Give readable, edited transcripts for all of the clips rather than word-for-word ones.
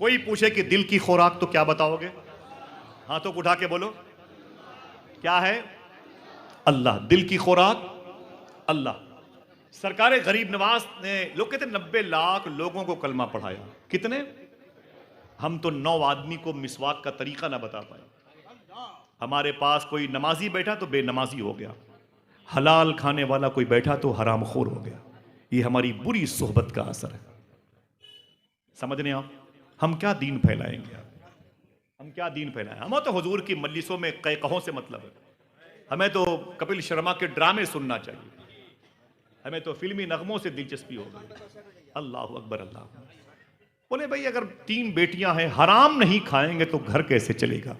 कोई पूछे कि दिल की खुराक तो क्या बताओगे? हाथों को उठा के बोलो, क्या है? अल्लाह। दिल की खुराक अल्लाह। सरकार गरीब नवाज ने, लोग कहते 90 लाख लोगों को कलमा पढ़ाया। कितने? हम तो 9 आदमी को मिसवाक का तरीका ना बता पाए। हमारे पास कोई नमाजी बैठा तो बेनमाजी हो गया, हलाल खाने वाला कोई बैठा तो हरामखोर हो गया। ये हमारी बुरी सोहबत का असर है। समझ रहे आप? हम क्या दीन फैलाएंगे? हम क्या दीन फैलाएं? हमें तो हुजूर की मजलिसों में कहों से मतलब है। हमें तो कपिल शर्मा के ड्रामे सुनना चाहिए। हमें तो फिल्मी नगमों से दिलचस्पी हो गई। अल्लाह अकबर। अल्लाह। बोले भाई अगर 3 बेटियां हैं, हराम नहीं खाएंगे तो घर कैसे चलेगा?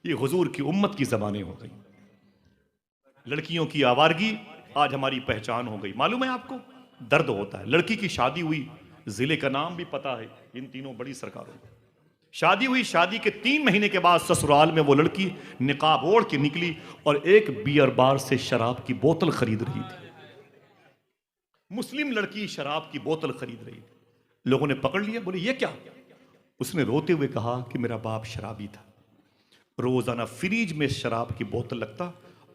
ये हुजूर की उम्मत की जबानें हो गई। लड़कियों की आवारगी आज हमारी पहचान हो गई। मालूम है आपको, दर्द होता है। लड़की की शादी हुई, जिले का नाम भी पता है इन तीनों बड़ी सरकारों को। शादी हुई, शादी के 3 महीने के बाद ससुराल में वो लड़की निकाब ओढ़ के निकली और एक बियर बार से शराब की बोतल खरीद रही थी। मुस्लिम लड़की शराब की बोतल खरीद रही थी। लोगों ने पकड़ लिया, बोले ये क्या? उसने रोते हुए कहा कि मेरा बाप शराबी था, रोजाना फ्रिज में शराब की बोतल लगता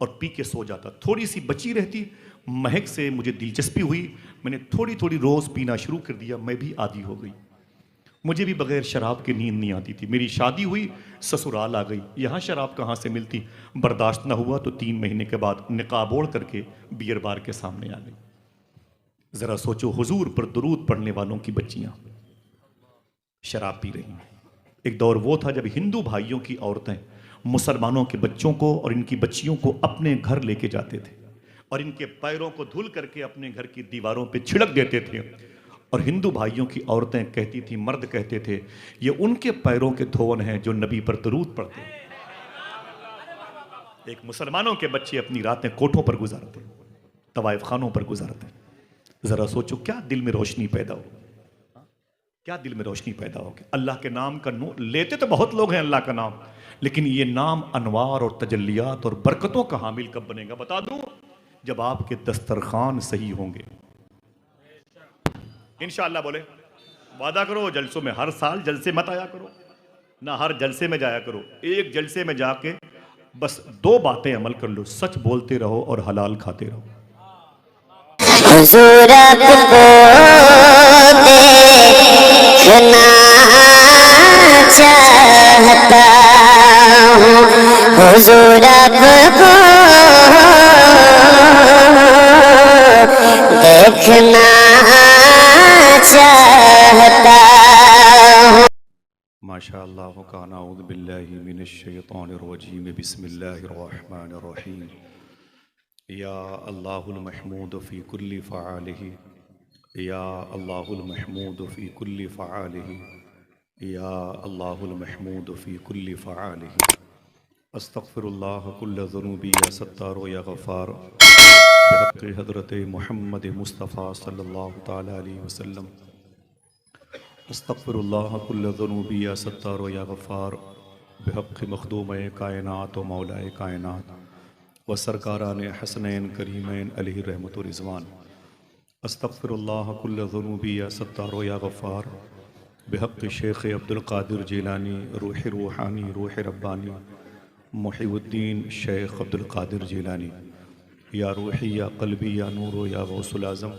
और पी के सो जाता। थोड़ी सी बची रहती, महक से मुझे दिलचस्पी हुई, मैंने थोड़ी थोड़ी रोज पीना शुरू कर दिया। मैं भी आदी हो गई, मुझे भी बगैर शराब की नींद नहीं आती थी। मेरी शादी हुई, ससुराल आ गई, यहाँ शराब कहाँ से मिलती? बर्दाश्त ना हुआ तो 3 महीने के बाद निकाब ओढ़ करके बियर बार के सामने आ गई। जरा सोचो, हुजूर पर दुरूद पढ़ने वालों की बच्चियां शराब पी रही हैं। एक दौर वो था जब हिंदू भाइयों की औरतें मुसलमानों के बच्चों को और इनकी बच्चियों को अपने घर लेके जाते थे और इनके पैरों को धुल करके अपने घर की दीवारों पे छिड़क देते थे। और हिंदू भाइयों की औरतें कहती थी, मर्द कहते थे, ये उनके पैरों के धोवन हैं जो नबी पर दुरूद पढ़ते हैं। एक मुसलमानों के बच्चे अपनी रातें कोठों पर गुजारते, तवाइफ खानों पर गुजारते। जरा सोचो क्या दिल में रोशनी पैदा हो, क्या दिल में रोशनी पैदा होगी। अल्लाह के नाम का नूर लेते तो बहुत लोग हैं अल्लाह का नाम, लेकिन ये नाम अनवार और तजल्लियात और बरकतों का हामिल कब बनेगा? बता दूं, जब आपके दस्तरखान सही होंगे। इंशाअल्लाह। बोले वादा करो जलसों में, हर साल जलसे मत आया करो ना, हर जलसे में जाया करो। एक जलसे में जाके बस 2 बातें अमल कर लो, सच बोलते रहो और हलाल खाते रहो। हुजूर आपको देखना चाहता हूँ, हुजूर आपको देखना चाहता हूँ। माशाअल्लाह काना औज़ु बिल्लाहि मिनश शैतानिर रजीम, बिस्मिल्लाहिर रहमानिर रहीम। या अल्लाहुल महमूद फ़ी कुल्ली फ़आलिही, या अल्लाहुल महमूद फ़ी कुल्ली फ़आलिही, या अल्लाहुल महमूद फ़ी कुल्ली फ़आलिही। अस्तग़फ़िरुल्लाह कुल्ल ज़ुनूबी या सत्तार या गफ़ार बिहक़्क़ि हज़रत मुहम्मद मुस्तफ़ा सल्लल्लाहु तआला अलैहि वसल्लम। अस्तग़फ़िरुल्लाह कुल्ल ज़ुनूबी या सत्तार या गफ़ार बिहक़्क़ि मख़दूम कायनात व मौलाए कायनात व सरकारान हसनैन करीमैन अलैहि रहमतु रिज़वान। अस्तग़फ़िरुल्लाह कुल्ल ज़ुनूबी या सत्तार या गफ़ार बिहक़्क़ि शेख़ अब्दुल क़ादिर जिलानी रूह रूहानी रूह रब्बानी मुहीउद्दीन शेख़ अब्दुल क़ादिर जिलानी। या रूही या क़ल्बी या नूर या गौसुल आज़म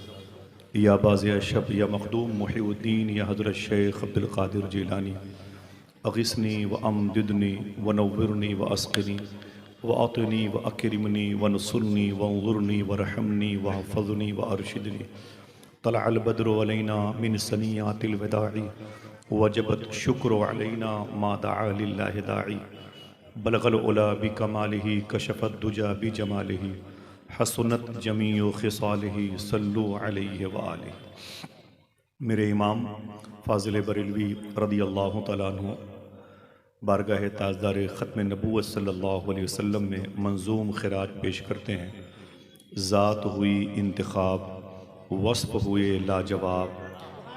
या बाज़िया शब या मखदूम मुहीउद्दीन या हज़रत शेख़ अब्दुल क़ादिर जिलानी। अग़िस्नी व अमदिदनी व नव्विरनी व अस्क़िनी व अतनी व अकरिमनी व नसुरनी व अंज़ुरनी व रहमनी व हफ़ज़नी व अरशिदनी। तलअल बद्रु अलैना मिन सनियातिल वदाई वजबत शुक्र अलैना मा दआ लिल्लाहि दाई। बलगल उला बिकमालिही कशफत दुजा बिजमालिही हसनत जमीउ खिसालिही सल्लु अलैहि व आलिही। मेरे इमाम फ़ाज़िल बरेलवी रदियल्लाहु तआला अन्हु बारगाह ताजदार ख़त्म नबूवत सल्लल्लाहु अलैहि वसल्लम में मंजूम खिराज पेश करते हैं। ज़ात हुई इंतखाब, वस्फ़ हुए लाजवाब,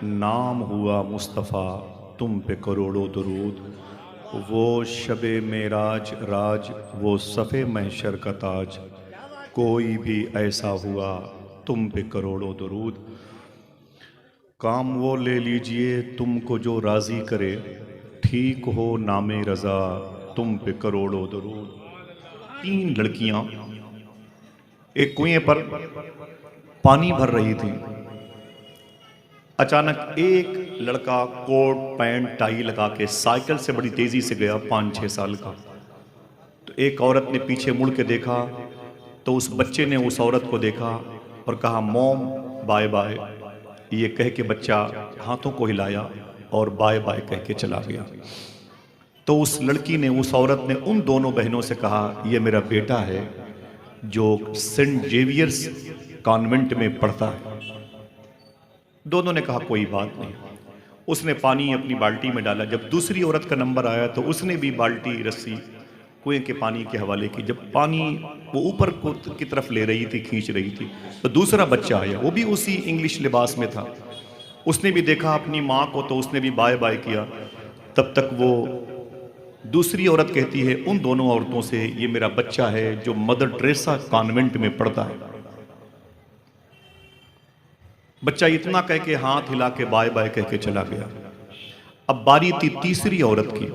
नाम हुआ मुस्तफ़ा, तुम पे करोड़ों दुरूद। वो शबे मेराज राज, वो सफ़े महशर का ताज, कोई भी ऐसा हुआ तुम पे करोड़ों दुरूद। काम वो ले लीजिए तुमको जो राजी करे, ठीक हो नामे रजा तुम पे करोड़ों दरूद। 3 लड़कियां एक कुएं पर पानी भर रही थी। अचानक एक लड़का कोट पैंट टाई लगा के साइकिल से बड़ी तेजी से गया, 5-6 साल का। तो एक औरत ने पीछे मुड़ के देखा तो उस बच्चे ने उस औरत को देखा और कहा मॉम बाय बाय। ये कह के बच्चा हाथों को हिलाया और बाय बाय कह के चला गया। तो उस लड़की ने, उस औरत ने उन दोनों बहनों से कहा ये मेरा बेटा है जो सेंट जेवियर्स कॉन्वेंट में पढ़ता है। दोनों ने कहा कोई बात नहीं। उसने पानी अपनी बाल्टी में डाला। जब दूसरी औरत का नंबर आया तो उसने भी बाल्टी रस्सी कुएं के पानी के हवाले की। जब पानी वो ऊपर की तरफ ले रही थी, खींच रही थी, तो दूसरा बच्चा आया, वो भी उसी इंग्लिश लिबास में था। उसने भी देखा अपनी माँ को तो उसने भी बाय बाय किया। तब तक वो दूसरी औरत कहती है उन दोनों औरतों से ये मेरा बच्चा है जो मदर टेरेसा कॉन्वेंट में पढ़ता है। बच्चा इतना कह के हाथ हिला के बाय बाय कह के चला गया। अब बारी थी तीसरी औरत की।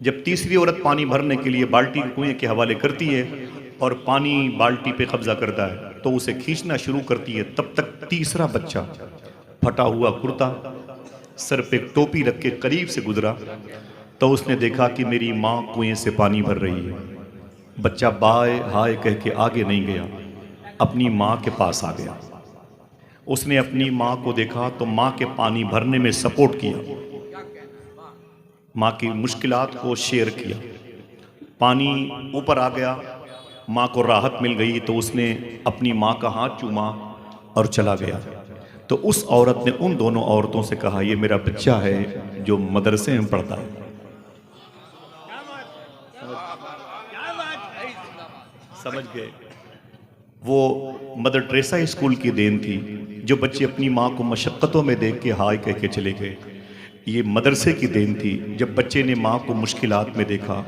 जब तीसरी औरत पानी भरने के लिए बाल्टी कुएं के हवाले करती है और पानी बाल्टी पे कब्जा करता है तो उसे खींचना शुरू करती है, तब तक तीसरा बच्चा फटा हुआ कुर्ता, सर पे टोपी रख के करीब से गुजरा। तो उसने देखा कि मेरी माँ कुएं से पानी भर रही है। बच्चा बाय हाय कह के आगे नहीं गया, अपनी माँ के पास आ गया। उसने अपनी माँ को देखा तो माँ के पानी भरने में सपोर्ट किया, माँ की मुश्किलात को शेयर किया। पानी ऊपर आ गया, माँ को राहत मिल गई तो उसने अपनी माँ का हाथ चूमा और चला गया। तो उस औरत ने उन दोनों औरतों से कहा ये मेरा बच्चा है जो मदरसे में पढ़ता है। समझ गए? वो मदर टेरेसा स्कूल की देन थी जो बच्चे अपनी माँ को मशक्क़तों में देख के हाय कह के चले गए। ये मदरसे की देन थी, जब बच्चे ने माँ को मुश्किलात में देखा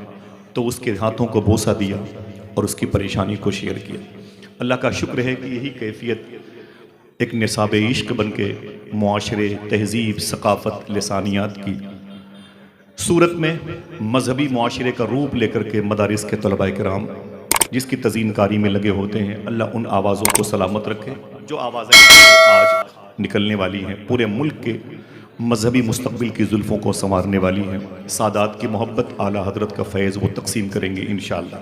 तो उसके हाथों को बोसा दिया और उसकी परेशानी को शेयर किया। अल्लाह का शुक्र है कि यही कैफियत एक निसाब इश्क बन के मुआशरे, तहजीब, सकाफ़त, लिसानियात की सूरत में मजहबी मुआशरे का रूप लेकर के मदारिस के तलबा किराम जिसकी तज़ीनकारी में लगे होते हैं, अल्लाह उन आवाज़ों को सलामत रखे जो आवाज़ें आज निकलने वाली हैं, पूरे मुल्क के मजहबी मुस्तक़बिल की जुल्फ़ों को संवारने वाली हैं। सादात की मोहब्बत, आला हज़रत का फैज़ वो तकसीम करेंगे इंशाअल्लाह।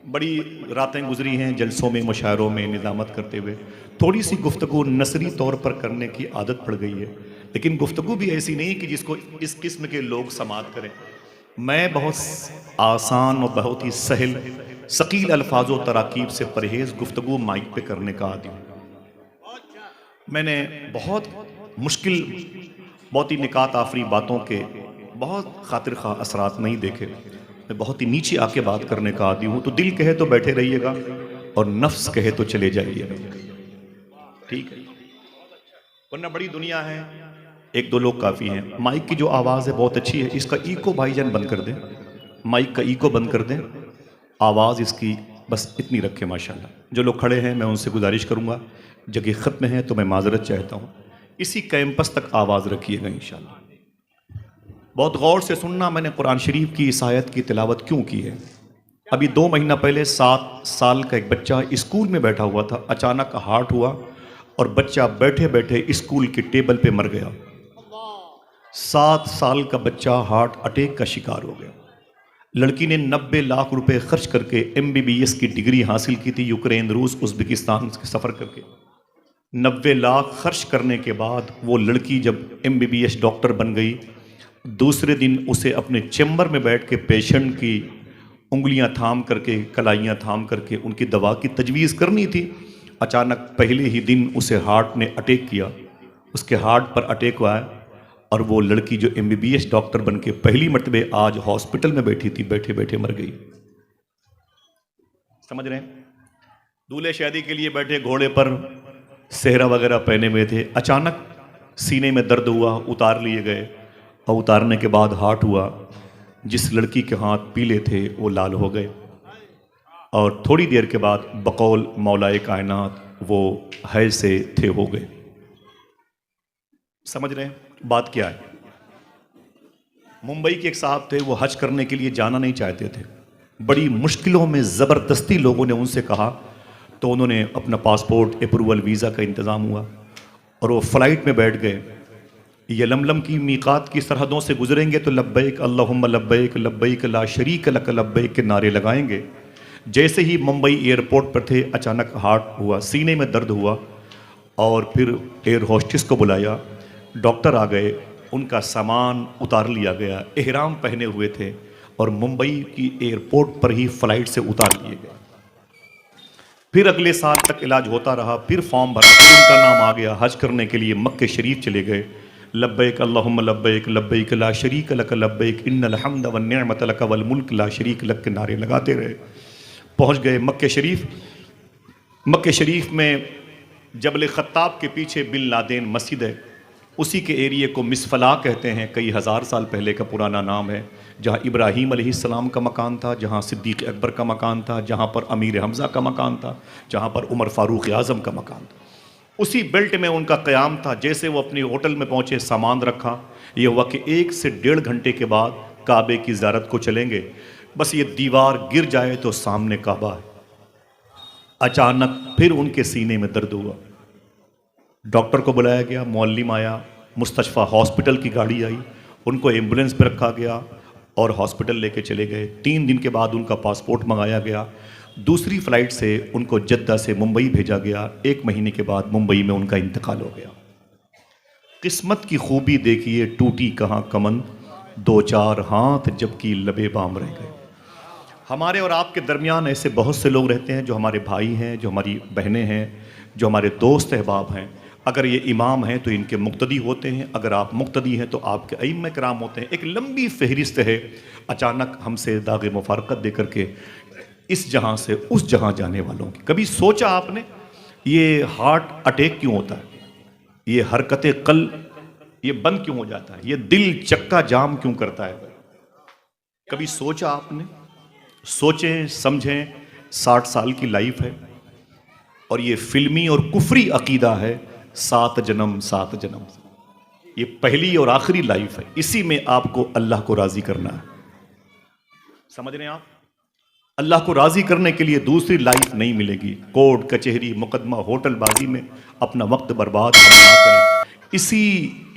बड़ी रातें गुजरी हैं जलसों में, मुशायरों में निज़ामत करते हुए। थोड़ी सी गुफ्तगू नसरी तौर पर करने की आदत पड़ गई है, लेकिन गुफ्तगू भी ऐसी नहीं कि जिसको इस किस्म के लोग समात करें। मैं बहुत आसान और बहुत ही सहल सकील अल्फाज व तराकीब से परहेज़ गुफ्तगू माइक पे करने का आदी हूँ। मैंने बहुत मुश्किल, बहुत ही निकात आफरी बातों के बहुत खातिर खा असरात नहीं देखे। मैं बहुत ही नीचे आके बात करने का आदी हूँ। तो दिल कहे तो बैठे रहिएगा और नफ्स कहे तो चले जाइएगा, ठीक है? वरना बड़ी दुनिया है, 1-2 लोग काफ़ी हैं। माइक की जो आवाज़ है बहुत अच्छी है, इसका ईको भाईजान बंद कर दें, माइक का ईको बंद कर दें, आवाज़ इसकी बस इतनी रखें माशाल्लाह। जो लोग खड़े हैं मैं उनसे गुजारिश करूँगा, जगह ख़त्म है तो मैं माजरत चाहता हूँ, इसी कैंपस तक आवाज़ रखिएगा इंशाल्लाह। बहुत गौर से सुनना, मैंने कुरान शरीफ की इस आयत की तिलावत क्यों की है। अभी 2 महीना पहले 7 साल का एक बच्चा स्कूल में बैठा हुआ था, अचानक हार्ट हुआ और बच्चा बैठे बैठे स्कूल के टेबल पे मर गया। 7 साल का बच्चा हार्ट अटैक का शिकार हो गया। लड़की ने 90 लाख रुपए खर्च करके MBBS की डिग्री हासिल की थी, यूक्रेन, रूस, उज़्बेकिस्तान से सफ़र करके। 90 लाख खर्च करने के बाद वो लड़की जब MBBS डॉक्टर बन गई, दूसरे दिन उसे अपने चैम्बर में बैठ के पेशेंट की उंगलियां थाम करके, कलाइयां थाम करके उनकी दवा की तजवीज़ करनी थी। अचानक पहले ही दिन उसे हार्ट ने अटैक किया, उसके हार्ट पर अटैक हुआ है और वो लड़की जो MBBS डॉक्टर बन के पहली मरतबे आज हॉस्पिटल में बैठी थी, बैठे बैठे मर गई। समझ रहे हैं? दूल्हे शादी के लिए बैठे घोड़े पर सेहरा वगैरह पहने हुए थे, अचानक सीने में दर्द हुआ, उतार लिए गए और उतारने के बाद हार्ट हुआ। जिस लड़की के हाथ पीले थे वो लाल हो गए और थोड़ी देर के बाद बकौल मौलाए कायनात वो है से थे हो गए। समझ रहे हैं बात क्या है? मुंबई के एक साहब थे, वो हज करने के लिए जाना नहीं चाहते थे। बड़ी मुश्किलों में ज़बरदस्ती लोगों ने उनसे कहा, तो उन्होंने अपना पासपोर्ट, अप्रूवल, वीज़ा का इंतज़ाम हुआ और वो फ़्लाइट में बैठ गए। यलमलम की मीक़ात की सरहदों से गुजरेंगे तो लब्बैक अल्लाहुम्मा लब्बैक लब्बैक ला शरीक लक लब्बैक के नारे लगाएंगे। जैसे ही मुंबई एयरपोर्ट पर थे, अचानक हार्ट हुआ, सीने में दर्द हुआ और फिर एयर होस्टेस को बुलाया। डॉक्टर आ गए, उनका सामान उतार लिया गया, एहराम पहने हुए थे और मुंबई की एयरपोर्ट पर ही फ़्लाइट से उतार लिए गए। फिर अगले साल तक इलाज होता रहा, फिर फॉर्म भरा, फिर उनका नाम आ गया, हज करने के लिए मक्के शरीफ चले गए। लब्बैक अल्लाहुम्मा लब्बैक लब्बैक ला शरीक लक लब्बैक इन्नल हम्द वन निअमत लक वल मुल्क ला शरीक लक के नारे लगाते रहे। पहुंच गए मक्के शरीफ। मक्के शरीफ में जबल ख़त्ताब के पीछे बिन लादेन मस्जिद है, उसी के एरिए को मिसफला कहते हैं, कई हज़ार साल पहले का पुराना नाम है, जहाँ इब्राहीम अलैहिस्सलाम का मकान था, जहाँ सिद्दीक़ अकबर का मकान था, जहाँ पर अमीर हमज़ा का मकान था, जहाँ पर उमर फ़ारूक आज़म का मकान था। उसी बेल्ट में उनका क़याम था। जैसे वो अपनी होटल में पहुँचे, सामान रखा, ये हुआ कि 1 से 1.5 घंटे के बाद काबे की ज़ियारत को चलेंगे। बस ये दीवार गिर जाए तो सामने काबा है। अचानक फिर उनके सीने में दर्द हुआ। डॉक्टर को बुलाया गया, मुअल्लिम आया, मुस्तशफ़ा हॉस्पिटल की गाड़ी आई, उनको एम्बुलेंस पर रखा गया और हॉस्पिटल लेके चले गए। 3 दिन के बाद उनका पासपोर्ट मंगाया गया। दूसरी फ़्लाइट से उनको जद्दा से मुंबई भेजा गया। 1 महीने के बाद मुंबई में उनका इंतकाल हो गया। किस्मत की खूबी देखिए, टूटी कहाँ कमन, 2-4 हाथ जबकि लबे बाम रह गए। हमारे और आपके दरमियान ऐसे बहुत से लोग रहते हैं जो हमारे भाई हैं, जो हमारी बहनें हैं, जो हमारे दोस्त अहबाब हैं। अगर ये इमाम हैं तो इनके मुक्तदी होते हैं, अगर आप मुक्तदी हैं तो आपके अइम्मा किराम होते हैं। एक लंबी फहरिस्त है। अचानक हमसे दाग़े मुफ़ारक़त दे करके इस जहाँ से उस जहाँ जाने वालों की। कभी सोचा आपने ये हार्ट अटैक क्यों होता है, ये हरकत क़ल्ब ये बंद क्यों हो जाता है, ये दिल चक्का जाम क्यों करता है? कभी सोचा आपने? सोचें समझें। 60 साल की लाइफ है और ये फिल्मी और कुफरी अकीदा है 7 जन्म 7 जन्म। ये पहली और आखिरी लाइफ है, इसी में आपको अल्लाह को राज़ी करना है। समझ रहे हैं आप? अल्लाह को राज़ी करने के लिए दूसरी लाइफ नहीं मिलेगी। कोर्ट कचहरी मुकदमा होटलबाजी में अपना वक्त बर्बाद हम ना करें, इसी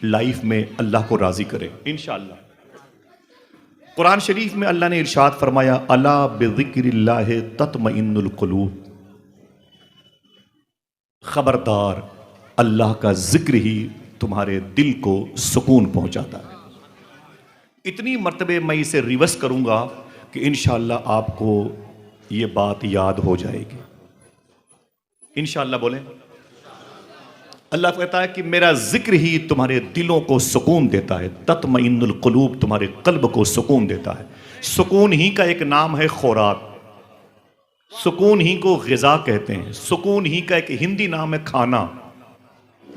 लाइफ में अल्लाह को राज़ी करें इंशाअल्लाह। कुरान शरीफ में अल्लाह ने इरशाद फरमाया, अला बिज़िक्रिल्लाहि तत्मइन्नुल क़ुलूब, खबरदार अल्लाह का जिक्र ही तुम्हारे दिल को सुकून पहुंचाता है। इतनी मर्तबे मैं इसे रिवर्स करूंगा कि इंशाअल्लाह आपको ये बात याद हो जाएगी। इंशाअल्लाह बोलें। अल्लाह कहता है कि मेरा जिक्र ही तुम्हारे दिलों को सुकून देता है। तत्मइन्नुल क़ुलूब, तुम्हारे कल्ब को सुकून देता है। सुकून ही का एक नाम है खुराक। सुकून ही को ग़िज़ा कहते हैं। सुकून ही का एक हिंदी नाम है खाना।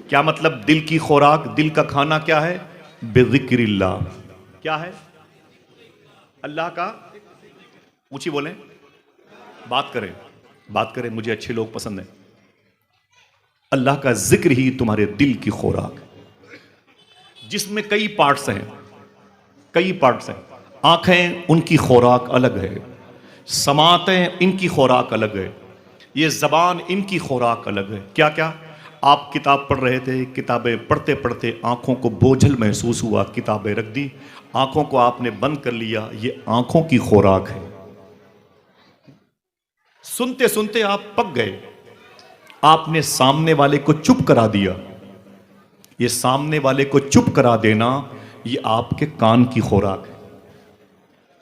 क्या मतलब दिल की खुराक, दिल का खाना क्या है? बिज़िक्रिल्लाह। क्या है? अल्लाह का। ऊंची बोलें, बात करें, बात करें, मुझे अच्छे लोग पसंद हैं। अल्लाह का जिक्र ही तुम्हारे दिल की खुराक, जिसमें कई पार्ट्स हैं, कई पार्ट्स हैं। आंखें, उनकी खुराक अलग है। समातें, इनकी खुराक अलग है। ये ज़बान, इनकी खुराक अलग है। क्या क्या? आप किताब पढ़ रहे थे, किताबें पढ़ते पढ़ते आंखों को बोझल महसूस हुआ, किताबें रख दी, आंखों को आपने बंद कर लिया। ये आंखों की खुराक है। सुनते सुनते आप पक गए, आपने सामने वाले को चुप करा दिया। ये सामने वाले को चुप करा देना, ये आपके कान की खुराक है।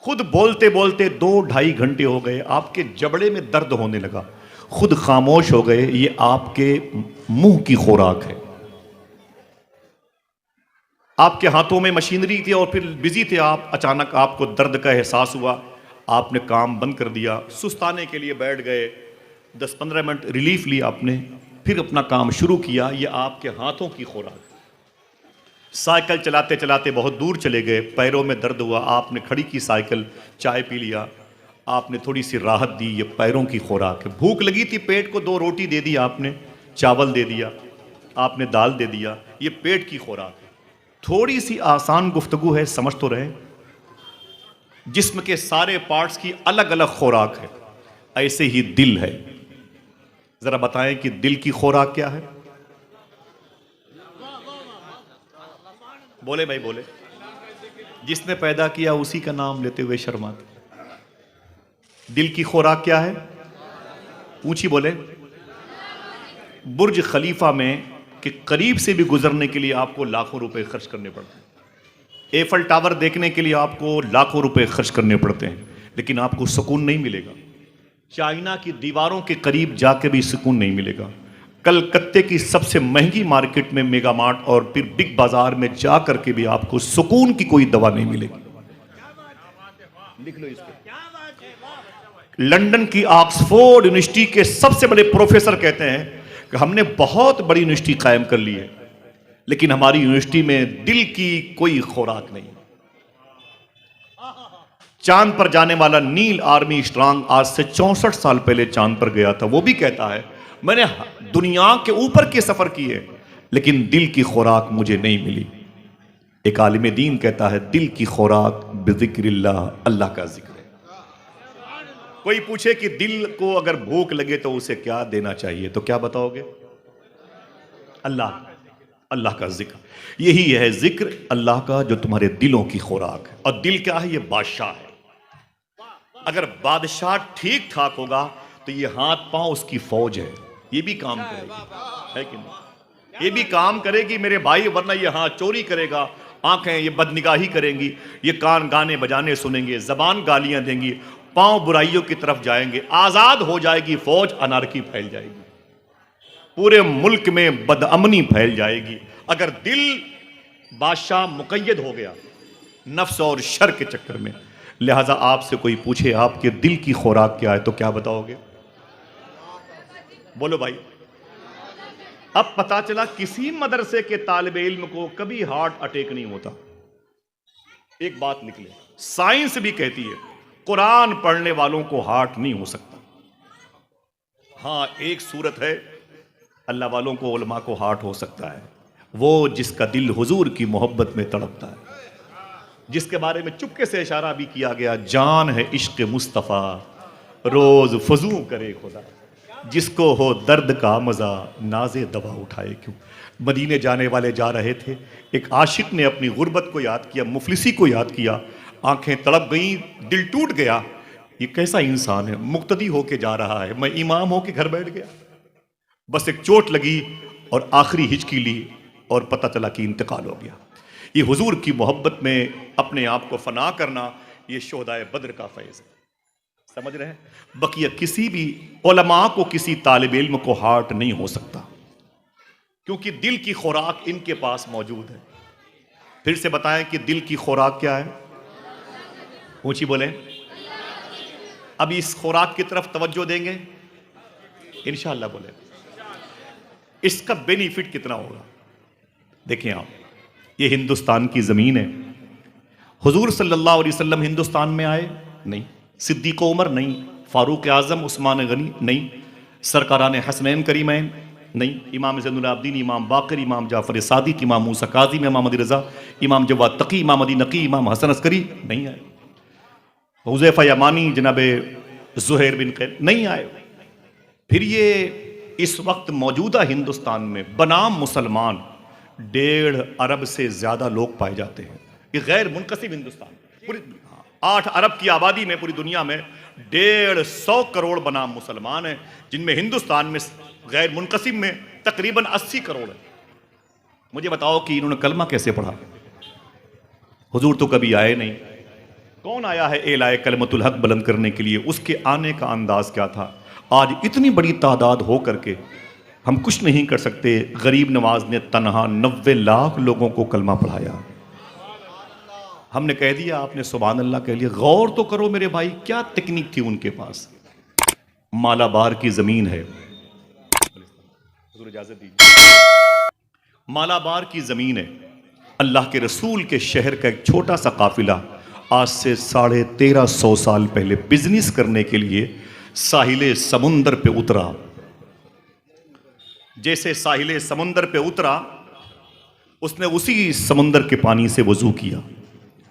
खुद बोलते बोलते 2-2.5 घंटे हो गए, आपके जबड़े में दर्द होने लगा, खुद खामोश हो गए, ये आपके मुंह की खुराक है। आपके हाथों में मशीनरी थी और फिर बिजी थे आप, अचानक आपको दर्द का एहसास हुआ, आपने काम बंद कर दिया, सुस्ताने के लिए बैठ गए, 10-15 मिनट रिलीफ लिया आपने, फिर अपना काम शुरू किया। ये आपके हाथों की खुराक। साइकिल चलाते चलाते बहुत दूर चले गए, पैरों में दर्द हुआ, आपने खड़ी की साइकिल, चाय पी लिया, आपने थोड़ी सी राहत दी, ये पैरों की खुराक है। भूख लगी थी, पेट को 2 रोटी दे दी आपने, चावल दे दिया, आपने दाल दे दिया, ये पेट की खुराक है। थोड़ी सी आसान गुफ्तगू है, समझ तो रहे। जिस्म के सारे पार्ट्स की अलग अलग खुराक है, ऐसे ही दिल है। जरा बताएं कि दिल की खुराक क्या है? बोले भाई बोले। जिसने पैदा किया उसी का नाम लेते हुए शर्माते। दिल की खुराक क्या है? ऊंची बोले। बुर्ज खलीफा में के करीब से भी गुजरने के लिए आपको लाखों रुपए खर्च करने पड़ते हैं। एफल टावर देखने के लिए आपको लाखों रुपए खर्च करने पड़ते हैं, लेकिन आपको सुकून नहीं मिलेगा। चाइना की दीवारों के करीब जाके भी सुकून नहीं मिलेगा। कलकत्ते की सबसे महंगी मार्केट में मेगा मार्ट और फिर बिग बाजार में जा करके भी आपको सुकून की कोई दवा नहीं मिलेगी। लिख लो इसको। लंदन की ऑक्सफोर्ड यूनिवर्सिटी के सबसे बड़े प्रोफेसर कहते हैं कि हमने बहुत बड़ी यूनिवर्सिटी कायम कर ली है, लेकिन हमारी यूनिवर्सिटी में दिल की कोई खुराक नहीं। चांद पर जाने वाला नील आर्मी स्ट्रांग आज से 64 साल पहले चांद पर गया था। वो भी कहता है मैंने दुनिया के ऊपर के सफर किए, लेकिन दिल की खुराक मुझे नहीं मिली। एक आलिम दीन कहता है दिल की खुराक बिज़िक्रिल्लाह, अल्लाह का जिक्र है। कोई पूछे कि दिल को अगर भूख लगे तो उसे क्या देना चाहिए, तो क्या बताओगे? अल्लाह, अल्लाह का जिक्र। यही है जिक्र अल्लाह का जो तुम्हारे दिलों की खुराक है। और दिल क्या है? ये बादशाह है। अगर बादशाह ठीक ठाक होगा तो ये हाथ पांव उसकी फौज है, ये भी काम करेगी, है कि नहीं? ये भी काम करेगी मेरे भाई, वरना ये हाथ चोरी करेगा, आंखें ये बदनिगाही करेंगी, ये कान गाने बजाने सुनेंगे, जबान गालियां देंगी, पांव बुराइयों की तरफ जाएंगे। आजाद हो जाएगी फौज, अनारकी फैल जाएगी, पूरे मुल्क में बदअमनी फैल जाएगी। अगर दिल बादशाह मुकय्यद हो गया नफ्स और शर के चक्कर में। लिहाजा आपसे कोई पूछे आपके दिल की खुराक क्या है, तो क्या बताओगे? बोलो भाई। अब पता चला किसी मदरसे के तालिब इल्म को कभी हार्ट अटैक नहीं होता। एक बात निकले, साइंस भी कहती है कुरान पढ़ने वालों को हार्ट नहीं हो सकता। हां, एक सूरत है अल्लाह वालों को, उलमा को हार्ट हो सकता है, वो जिसका दिल हुजूर की मोहब्बत में तड़पता है, जिसके बारे में चुपके से इशारा भी किया गया, जान है इश्क मुस्तफ़ा रोज फजू करे खुदा, जिसको हो दर्द का मजा नाजे दवा उठाए क्यों। मदीने जाने वाले जा रहे थे, एक आशिक ने अपनी गुर्बत को याद किया, मुफलिसी को याद किया, आंखें तड़प गई, दिल टूट गया। ये कैसा इंसान है, मुक्तदी होके जा रहा है, मैं इमाम होके घर बैठ गया। बस एक चोट लगी और आखिरी हिचकी ली और पता चला कि इंतकाल हो गया। ये हुजूर की मोहब्बत में अपने आप को फना करना, ये शोहदाए बद्र का फैज़ है। समझ रहे हैं? बकिया किसी भी उलमा को, किसी तालिब इल्म को हार्ट नहीं हो सकता, क्योंकि दिल की खुराक इनके पास मौजूद है। फिर से बताएं कि दिल की खुराक क्या है? ऊंची बोले। अब इस खुराक की तरफ तवज्जो देंगे इंशाअल्लाह। बोले इसका बेनिफिट कितना होगा? देखें आप, ये हिंदुस्तान की ज़मीन है। हुजूर सल्लल्लाहु अलैहि वसल्लम हिंदुस्तान में आए नहीं, सिद्दीक़ उमर नहीं, फ़ारूक आज़म उस्मान गनी नहीं, सरकारान हसनैन करीमैन नहीं, इमाम ज़ैनुल आबिदीन, इमाम बाक़िर, इमाम जाफ़र सादिक़, इमाम मूसा काज़िम, इमाम अली रज़ा, इमाम जवाद तक़ी, इमाम अली नक़ी, इमाम हसन अस्करी नहीं आए। हुज़ैफ़ा यमानी, जनाब ज़ुहैर बिन क़ैस नहीं आए। फिर ये इस वक्त मौजूदा हिंदुस्तान में बनाम मुसलमान 1.5 अरब से ज़्यादा लोग पाए जाते हैं। ये गैर मुनक़सिम हिंदुस्तान, पूरी 8 अरब की आबादी में पूरी दुनिया में 150 करोड़ बनाम मुसलमान हैं, जिनमें हिंदुस्तान में गैर मुनक़सिम में तकरीबन 80 करोड़ है। मुझे बताओ कि इन्होंने कलमा कैसे पढ़ा? हुजूर तो कभी आए नहीं। कौन आया है एलाए कलमतुल हक बुलंद करने के लिए? उसके आने का अंदाज क्या था? आज इतनी बड़ी तादाद हो करके हम कुछ नहीं कर सकते। गरीब नवाज ने तनहा 90 लाख लोगों को कलमा पढ़ाया। हमने कह दिया, आपने सुभान अल्लाह कह लिया। गौर तो करो मेरे भाई, क्या तकनीक थी उनके पास। मालाबार की जमीन है, इजाजत दीजिए, मालाबार की जमीन है। अल्लाह के रसूल के शहर का एक छोटा सा काफिला आज से 1350 साल पहले बिजनेस करने के लिए साहिले समुंदर पे उतरा। जैसे साहिले समुंदर पे उतरा उसने उसी समुंदर के पानी से वजू किया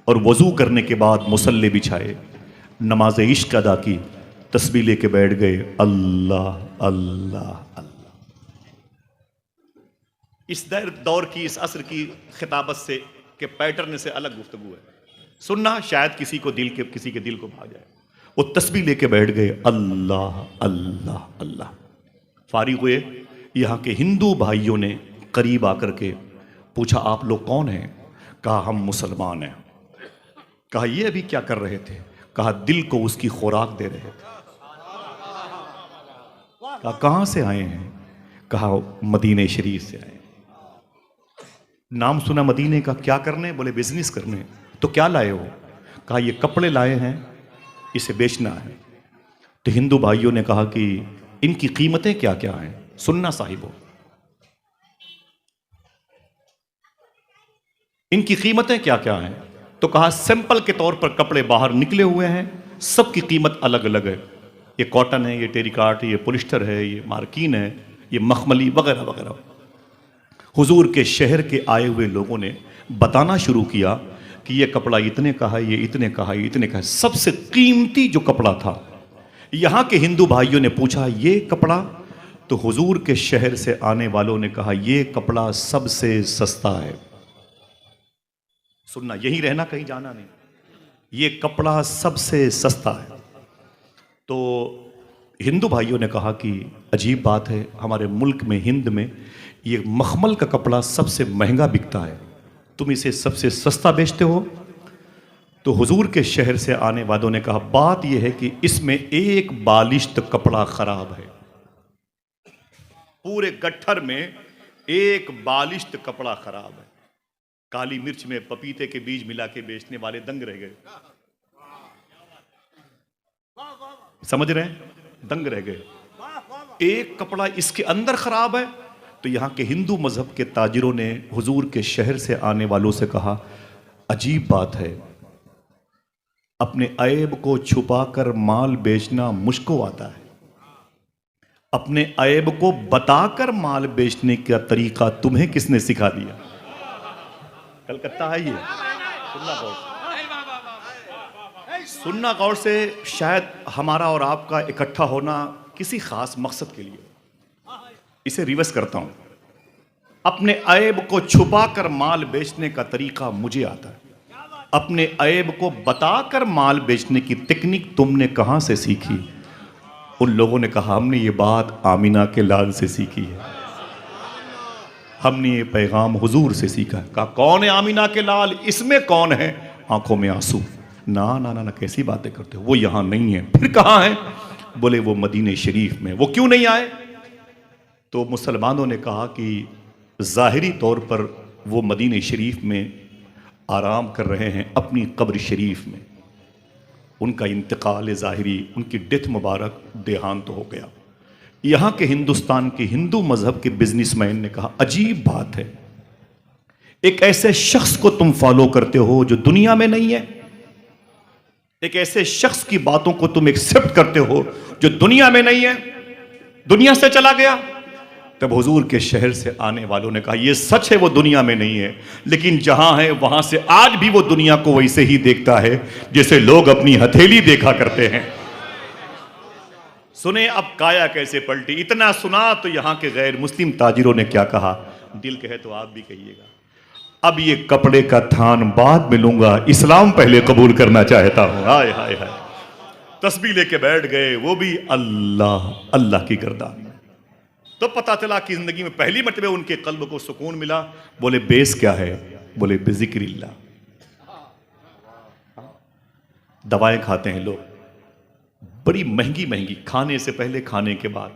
और वजू करने के बाद मुसल्ले बिछाए, नमाज इश्क अदा की, तस्बीह लेके बैठ गए, अल्लाह अल्लाह अल्लाह। इस दौर की, इस असर की खिताबत से के पैटर्न से अलग गुफ्तगू है। सुनना शायद किसी के दिल को भा जाए। वो तस्बीह लेके बैठ गए, अल्लाह अल्लाह अल्लाह। फारिग हुए, यहाँ के हिंदू भाइयों ने करीब आकर के पूछा, आप लोग कौन हैं? कहा, हम मुसलमान हैं। कहा, ये अभी क्या कर रहे थे? कहा, दिल को उसकी खुराक दे रहे थे। कहा, कहां से आए हैं? कहा, मदीने शरीफ से आए। नाम सुना मदीने का, क्या करने? बोले बिजनेस करने। तो क्या लाए हो? कहा, ये कपड़े लाए हैं, इसे बेचना है। तो हिंदू भाइयों ने कहा कि इनकी कीमतें क्या क्या हैं? सुनना साहिबो, इनकी कीमतें क्या क्या हैं? तो कहा, सैंपल के तौर पर कपड़े बाहर निकले हुए हैं, सबकी कीमत अलग अलग है। ये कॉटन है, ये टेरिकाट है, ये पोलिस्टर है, ये मार्किन है, ये मखमली वगैरह वगैरह। हुजूर के शहर के आए हुए लोगों ने बताना शुरू किया कि ये कपड़ा इतने का है, ये इतने का है, ये इतने का है। सबसे कीमती जो कपड़ा था, यहाँ के हिंदू भाइयों ने पूछा, ये कपड़ा? तो हुजूर के शहर से आने वालों ने कहा, ये कपड़ा सबसे सस्ता है। सुनना, यही रहना, कहीं जाना नहीं। ये कपड़ा सबसे सस्ता है। तो हिंदू भाइयों ने कहा कि अजीब बात है, हमारे मुल्क में, हिंद में, ये मखमल का कपड़ा सबसे महंगा बिकता है, तुम इसे सबसे सस्ता बेचते हो? तो हुजूर के शहर से आने वालों ने कहा, बात यह है कि इसमें एक बालिश्त कपड़ा खराब है। पूरे गट्ठर में एक बालिश्त कपड़ा खराब है। काली मिर्च में पपीते के बीज मिला के बेचने वाले दंग रह गए। समझ रहे हैं? दंग रह गए। एक कपड़ा इसके अंदर खराब है। तो यहां के हिंदू मजहब के ताजिरों ने हुजूर के शहर से आने वालों से कहा, अजीब बात है, अपने ऐब को छुपाकर माल बेचना मुझको आता है, अपने ऐब को बताकर माल बेचने का तरीका तुम्हें किसने सिखा दिया? कलकत्ता है ये। सुनना गौर से, सुनना गौर से। शायद हमारा और आपका इकट्ठा होना किसी खास मकसद के लिए। इसे रिवर्स करता हूं, अपने ऐब को छुपाकर माल बेचने का तरीका मुझे आता है, अपने ऐब को बताकर माल बेचने की टेक्निक तुमने कहां से सीखी? उन लोगों ने कहा, हमने ये बात आमिना के लाल से सीखी है, हमने ये पैगाम हुजूर से सीखा है। कहा, कौन है आमिना के लाल? इसमें कौन है? आंखों में आंसू। ना ना ना ना, कैसी बातें करते हो, वो यहां नहीं है। फिर कहां है? बोले, वो मदीने शरीफ में। वो क्यों नहीं आए? तो मुसलमानों ने कहा कि ज़ाहिरी तौर पर वो मदीने शरीफ में आराम कर रहे हैं, अपनी कब्र शरीफ में। उनका इंतकाल ज़ाहिरी, उनकी डेथ मुबारक, देहांत हो गया। यहाँ के हिंदुस्तान के हिंदू मजहब के बिजनेसमैन ने कहा, अजीब बात है, एक ऐसे शख्स को तुम फॉलो करते हो जो दुनिया में नहीं है, एक ऐसे शख्स की बातों को तुम एक्सेप्ट करते हो जो दुनिया में नहीं है, दुनिया से चला गया। तब हुजूर के शहर से आने वालों ने कहा, यह सच है, वो दुनिया में नहीं है, लेकिन जहां है वहां से आज भी वो दुनिया को वैसे ही देखता है जैसे लोग अपनी हथेली देखा करते हैं। सुने अब काया कैसे पलटी। इतना सुना तो यहां के गैर मुस्लिम ताजिरों ने क्या कहा? दिल कहे तो आप भी कहिएगा। अब ये कपड़े का थान बाद में लूंगा, इस्लाम पहले कबूल करना चाहता हूं। हाय हाय हाय। तस्बीह लेके बैठ गए, वो भी अल्लाह अल्लाह की गर्दान में। तो पता चला कि जिंदगी में पहली मर्तबा उनके कल्ब को सुकून मिला। बोले, बेस क्या है? बोले, बेजिक्रिल्लाह। दवाएं खाते हैं लोग, बड़ी महंगी महंगी, खाने से पहले, खाने के बाद।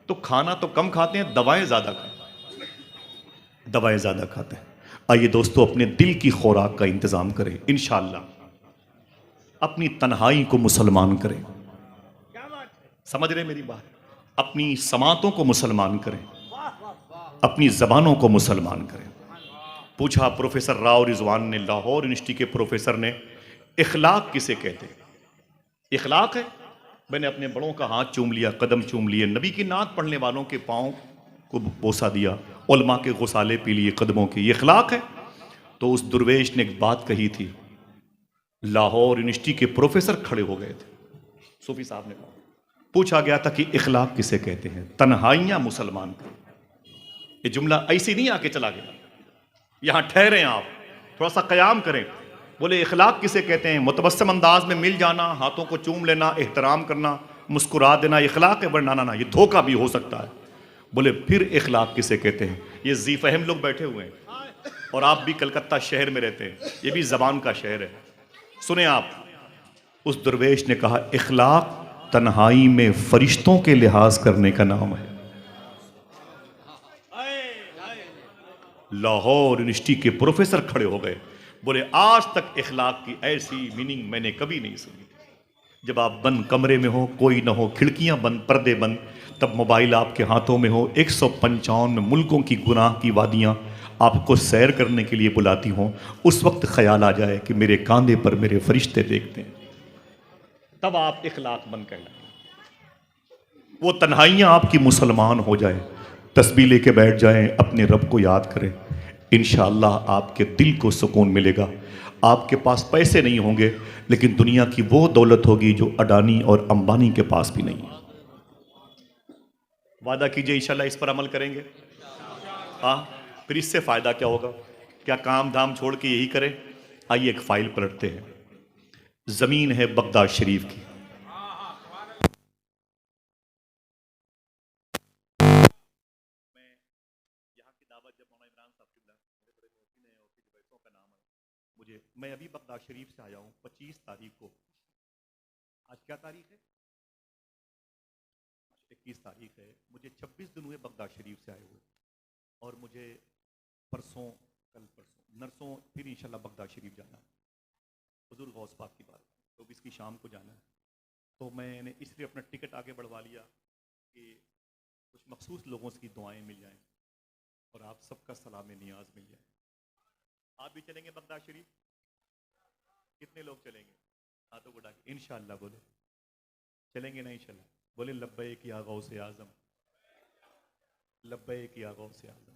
तो खाना तो कम खाते हैं, दवाएं ज्यादा खाते हैं, दवाएं ज्यादा खाते हैं। आइए दोस्तों, अपने दिल की खुराक का इंतजाम करें। इंशाअल्लाह अपनी तन्हाई को मुसलमान करें। समझ रहे मेरी बात? अपनी समातों को मुसलमान करें, अपनी जबानों को मुसलमान करें। पूछा प्रोफेसर राव रिजवान ने, लाहौर यूनिवर्सिटी के प्रोफेसर ने, इखलाक किसे कहते हैं? इखलाक है, मैंने अपने बड़ों का हाथ चूम लिया, कदम चूम लिए, नबी की नात पढ़ने वालों के पाँव को बोसा दिया, उलमा के गुसाले पी लिए कदमों के, ये इखलाक है? तो उस दुर्वेश ने एक बात कही थी, लाहौर यूनिवर्सिटी के प्रोफेसर खड़े हो गए थे, सूफी साहब ने कहा, पूछा गया था कि इखलाक किसे कहते हैं? तन्हाइयां मुसलमान को। ये जुमला ऐसी नहीं आके चला गया, यहां ठहरे आप, थोड़ा सा कयाम करें। बोले इखलाक किसे कहते हैं? मुतबस्सम अंदाज में मिल जाना, हाथों को चूम लेना, एहतराम करना, मुस्कुरा देना, इखलाक है? वरना ना, ये धोखा भी हो सकता है। बोले फिर इखलाक किसे कहते हैं? ये जी फहम लोग बैठे हुए हैं, और आप भी कलकत्ता शहर में रहते हैं, ये भी जबान का शहर है। सुने आप, उस दरवेश ने कहा इखलाक तन्हाई में फरिश्तों के लिहाज करने का नाम है। लाहौर यूनिवर्सिटी के प्रोफेसर खड़े हो गए, बोले आज तक इखलाक की ऐसी मीनिंग मैंने कभी नहीं सुनी। जब आप बंद कमरे में हो, कोई ना हो, खिड़कियां बंद, पर्दे बंद, तब मोबाइल आपके हाथों में हो, 155 मुल्कों की गुनाह की वादियां आपको सैर करने के लिए बुलाती हों, उस वक्त ख्याल आ जाए कि मेरे कांधे पर मेरे फरिश्ते देखते हैं, तब आप इखलाक बंद कर लें। वो तन्हाइयां आपकी मुसलमान हो जाए, तस्बीह लेके बैठ जाएं, अपने रब को याद करें, इंशाअल्लाह आपके दिल को सुकून मिलेगा। आपके पास पैसे नहीं होंगे, लेकिन दुनिया की वो दौलत होगी जो अडानी और अंबानी के पास भी नहीं है। वादा कीजिए इंशाअल्लाह इस पर अमल करेंगे। हाँ, फिर इससे फायदा क्या होगा? क्या काम धाम छोड़ के यही करें? आइए एक फाइल पलटते हैं। जमीन है बगदाद शरीफ की, मैं अभी बगदाद शरीफ से आया हूँ 25 तारीख को। आज क्या तारीख है? 21 तारीख है। मुझे 26 दिन हुए बगदाद शरीफ से आए हुए, और मुझे परसों, कल परसों नरसों फिर इंशाल्लाह बगदाद शरीफ जाना है। हुजूर गौस पाक की बात, तो इसकी शाम को जाना है। तो मैंने इसलिए अपना टिकट आगे बढ़वा लिया कि कुछ मखसूस लोगों की दुआएं मिल जाएं और आप सबका सलाम नियाज मिल जाए। आप भी चलेंगे बगदाद शरीफ? कितने लोग चलेंगे? हाथों को उठा के इंशाअल्लाह बोले। चलेंगे ना इंशाअल्लाह? बोले लब्बैक या गौसे आज़म, लब्बैक या गौसे आज़म।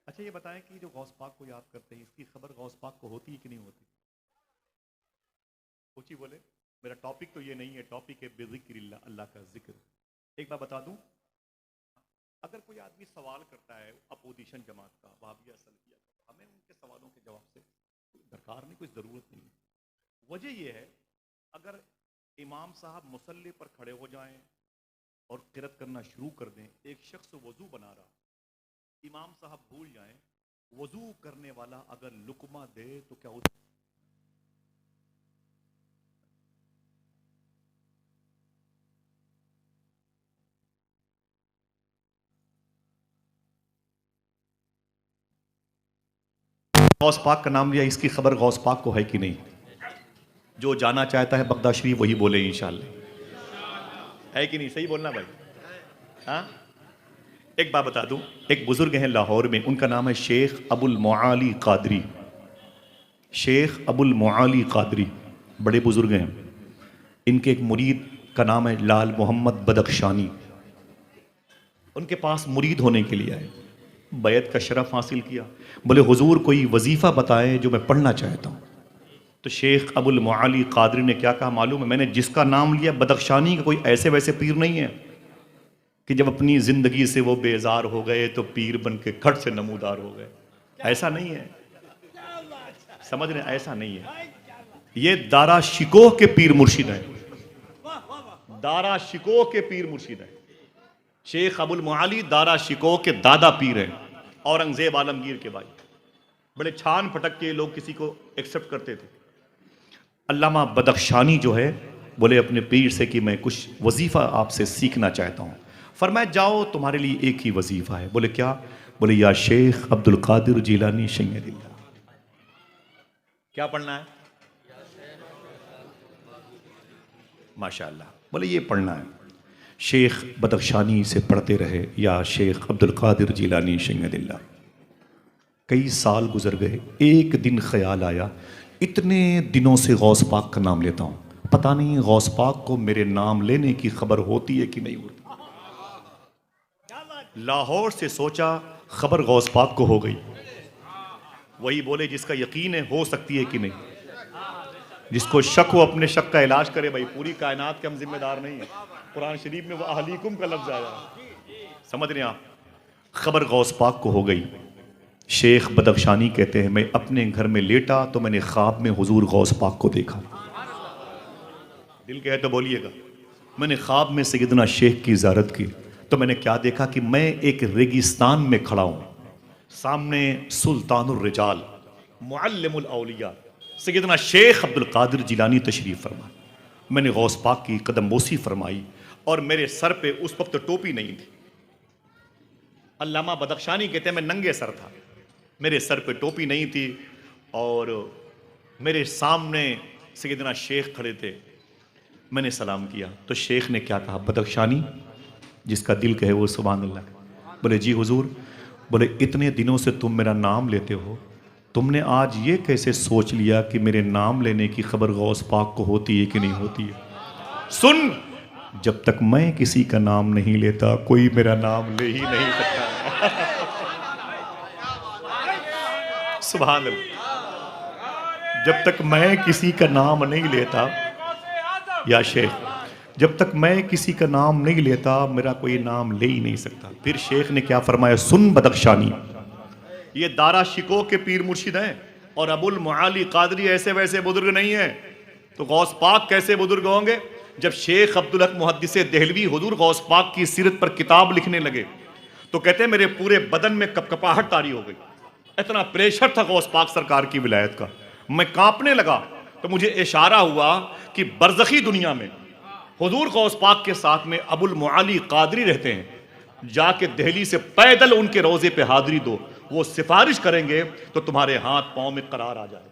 अच्छा ये बताएं कि जो गौस पाक को याद करते हैं, इसकी खबर गौस पाक को होती है कि नहीं होती? ऊंची बोले। मेरा टॉपिक तो ये नहीं है, टॉपिक है बिज़िक्रिल्लाह, अल्लाह का जिक्र। एक बार बता दूं, अगर कोई आदमी सवाल करता है अपोजिशन जमात का, वहाबिया सलफिया का, हमें उनके सवालों के जवाब से कोई दरकार नहीं, कोई ज़रूरत नहीं है। वजह यह है, अगर इमाम साहब मुसल्ले पर खड़े हो जाएं और क़िरात करना शुरू कर दें, एक शख्स वज़ू बना रहा, इमाम साहब भूल जाएं, वज़ू करने वाला अगर लुकमा दे तो क्या उस गौस पाक का नाम लिया, इसकी खबर गौस पाक को है कि नहीं? जो जाना चाहता है बगदाद शरीफ वही बोले इंशाअल्लाह, है कि नहीं? सही बोलना भाई। हाँ, एक बात बता दूं, एक बुजुर्ग हैं लाहौर में, उनका नाम है शेख अबुल मुआली कादरी। शेख अबुल मुआली कादरी बड़े बुजुर्ग हैं। इनके एक मुरीद का नाम है लाल मोहम्मद बदख्शानी। उनके पास मुरीद होने के लिए आए, बैत का शरफ हासिल किया। बोले हुजूर कोई वजीफ़ा बताएं जो मैं पढ़ना चाहता हूँ। तो शेख अबुल मुआली कादरी ने क्या कहा मालूम है? मैंने जिसका नाम लिया बदख्शानी का कोई ऐसे वैसे पीर नहीं है कि जब अपनी ज़िंदगी से वो बेजार हो गए तो पीर बन के खट से नमूदार हो गए। ऐसा नहीं है, समझ रहे? ऐसा नहीं है। ये दारा शिकोह के पीर मुर्शिद हैं, दारा शिकोह के पीर मुर्शिद हैं। शेख अबुल मुआली दारा शिकोह के दादा पीर हैं, औरंगजेब आलमगीर के भाई। बड़े छान फटक के लोग किसी को एक्सेप्ट करते थे। अल्लामा बदख्शानी जो है, बोले अपने पीर से कि मैं कुछ वजीफ़ा आपसे सीखना चाहता हूँ। फरमाया जाओ, तुम्हारे लिए एक ही वजीफ़ा है। बोले क्या? बोले या शेख अब्दुल कादिर जिलानी शैयदिल्लाह। क्या पढ़ना है? माशाअल्लाह। बोले ये पढ़ना है, शेख बदख्शानी से पढ़ते रहे, या शेख अब्दुल कादिर जिलानी शैयदिल्लाह। कई साल गुजर गए, एक दिन ख्याल आया, इतने दिनों से गौस पाक का नाम लेता हूँ, पता नहीं गौस पाक को मेरे नाम लेने की खबर होती है कि नहीं होती। लाहौर से सोचा खबर गौस पाक को हो गई। वही बोले जिसका यकीन है हो सकती है कि नहीं, जिसको शक हो अपने शक का इलाज करे। भाई पूरी कायनात के हम जिम्मेदार नहीं है। कुरान शरीफ में वो अहलीकुम का लफ्ज आया, समझ रहे हैं आप। खबर गौस पाक को हो गई। शेख बदख्शानी कहते हैं मैं अपने घर में लेटा तो मैंने ख्वाब में हुजूर गौस पाक को देखा। दिल कहे तो बोलिएगा। मैंने ख्वाब में सैयदना शेख की ज़ियारत की तो मैंने क्या देखा कि मैं एक रेगिस्तान में खड़ा हूँ, सामने सुल्तानुर रिजाल मुअल्लिमुल औलिया सैयदना शेख अब्दुल कादिर जिलानी तशरीफ़ फरमा। मैंने गौस पाक की कदम बोसी फरमाई और मेरे सर पे उस वक्त टोपी नहीं थी। अल्लामा बदख्शानी कहते हैं मैं नंगे सर था, मेरे सर पे टोपी नहीं थी और मेरे सामने सैयदना शेख खड़े थे। मैंने सलाम किया तो शेख ने क्या कहा, बदख्शानी जिसका दिल कहे वो सुभान अल्लाह। बोले जी हुजूर। बोले इतने दिनों से तुम मेरा नाम लेते हो, तुमने आज ये कैसे सोच लिया कि मेरे नाम लेने की खबर गौस पाक को होती है कि नहीं होती है? सुन, जब तक मैं किसी का नाम नहीं लेता कोई मेरा नाम ले ही नहीं सकता। सुभान अल्लाह। जब तक मैं किसी का नाम नहीं लेता, या शेख, जब तक मैं किसी का नाम नहीं लेता मेरा कोई नाम ले ही नहीं सकता। फिर शेख ने क्या फरमाया, सुन बदख्शानी, ये दारा शिको के पीर मुर्शिद हैं और अबुल मुआली कादरी ऐसे वैसे बुजुर्ग नहीं है, तो गौस पाक कैसे बुजुर्ग होंगे? जब शेख अब्दुल हक मुहद्दिस देहलवी हुजूर गौस पाक की सीरत पर किताब लिखने लगे तो कहते हैं मेरे पूरे बदन में कपकपाहट तारी हो गई। इतना प्रेशर था गौस पाक सरकार की विलायत का, मैं कांपने लगा। तो मुझे इशारा हुआ कि बरज़खी दुनिया में हुजूर गौस पाक के साथ में अबुल मुआली कादरी रहते हैं, जाके दिल्ली से पैदल उनके रोजे पे हाजिरी दो, वो सिफारिश करेंगे तो तुम्हारे हाथ पांव में करार आ जाएगा।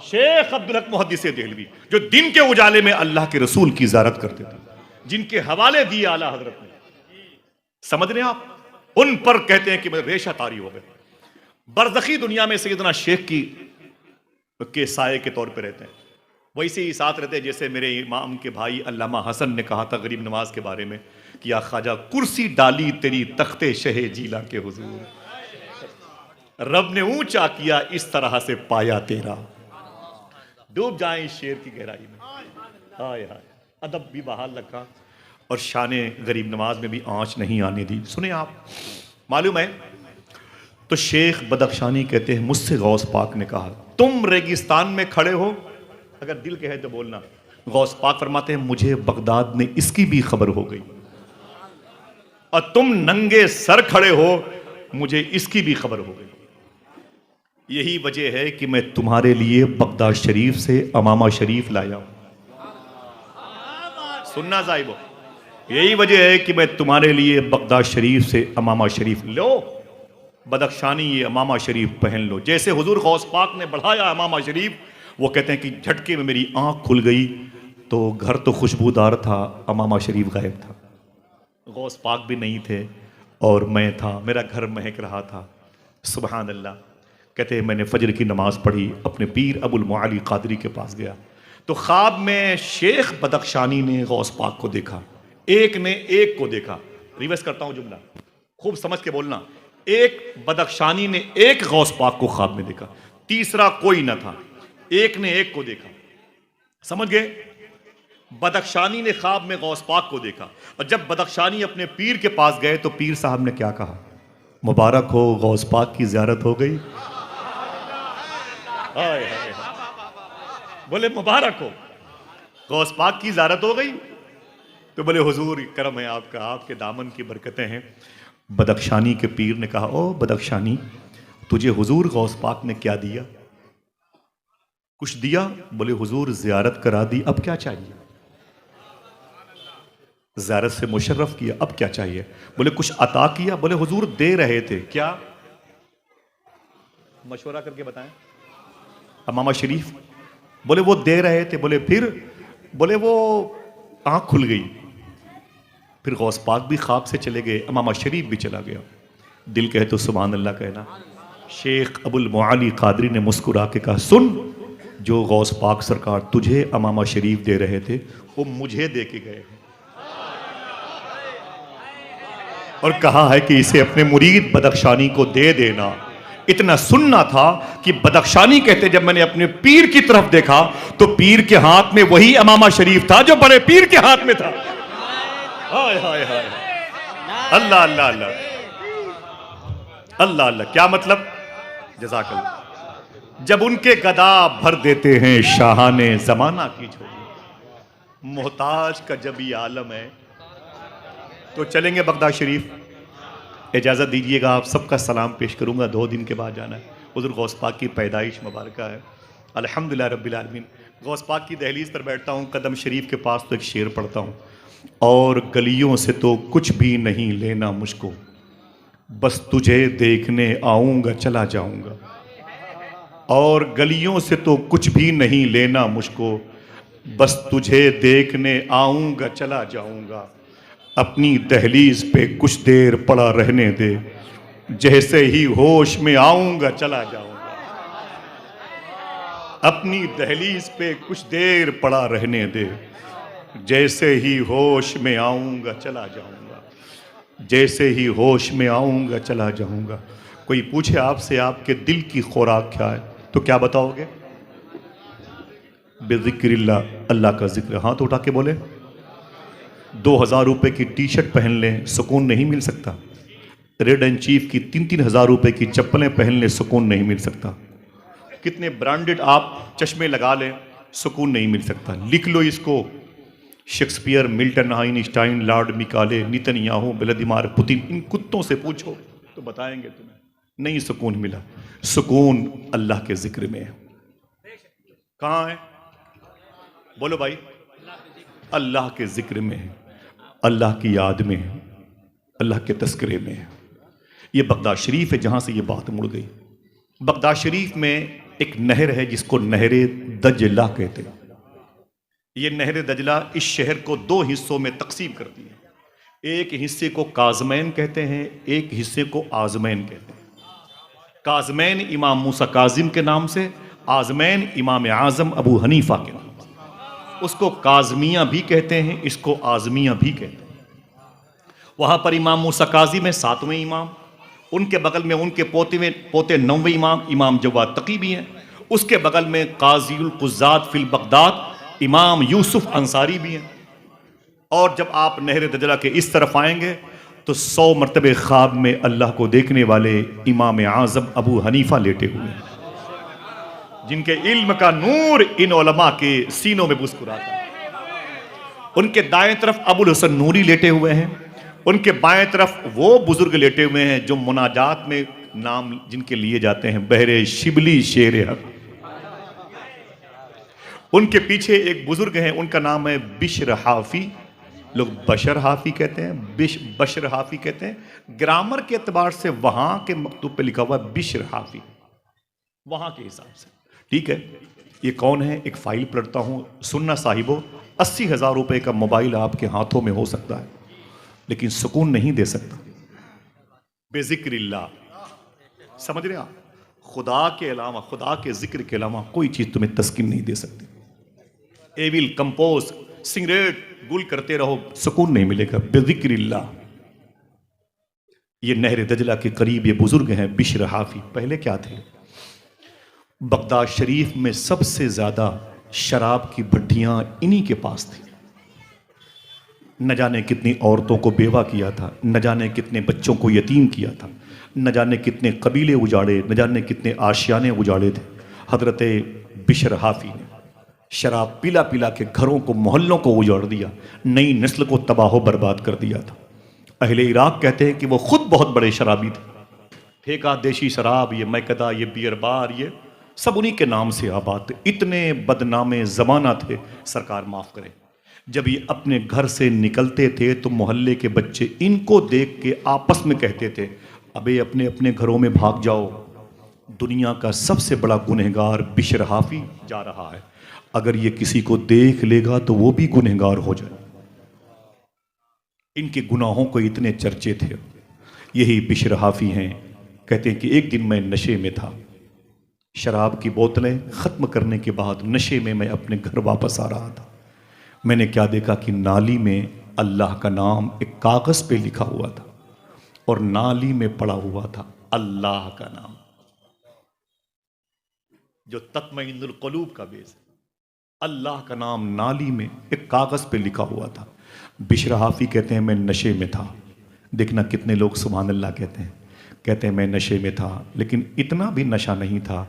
शेख अब्दुल हक मुहद्दिस देहलवी जो दिन के उजाले में अल्लाह के रसूल की ज़ियारत करते थे, जिनके हवाले दिए आला हजरत ने, समझ रहे हैं आप, उन पर कहते हैं कि मैं रेशा तारी हो गए। बरज़खी दुनिया में सैयदना शेख की के साये के तौर पे रहते हैं, वैसे ही साथ रहते हैं जैसे मेरे इमाम के भाई अल्लामा हसन ने कहा था गरीब नवाज के बारे में कि या ख्वाजा कुर्सी डाली तेरी तख्ते शहे जीला के हुजूर, रब ने ऊंचा किया इस तरह से पाया तेरा। डूब जाए इस शेर की गहराई में। हाय हाय, अदब भी बहाल रखा और शाने गरीब नवाज में भी आंच नहीं आने दी। सुने आप, मालूम है तो शेख बदख्शानी कहते हैं मुझसे गौस पाक ने कहा तुम रेगिस्तान में खड़े हो, अगर दिल कहे तो बोलना। गौस पाक फरमाते हैं मुझे बगदाद में इसकी भी खबर हो गई और तुम नंगे सर खड़े हो, मुझे इसकी भी खबर हो गई। यही वजह है कि मैं तुम्हारे लिए बगदाद शरीफ से अमामा शरीफ लाया हूं। सुनना साहिबो, यही वजह है कि मैं तुम्हारे लिए बगदाद शरीफ से अमामा शरीफ लो। बदख्शानी ये अमामा शरीफ पहन लो। जैसे हुजूर गौस पाक ने बढ़ाया अमामा शरीफ, वो कहते हैं कि झटके में मेरी आंख खुल गई तो घर तो खुशबूदार था, अमामा शरीफ गायब था। गौस पाक भी नहीं थे और मैं था, मेरा घर महक रहा था। सुभान अल्लाह। कहते हैं मैंने फजर की नमाज पढ़ी, अपने पीर अबुल मुआली कादरी के पास गया तो ख्वाब में शेख बदख्शानी ने गौस पाक को देखा, एक ने एक को देखा। रिवर्स करता हूं जुमला, खूब समझ के बोलना। एक बदख्शानी ने एक गौस पाक को ख्वाब में देखा, तीसरा कोई न था, एक ने एक को देखा। समझ गए? बदख्शानी ने ख्वाब में गौस पाक को देखा और जब बदख्शानी अपने पीर के पास गए तो पीर साहब ने क्या कहा, मुबारक हो गौस पाक की ज़ियारत हो गई। हाय हाय, बोले मुबारक हो गौस पाक की ज़ियारत हो गई। तो बोले हुजूर करम है आपका, आपके दामन की बरकतें हैं। बदख्शानी के पीर ने कहा, ओ बदख्शानी तुझे हुजूर गौस पाक ने क्या दिया? कुछ दिया? बोले हुजूर ज़ियारत करा दी, अब क्या चाहिए? ज़ियारत से मुशर्रफ किया, अब क्या चाहिए? बोले कुछ अता किया? बोले हुजूर दे रहे थे। क्या? मशवरा करके बताएं। अमामा शरीफ। बोले वो दे रहे थे। बोले फिर? बोले वो आंख खुल गई। फिर गौस पाक भी ख्वाब से चले गए, अमामा शरीफ भी चला गया। दिल कहे तो सुभान अल्लाह कहना। शेख अबुल मुआली कादरी ने मुस्कुरा के कहा, सुन, जो गौस पाक सरकार तुझे अमामा शरीफ दे रहे थे वो मुझे दे के गए हैं। और कहा है कि इसे अपने मुरीद बदख्शानी को दे देना। इतना सुनना था कि बदख्शानी कहते जब मैंने अपने पीर की तरफ देखा तो पीर के हाथ में वही अमामा शरीफ था जो बड़े पीर के हाथ में था। हाय हाय हाय, अल्लाह अल्लाह अल्लाह अल्लाह अल्लाह, क्या मतलब? जज़ाकल्लाह। जब उनके गदा भर देते हैं शाहाने जमाना की झोली, मोहताज का जब ये आलम है तो चलेंगे बगदाद शरीफ। इजाज़त दीजिएगा, आप सबका सलाम पेश करूंगा। 2 दिन के बाद जाना है। हुज़ूर गौस पाक की पैदाइश मुबारक है। अल्हम्दुलिल्लाह रब्बिल आलमीन। गौस पाक की दहलीज पर बैठता हूँ, कदम शरीफ के पास तो एक शेर पढ़ता हूँ, और गलियों से तो कुछ भी नहीं लेना मुझको, बस तुझे देखने आऊँगा चला जाऊँगा। और गलियों से तो कुछ भी नहीं लेना मुझको, बस तुझे देखने आऊँगा चला जाऊँगा। अपनी दहलीज पे कुछ देर पड़ा रहने दे, जैसे ही होश में आऊँगा चला जाऊँगा। अपनी दहलीज पे कुछ देर पड़ा रहने दे, जैसे ही होश में आऊँगा चला जाऊँगा। जैसे ही होश में आऊँगा चला जाऊँगा। कोई पूछे आपसे आपके दिल की खुराक क्या है तो क्या बताओगे? बेज़िक्रिल्लाह, अल्लाह का जिक्र। हाथ उठा के बोले। 2000 रुपए की टी शर्ट पहन लें, सुकून नहीं मिल सकता। रेड एंड चीफ की 3-3 हज़ार रुपए की चप्पलें पहन लें, सुकून नहीं मिल सकता। कितने ब्रांडेड आप चश्मे लगा लें, सुकून नहीं मिल सकता। लिख लो इसको। Shakespeare, Milton, Einstein, lord Macaulay, Netanyahu, Vladimir Putin, इन कुत्तों से पूछो तो बताएंगे तुम्हें नहीं सुकून मिला। सुकून अल्लाह के जिक्र में है। कहाँ है? बोलो भाई। अल्लाह के जिक्र में है, अल्लाह की याद में है, अल्लाह के तस्करे में है। ये बगदाद शरीफ है जहाँ से ये बात मुड़ गई। बगदाद शरीफ में एक नहर है जिसको नहरे दजला कहते हैं। ये नहर दजला इस शहर को 2 हिस्सों में तकसीम करती है। एक हिस्से को काज़मैन कहते हैं, एक हिस्से को आज़मैन कहते हैं। काज़मैन इमाम मूसा काजिम के नाम से, आज़मैन इमाम आज़म अबू हनीफा के नाम से। उसको काज़मिया भी कहते हैं, इसको आज़मिया भी कहते हैं। वहाँ पर इमाम मूसा काजिम में 7वें इमाम, उनके बगल में उनके पोते 9वें इमाम, इमाम जवाद तकी भी हैं। उसके बगल में काज़ीउल कुज़्ज़ात फिल बगदाद इमाम यूसुफ अंसारी भी हैं। और जब आप नहर दजला के इस तरफ आएंगे तो 100 मरतबे ख्वाब में अल्लाह को देखने वाले इमाम आज़म अबू हनीफा लेटे हुए हैं, जिनके इल्म का नूर इन उलमा के सीनों में मुस्कुराता है। उनके दाएं तरफ अबुल हसन नूरी लेटे हुए हैं, उनके बाएं तरफ वो बुजुर्ग लेटे हुए हैं जो मुनाजात में नाम जिनके लिए जाते हैं बहरे शिबली शेर हक। उनके पीछे एक बुजुर्ग हैं, उनका नाम है बिशर हाफी। लोग बशर हाफी कहते हैं, बशर हाफी कहते हैं। ग्रामर के एतबार से वहां के मकतूब पे लिखा हुआ बिशर हाफी, वहां के हिसाब से ठीक है। ये कौन है? एक फाइल पढ़ता हूँ। सुनना साहिबो, 80,000 रुपए का मोबाइल आपके हाथों में हो सकता है लेकिन सुकून नहीं दे सकता। बेज़िक्रिल्लाह, समझ रहे आप? खुदा के अलावा, खुदा के जिक्र के अलावा कोई चीज तुम्हें तस्कीन नहीं दे सकती। एविल कंपोज सिगरेट गुल करते रहो, सुकून नहीं मिलेगा। बेज़िक्रिल्लाह। ये नहर दजला के करीब ये बुजुर्ग हैं बिशर हाफी। पहले क्या थे? बगदाद शरीफ में सबसे ज्यादा शराब की भट्टियां इन्हीं के पास थी। न जाने कितनी औरतों को बेवा किया था, न जाने कितने बच्चों को यतीम किया था, न जाने कितने कबीले उजाड़े, न जाने कितने आशियाने उजाड़े थे हजरत बिशर हाफी ने। शराब पिला पिला के घरों को, मोहल्लों को उजाड़ दिया, नई नस्ल को तबाह बर्बाद कर दिया था। अहले इराक कहते हैं कि वो खुद बहुत बड़े शराबी थे। ठेका देशी शराब, ये मैकदा, ये बियर बार, ये सब उन्हीं के नाम से आबाद थे। इतने बदनामे ज़माना थे, सरकार माफ़ करे। जब ये अपने घर से निकलते थे तो मोहल्ले के बच्चे इनको देख के आपस में कहते थे, अबे अपने अपने घरों में भाग जाओ, दुनिया का सबसे बड़ा गुनहगार बिशर हाफी जा रहा है, अगर ये किसी को देख लेगा तो वो भी गुनहगार हो जाए। इनके गुनाहों को इतने चर्चे थे। यही बिशर हाफी हैं। कहते हैं कि एक दिन मैं नशे में था, शराब की बोतलें ख़त्म करने के बाद नशे में मैं अपने घर वापस आ रहा था। मैंने क्या देखा कि नाली में अल्लाह का नाम एक कागज़ पे लिखा हुआ था। और नाली में पड़ा हुआ था अल्लाह का नाम, जो तत्मइन्नुल क़ुलूब का बेस है। अल्लाह का नाम नाली में एक कागज पे लिखा हुआ था। बिशर हाफी कहते हैं मैं नशे में था। देखना कितने लोग सुभान अल्लाह कहते हैं मैं नशे में था, लेकिन इतना भी नशा नहीं था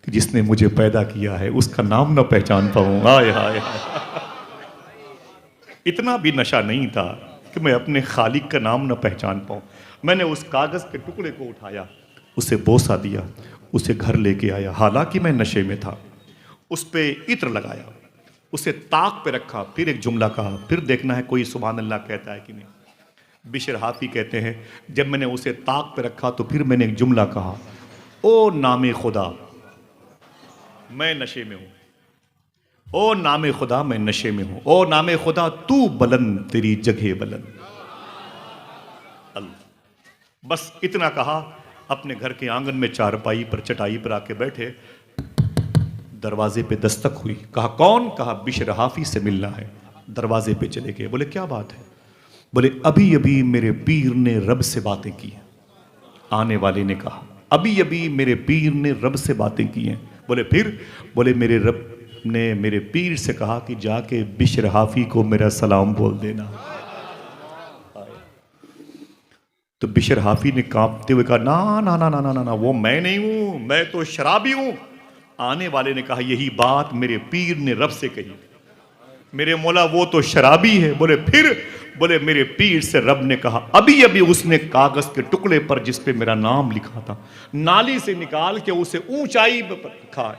कि जिसने मुझे पैदा किया है उसका नाम न पहचान पाऊं। हाय हाय हाय, इतना भी नशा नहीं था कि मैं अपने खालिक का नाम न पहचान पाऊं। मैंने उस कागज के टुकड़े को उठाया, उसे बोसा दिया, उसे घर लेके आया, हालांकि मैं नशे में था। उस पे इत्र लगाया, उसे ताक पे रखा, फिर एक जुमला कहा, फिर देखना है कोई सुभान अल्लाह कहता है कि नहीं। बिशर हाफी कहते हैं जब मैंने उसे ताक पे रखा तो फिर मैंने एक जुमला कहा, ओ नामे खुदा मैं नशे में हूं, ओ नामे खुदा मैं नशे में हूं, ओ नामे खुदा तू बुलंद तेरी जगह बुलंद। अल्लाह, बस इतना कहा, अपने घर के आंगन में चारपाई पर चटाई पर आके बैठे, दरवाजे पे दस्तक हुई। कहा कौन? कहा बिशर हाफी से मिलना है। दरवाजे पे चले गए। बोले क्या बात है? बोले अभी अभी मेरे पीर ने रब से बातें की हैं। आने वाले ने कहा अभी अभी मेरे पीर ने रब से बातें की हैं। बोले फिर? बोले मेरे रब ने मेरे पीर से कहा कि जाके बिशर हाफी को मेरा सलाम बोल देना। तो बिशर हाफी ने कांपते हुए कहा ना ना ना ना ना ना, ना वो मैं नहीं हूं, मैं तो शराबी हूं। आने वाले ने कहा यही बात मेरे पीर ने रब से कही। मेरे मौला वो तो शराबी है। बोले फिर? बोले मेरे पीर से रब ने कहा अभी अभी उसने कागज के टुकड़े पर जिस पे मेरा नाम लिखा था नाली से निकाल के उसे ऊंचाई पर रखा है।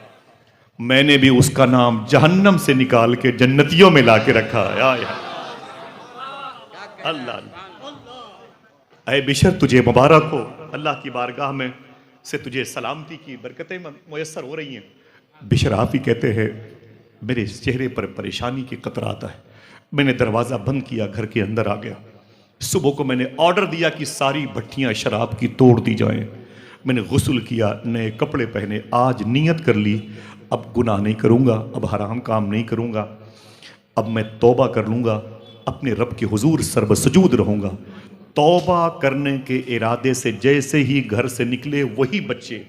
मैंने भी उसका नाम जहन्नम से निकाल के जन्नतियों में लाके रखा है। अल्लाह, ऐ बिशर तुझे मुबारक हो, अल्लाह की बारगाह में से तुझे सलामती की बरकतें मुयस्सर हो रही हैं। बिशर हाफी कहते हैं मेरे चेहरे पर परेशानी के कतरात है। मैंने दरवाज़ा बंद किया, घर के अंदर आ गया। सुबह को मैंने ऑर्डर दिया कि सारी भट्टियाँ शराब की तोड़ दी जाएं। मैंने गुस्ल किया, नए कपड़े पहने, आज नीयत कर ली अब गुनाह नहीं करूँगा, अब हराम काम नहीं करूँगा, अब मैं तौबा कर लूँगा, अपने रब के हुजूर सर्वसजूद रहूँगा। तौबा करने के इरादे से जैसे ही घर से निकले वही बच्चे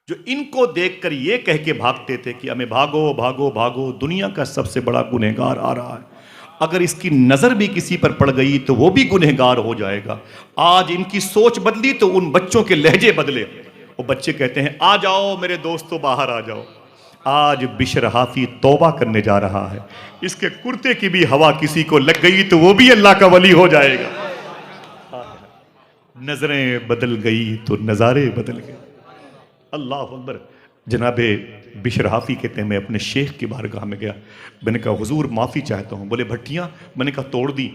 जो इनको देखकर ये कह के भागते थे कि हमें भागो भागो भागो, दुनिया का सबसे बड़ा गुनहगार आ रहा है, अगर इसकी नज़र भी किसी पर पड़ गई तो वो भी गुनहगार हो जाएगा। आज इनकी सोच बदली तो उन बच्चों के लहजे बदले। वो बच्चे कहते हैं आ जाओ मेरे दोस्तों बाहर आ जाओ। आज बिशर हाफी तौबा करने जा रहा है, इसके कुर्ते की भी हवा किसी को लग गई तो वो भी अल्लाह का वली हो जाएगा। नजरें बदल गई तो नज़ारे बदल गए। अल्लाह अकबर। जनाबे बिशर हाफी कहते हैं मैं अपने शेख की बारगाह में गया। मैंने कहा हुजूर माफ़ी चाहता हूँ। बोले भट्टियाँ? मैंने कहा तोड़ दी।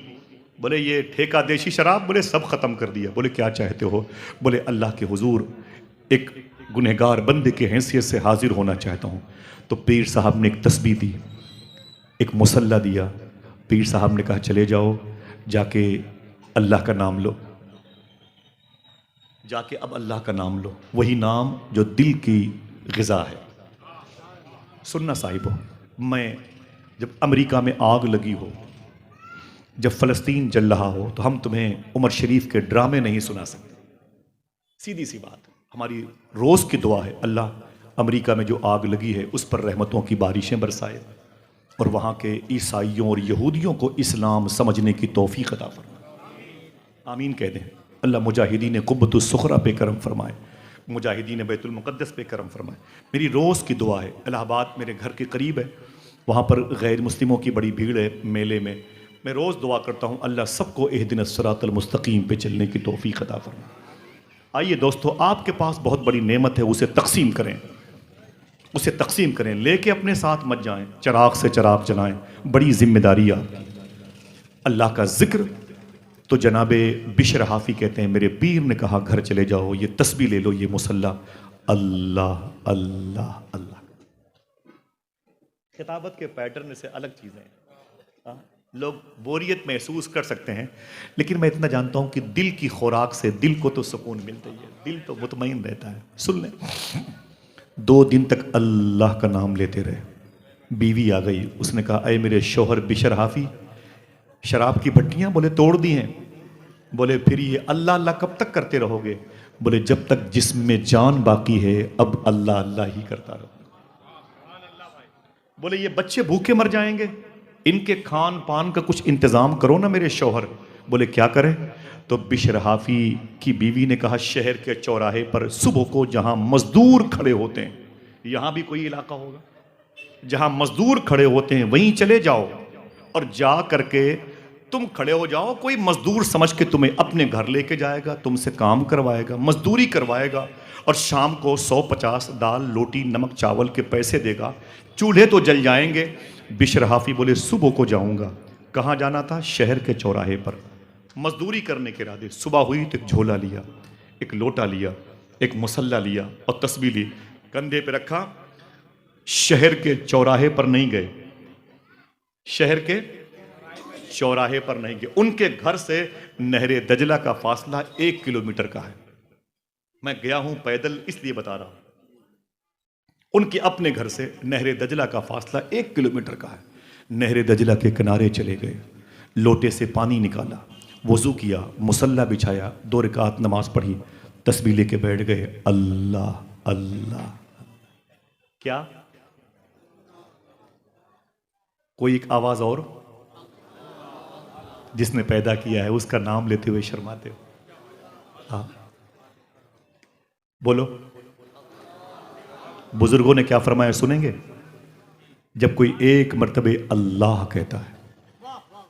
बोले ये ठेका देशी शराब? बोले सब ख़त्म कर दिया। बोले क्या चाहते हो? बोले अल्लाह के हुजूर एक गुनहगार बंदे की हैसियत से हाजिर होना चाहता हूँ। तो पीर साहब ने एक तस्बीह दी, एक मुसल्ला दिया। पीर साहब ने कहा चले जाओ, जाके अल्लाह का नाम लो, जाके अब अल्लाह का नाम लो, वही नाम जो दिल की ग़िज़ा है। सुनना साहिबो, मैं जब अमेरिका में आग लगी हो, जब फ़लस्तीन जल रहा हो, तो हम तुम्हें उमर शरीफ के ड्रामे नहीं सुना सकते। सीधी सी बात है, हमारी रोज़ की दुआ है अल्लाह अमेरिका में जो आग लगी है उस पर रहमतों की बारिशें बरसाए और वहाँ के ईसाइयों और यहूदियों को इस्लाम समझने की तौफीक अता फरमाए। आमीन कह दें। अल्लाह मुजाहिदीन कुब्बतुस सुखरा पे करम फरमाए, मुजाहिदीन बैतुल मुक़द्दस पे करम फरमाए। मेरी रोज़ की दुआ है। इलाहाबाद मेरे घर के करीब है, वहाँ पर गैर मुस्लिमों की बड़ी भीड़ है मेले में। मैं रोज़ दुआ करता हूँ अल्लाह सबको इहदिनस सिरातल मुस्तकीम पे चलने की तौफीक अता फरमाए। आइए दोस्तों, आपके पास बहुत बड़ी नेमत है, उसे तकसीम करें, उसे तकसीम करें, लेके अपने साथ मत जाएं, चराग से चराग जलाएं, बड़ी जिम्मेदारी आपकी। अल्लाह का जिक्र तो जनाबे बिशर हाफी कहते हैं मेरे पीर ने कहा घर चले जाओ, ये तस्बीह ले लो, ये मुसल्ला, अल्लाह अल्लाह अल्लाह। खिताबत के पैटर्न से अलग चीज़ें हैं, लोग बोरियत महसूस कर सकते हैं, लेकिन मैं इतना जानता हूं कि दिल की खुराक से दिल को तो सुकून मिलता ही है, दिल तो मुतमईन रहता है। सुन लें, 2 दिन तक अल्लाह का नाम लेते रहे। बीवी आ गई, उसने कहा अय मेरे शोहर बिशर हाफी, शराब की भट्टियां? बोले तोड़ दी हैं। बोले फिर ये अल्लाह अल्लाह कब तक करते रहोगे? बोले जब तक जिस्म में जान बाकी है अब अल्लाह अल्लाह ही करता रहो। बोले ये बच्चे भूखे मर जाएंगे, इनके खान पान का कुछ इंतजाम करो ना मेरे शौहर। बोले क्या करें? तो बिशर हाफी की बीवी ने कहा शहर के चौराहे पर सुबह को जहां मजदूर खड़े होते हैं, यहां भी कोई इलाका होगा जहां मजदूर खड़े होते हैं, वहीं चले जाओ और जा करके तुम खड़े हो जाओ। कोई मजदूर समझ के तुम्हें अपने घर लेके जाएगा, तुमसे काम करवाएगा, मजदूरी करवाएगा और शाम को 150 दाल रोटी नमक चावल के पैसे देगा। चूल्हे तो जल जाएंगे। बिशर हाफी बोले सुबह को जाऊंगा। कहाँ जाना था? शहर के चौराहे पर मजदूरी करने के इरादे। सुबह हुई तो एक झोला लिया, एक लोटा लिया, एक मुसल्ला लिया और तस्बीह ली, कंधे पे रखा। शहर के चौराहे पर नहीं गए, शहर के चौराहे पर नहीं गए। उनके घर से नहरे दजला का फासला 1 किलोमीटर का है। मैं गया हूं पैदल इसलिए बता रहा हूं। उनके अपने घर से नहरे दजला का फासला 1 किलोमीटर का है। नहरे दजला के किनारे चले गए, लोटे से पानी निकाला, वजू किया, मुसल्ला बिछाया, 2 रकात नमाज पढ़ी, तस्बीह लेके बैठ गए। अल्लाह अल्लाह। क्या? कोई एक आवाज और? जिसने पैदा किया है उसका नाम लेते हुए शर्माते हो। हाँ बोलो। बुजुर्गों ने क्या फरमाया सुनेंगे? जब कोई एक मर्तबे अल्लाह कहता है,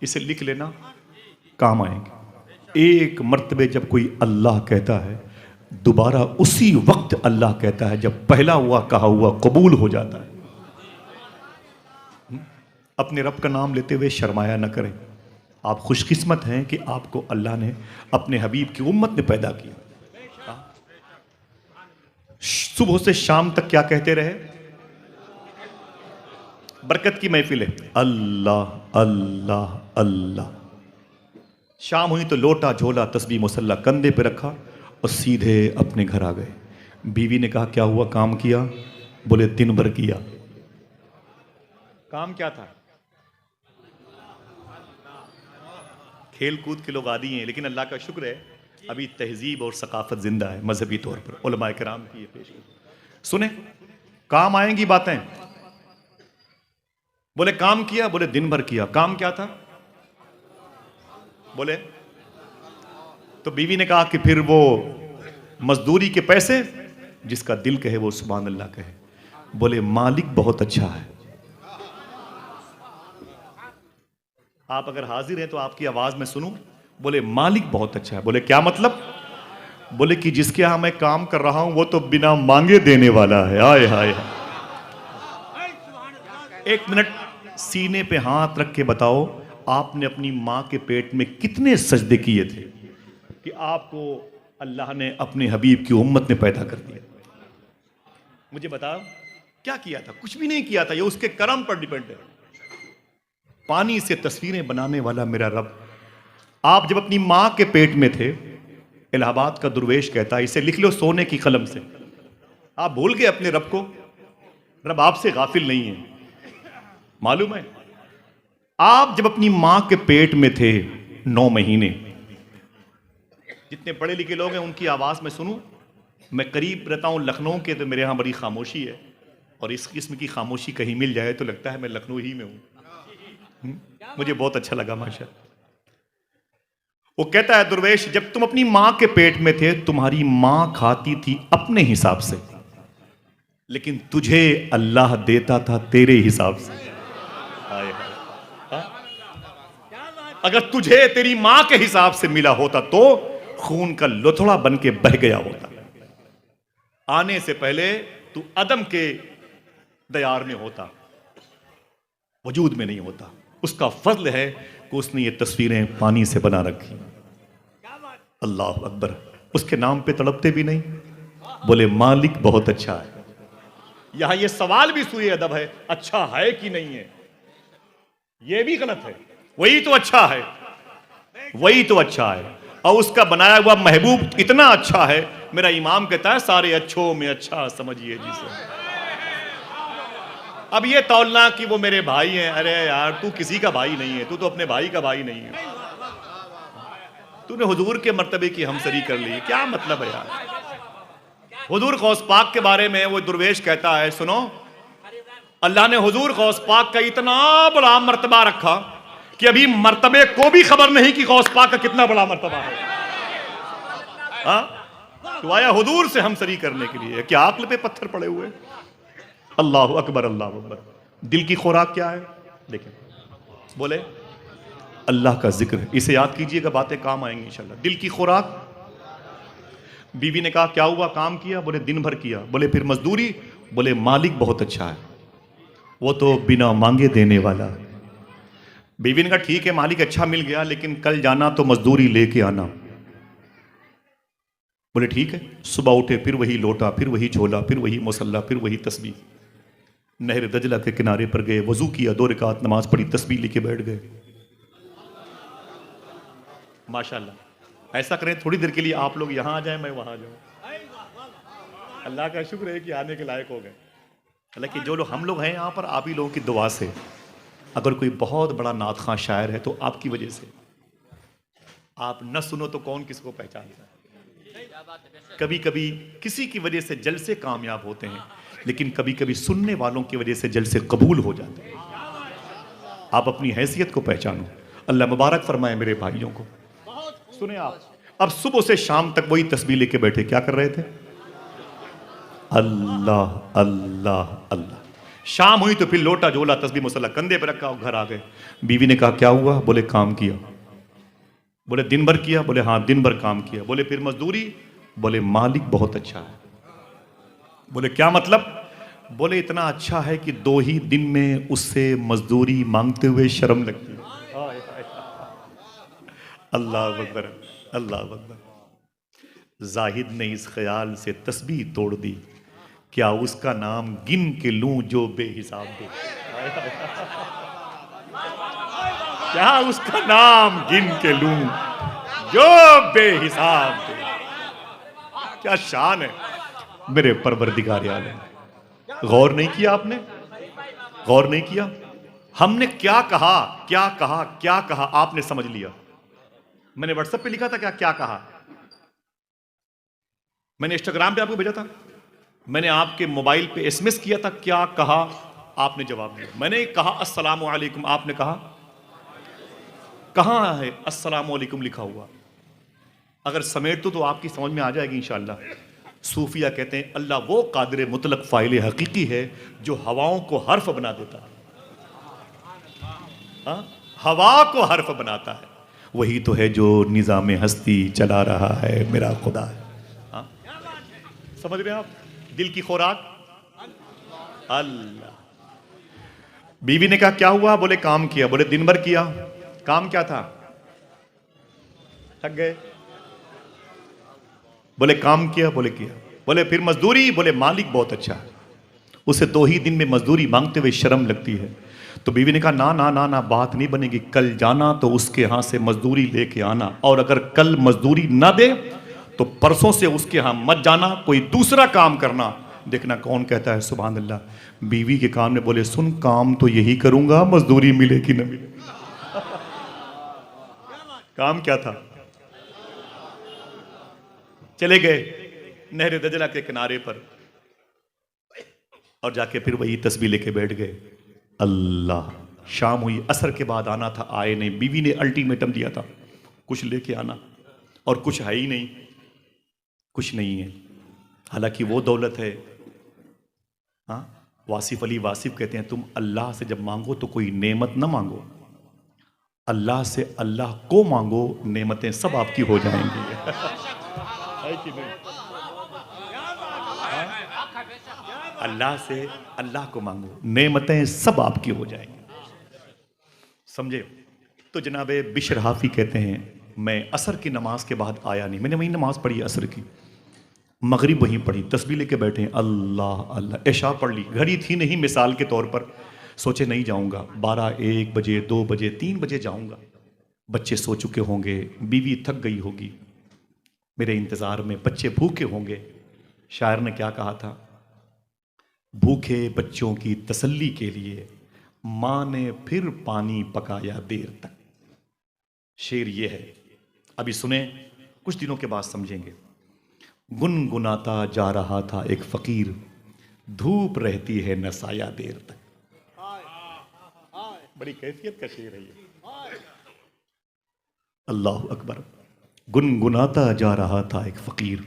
इसे लिख लेना, काम आएंगे। एक मर्तबे जब कोई अल्लाह कहता है, दोबारा उसी वक्त अल्लाह कहता है जब पहला हुआ कहा हुआ कबूल हो जाता है। अपने रब का नाम लेते हुए शर्माया न करें। आप खुशकिस्मत हैं कि आपको अल्लाह ने अपने हबीब की उम्मत में पैदा किया। सुबह से शाम तक क्या कहते रहे? बरकत की महफिल है, अल्लाह अल्लाह अल्लाह। शाम हुई तो लोटा झोला तस्बीह मुसल्ला कंधे पे रखा और सीधे अपने घर आ गए। बीवी ने कहा क्या हुआ, काम किया? बोले दिन भर किया। काम क्या था? खेल कूद के लोग आदी हैं, लेकिन अल्लाह का शुक्र है अभी तहजीब और सकाफत जिंदा है मजहबी तौर पर। उलमाए किराम की ये पेश सुने, काम आएंगी बातें। बोले काम किया? बोले दिन भर किया। काम क्या था? बोले तो बीवी ने कहा कि फिर वो मजदूरी के पैसे, जिसका दिल कहे वो सुभान अल्लाह कहे। बोले मालिक बहुत अच्छा है। आप अगर हाजिर हैं तो आपकी आवाज में सुनूं। बोले मालिक बहुत अच्छा है। बोले क्या मतलब? बोले कि जिसके यहां मैं काम कर रहा हूं वो तो बिना मांगे देने वाला है। आए हाय। 1 मिनट सीने पे हाथ रख के बताओ, आपने अपनी मां के पेट में कितने सजदे किए थे कि आपको अल्लाह ने अपने हबीब की उम्मत में पैदा कर दिया? मुझे बताओ क्या किया था? कुछ भी नहीं किया था। ये उसके करम पर डिपेंड है। पानी से तस्वीरें बनाने वाला मेरा रब। आप जब अपनी मां के पेट में थे, इलाहाबाद का दुर्वेश कहता है, इसे लिख लो सोने की कलम से, आप भूल गए अपने रब को। रब आपसे गाफिल नहीं है। मालूम है आप जब अपनी मां के पेट में थे 9 महीने, जितने पढ़े लिखे लोग हैं उनकी आवाज में सुनूं। मैं करीब रहता हूं लखनऊ के, तो मेरे यहां बड़ी खामोशी है और इस किस्म की खामोशी कहीं मिल जाए तो लगता है मैं लखनऊ ही में हूं। मुझे बहुत अच्छा लगा माशा। वो कहता है दुर्वेश, जब तुम अपनी मां के पेट में थे तुम्हारी मां खाती थी अपने हिसाब से, लेकिन तुझे अल्लाह देता था तेरे हिसाब से। हाय हाय। अगर तुझे तेरी मां के हिसाब से मिला होता तो खून का लुथड़ा बन के बह गया होता। आने से पहले तू अदम के दयार में होता, वजूद में नहीं होता। उसका फजल है कि उसने ये तस्वीरें पानी से बना रखी। अल्लाह अकबर। उसके नाम पे तड़पते भी नहीं। बोले मालिक बहुत अच्छा है। यहां ये सवाल भी सूए अदब है, अच्छा है कि नहीं है? ये भी गलत है। वही तो अच्छा है, वही तो अच्छा है। और उसका बनाया हुआ महबूब इतना अच्छा है, मेरा इमाम कहता है सारे अच्छों में अच्छा समझिए जिसे। अब ये तौलना कि वो मेरे भाई हैं, अरे यार तू किसी का भाई नहीं है, तू तो अपने भाई का भाई नहीं है। तूने हुजूर के मर्तबे की हमसरी कर ली, क्या मतलब है यार। हुजूर गौस पाक के बारे में वो दुर्वेश कहता है, सुनो अल्लाह ने हुजूर गौस पाक का इतना बड़ा मर्तबा रखा कि अभी मर्तबे को भी खबर नहीं कि गौस पाक का कितना बड़ा मर्तबा है। तो आया हुजूर से हमसरी करने के लिए, क्या अक्ल पे पत्थर पड़े हुए। अल्लाह अकबर, अल्लाह अकबर। दिल की खुराक क्या है? देखिए, बोले अल्लाह का जिक्र, इसे याद कीजिएगा, बातें काम आएंगी इंशाल्लाह। दिल की खुराक, बीवी ने कहा क्या हुआ, काम किया? बोले दिन भर किया। बोले फिर मजदूरी? बोले मालिक बहुत अच्छा है, वो तो बिना मांगे देने वाला। बीवी ने कहा ठीक है मालिक अच्छा मिल गया, लेकिन कल जाना तो मजदूरी लेके आना। बोले ठीक है। सुबह उठे, फिर वही लोटा, फिर वही झोला, फिर वही मुसल्ला, फिर वही तस्बीह। नहर दजला के किनारे पर गए, वजू किया, 2 रकात नमाज पढ़ी, तस्बीह लेके बैठ गए। माशाल्लाह, ऐसा करें थोड़ी देर के लिए आप लोग यहां आ जाएं, मैं वहां जाऊं। अल्लाह का शुक्र है कि आने के लायक हो गए। हालांकि जो लोग हम लोग हैं यहाँ पर, आप ही लोगों की दुआ से। अगर कोई बहुत बड़ा नात खां शायर है तो आपकी वजह से। आप न सुनो तो कौन किसको पहचानता है। कभी कभी किसी की वजह से जलसे कामयाब होते हैं, लेकिन कभी कभी सुनने वालों की वजह से जलसे कबूल हो जाते हैं। आप अपनी हैसियत को पहचानो। अल्लाह मुबारक फरमाए मेरे भाइयों को। सुने आप, अब सुबह से शाम तक वही तस्बीह लेके बैठे, क्या कर रहे थे? अल्लाह अल्लाह अल्लाह। शाम हुई तो फिर लोटा झोला तस्बीह मुसल्ला कंधे पे रखा और घर आ गए। बीवी ने कहा क्या हुआ? बोले काम किया। बोले दिन भर किया? बोले हाँ दिन भर काम किया। बोले फिर मजदूरी? बोले मालिक बहुत अच्छा है। बोले क्या मतलब? बोले इतना अच्छा है कि 2 ही दिन में उससे मजदूरी मांगते हुए शर्म लगती है। अल्लाह अकबर, अल्लाह अकबर। जाहिद ने इस ख्याल से तस्बीह तोड़ दी, क्या उसका नाम गिन के लूं जो बेहिसाब दे। क्या उसका नाम गिन के लूं जो बेहिसाब दे। क्या शान है मेरे परवरदिगार आलम। गौर नहीं किया आपने? गौर नहीं किया? हमने क्या कहा, क्या कहा, क्या कहा, आपने समझ लिया। मैंने व्हाट्सएप पे लिखा था क्या कहा, मैंने इंस्टाग्राम पे आपको भेजा था, मैंने आपके मोबाइल पे एसएमएस किया था, क्या कहा आपने जवाब दिया। मैंने कहा अस्सलामु अलैकुम, आपने कहा कहां है अस्सलामु अलैकुम लिखा हुआ। अगर समेट तो आपकी समझ में आ जाएगी इंशाअल्लाह। सूफिया कहते हैं अल्लाह वो कादिर मुतलक फाइल हकीकी है जो हवाओं को हर्फ बना देता है। हवा को हर्फ बनाता है, वही तो है जो निजाम हस्ती चला रहा है, मेरा खुदा है। समझ रहे हैं आप? दिल की खुराक अल्लाह। बीवी ने कहा क्या हुआ? बोले काम किया। बोले दिन भर किया। काम क्या था? थक गए। बोले काम किया। बोले किया। बोले फिर मजदूरी? बोले मालिक बहुत अच्छा है, उसे 2 ही दिन में मजदूरी मांगते हुए शर्म लगती है। तो बीवी ने कहा ना ना ना ना, बात नहीं बनेगी। कल जाना तो उसके यहां से मजदूरी लेके आना, और अगर कल मजदूरी ना दे तो परसों से उसके यहां मत जाना, कोई दूसरा काम करना। देखना कौन कहता है सुभान अल्लाह। बीवी के काम ने बोले सुन, काम तो यही करूंगा, मजदूरी मिले कि न मिले। काम क्या था? चले गए नहर दजला के किनारे पर और जाके फिर वही तस्बीह लेके बैठ गए। अल्लाह। शाम हुई, असर के बाद आना था, आए नहीं। बीवी ने अल्टीमेटम दिया था कुछ लेके आना, और कुछ है ही नहीं, कुछ नहीं है। हालांकि वो दौलत है। हाँ, वासिफ अली वासिफ कहते हैं तुम अल्लाह से जब मांगो तो कोई नेमत ना मांगो, अल्लाह से अल्लाह को मांगो, नेमतें सब आपकी हो जाएंगी। है कि नहीं? अल्लाह से अल्लाह को मांगो, नेमतें सब आपकी हो जाएंगी। समझे? तो जनाबे बिशर हाफी कहते हैं मैं असर की नमाज के बाद आया नहीं, मैंने वही नमाज पढ़ी असर की, मगरिब वहीं पढ़ी, तस्बीह लेके बैठे हैं अल्लाह अल्लाह। ऐशा पढ़ ली, घड़ी थी नहीं मिसाल के तौर पर, सोचे नहीं जाऊंगा, 12 1 बजे 2 बजे 3 बजे जाऊंगा, बच्चे सो चुके होंगे, बीवी थक गई होगी, मेरे इंतज़ार में बच्चे भूखे होंगे। शायर ने क्या कहा था? भूखे बच्चों की तसल्ली के लिए माँ ने फिर पानी पकाया देर तक। शेर ये है, अभी सुने, कुछ दिनों के बाद समझेंगे। गुनगुनाता जा रहा था एक फकीर, धूप रहती है न साया देर तक। बड़ी कैफियत का शेर है ये। अल्लाह अकबर। गुनगुनाता जा रहा था एक फकीर,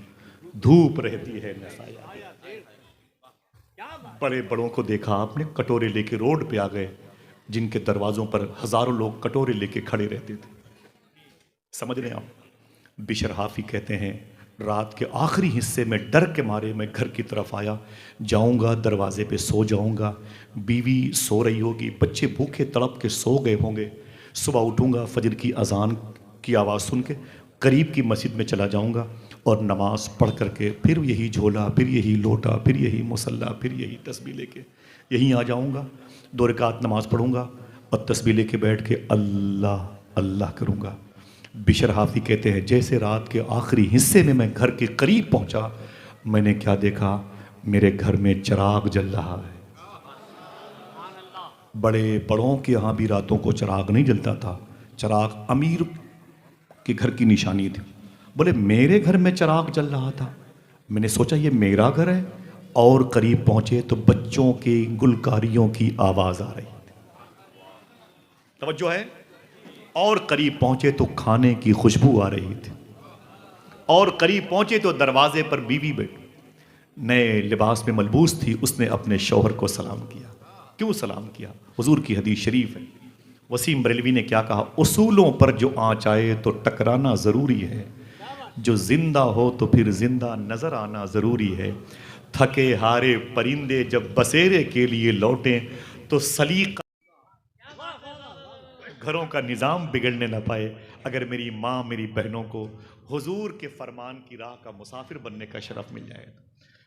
धूप रहती है न साया। बड़े बड़ों को देखा आपने, कटोरे लेके रोड पे आ गए, जिनके दरवाजों पर हजारों लोग कटोरे लेके खड़े रहते थे। समझ रहे हैं आप? बिशर हाफी कहते हैं, रात के आखिरी हिस्से में डर के मारे मैं घर की तरफ आया, जाऊंगा दरवाजे पे सो जाऊंगा, बीवी सो रही होगी, बच्चे भूखे तड़प के सो गए होंगे, सुबह उठूंगा फजर की अजान की आवाज़ सुन के करीब की मस्जिद में चला जाऊंगा और नमाज पढ़ करके फिर यही झोला, फिर यही लोटा, फिर यही मुसल्ला, फिर यही तस्बीह लेके यहीं आ जाऊंगा, 2 रकात नमाज पढ़ूंगा और तस्बीह लेके बैठ के अल्लाह अल्लाह करूंगा। बिशर हाफी कहते हैं, जैसे रात के आखिरी हिस्से में मैं घर के करीब पहुंचा, मैंने क्या देखा, मेरे घर में चिराग जल रहा है। बड़े बड़ों के यहाँ भी रातों को चिराग नहीं जलता था, चिराग अमीर के घर की निशानी थी। बोले मेरे घर में चिराग जल रहा था, मैंने सोचा ये मेरा घर है, और करीब पहुंचे तो बच्चों के गुलकारियों की आवाज आ रही थी। तवज्जो है? और करीब पहुंचे तो खाने की खुशबू आ रही थी, और करीब पहुंचे तो दरवाजे पर बीवी नए लिबास में मलबूस थी, उसने अपने शौहर को सलाम किया। क्यों सलाम किया? हुजूर की हदीस शरीफ है। वसीम बरेलवी ने क्या कहा, उसूलों पर जो आँच आए तो टकराना ज़रूरी है, जो जिंदा हो तो फिर जिंदा नजर आना ज़रूरी है, थके हारे परिंदे जब बसेरे के लिए लौटें तो सलीका घरों का निज़ाम बिगड़ने न पाए। अगर मेरी माँ मेरी बहनों को हुजूर के फरमान की राह का मुसाफिर बनने का शरफ मिल जाए तो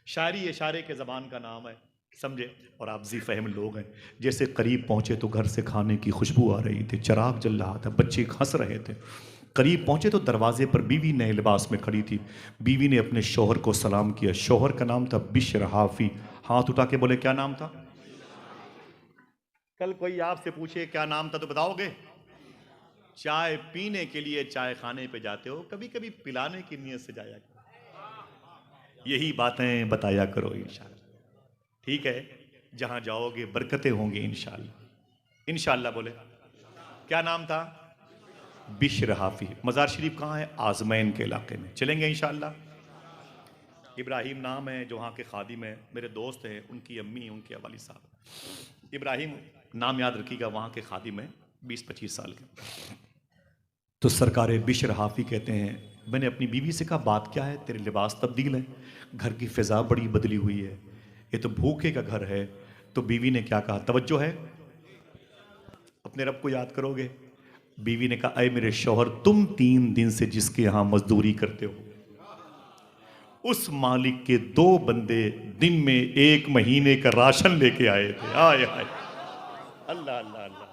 शायरी इशारे के ज़बान का नाम है, समझे? और आप जी फहम लोग हैं। जैसे करीब पहुँचे तो घर से खाने की खुशबू आ रही थी, चिराग जल रहा था, बच्चे हंस रहे थे। करीब पहुँचे तो दरवाजे पर बीवी नए लिबास में खड़ी थी। बीवी ने अपने शौहर को सलाम किया। शौहर का नाम था बिशर हाफी। हाथ उठा के बोले क्या नाम था? कल कोई आपसे पूछे क्या नाम था तो बताओगे? चाय पीने के लिए चाय खाने पे जाते हो, कभी कभी पिलाने की नीयत से जाया करो। यही बातें बताया करो इंशाल्लाह, ठीक है? जहां जाओगे बरकतें होंगी इंशाल्लाह। इंशाल्लाह बोले क्या नाम था? बिशर हाफी। मज़ार शरीफ कहाँ है? आजमैन के इलाके में। चलेंगे इंशाल्लाह। इब्राहिम नाम है जो वहाँ के खादिम है, मेरे दोस्त हैं, उनकी अम्मी उनके वालिद साहब। इब्राहिम नाम याद रखिएगा, वहाँ के खादिम है, 20-25 साल के। तो सरकार बिशर हाफी कहते हैं, मैंने अपनी बीवी से कहा बात क्या है, तेरे लिबास तब्दील है, घर की फ़िज़ा बड़ी बदली हुई है, ये तो भूखे का घर है। तो बीवी ने क्या कहा? तवज्जो है, अपने रब को याद करोगे। बीवी ने कहा, अय मेरे शौहर, तुम 3 दिन से जिसके यहाँ मजदूरी करते हो, उस मालिक के 2 बंदे दिन में 1 महीने का राशन लेके आए थे। आय हाय, अल्लाह अल्लाह अल्लाह,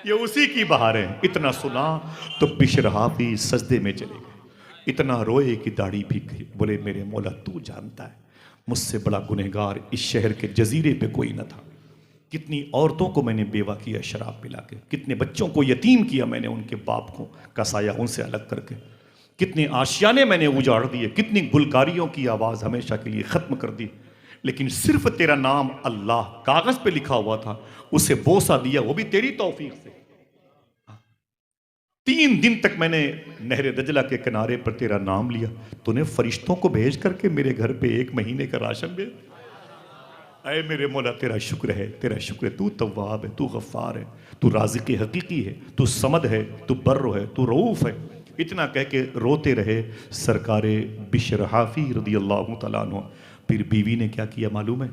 ये उसी की बहार है। इतना सुना तो बिशर हाफी सजदे में चले गए, इतना रोए कि दाढ़ी भीग गई। बोले मेरे मौला, तू जानता है मुझसे बड़ा गुनहगार इस शहर के जजीरे पे कोई न था। कितनी औरतों को मैंने बेवा किया शराब पिला के, कितने बच्चों को यतीम किया मैंने उनके बाप को का साया उनसे अलग करके, कितने आशियाने मैंने उजाड़ दिए, कितनी गुलकारियों की आवाज़ हमेशा के लिए ख़त्म कर दी। लेकिन सिर्फ तेरा नाम अल्लाह कागज़ पे लिखा हुआ था, उसे बोसा दिया, वो भी तेरी तौफीक से। 3 दिन तक मैंने नहर दजला के किनारे पर तेरा नाम लिया, तूने फरिश्तों को भेज करके मेरे घर पे 1 महीने का राशन भेज। अय मेरे मौला, तेरा शुक्र है, तेरा शुक्र है। तू तव्वाब है, तू गफ्फार है, तू राज़िक़ हकीकी है, तू समद है, तू बर्र है, तू रऊफ़ है। इतना कह के रोते रहे सरकारे बिशर हाफी रज़ियल्लाहु तआला अन्हु। फिर बीवी ने क्या किया मालूम है?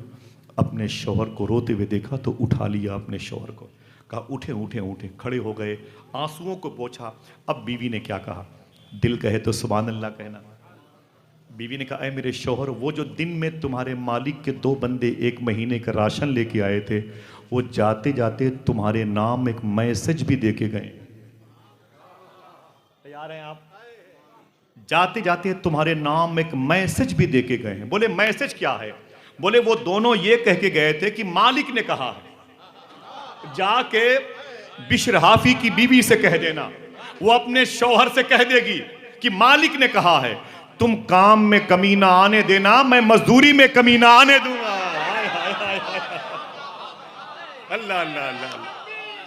अपने शौहर को रोते हुए देखा तो उठा लिया अपने शौहर को, कहा उठे उठे उठे, खड़े हो गए, आंसुओं को पोंछा। अब बीवी ने क्या कहा? दिल कहे तो सुभान अल्लाह कहना। बीवी ने कहा, अय मेरे शौहर, वो जो दिन में तुम्हारे मालिक के 2 बंदे 1 महीने का राशन लेके आए थे, वो जाते जाते तुम्हारे नाम एक मैसेज भी देके गए। तैयार हैं आप? जाते जाते तुम्हारे नाम एक मैसेज भी देके गए हैं। बोले मैसेज क्या है? बोले वो दोनों ये कह के गए थे कि मालिक ने कहा है जाके बिशर हाफी की बीवी से कह देना, वो अपने शौहर से कह देगी कि मालिक ने कहा है तुम काम में कमी ना आने देना, मैं मजदूरी में कमी ना आने दूंगा। हाय हाय हाय हाय। अल्लाह अल्लाह अल्लाह,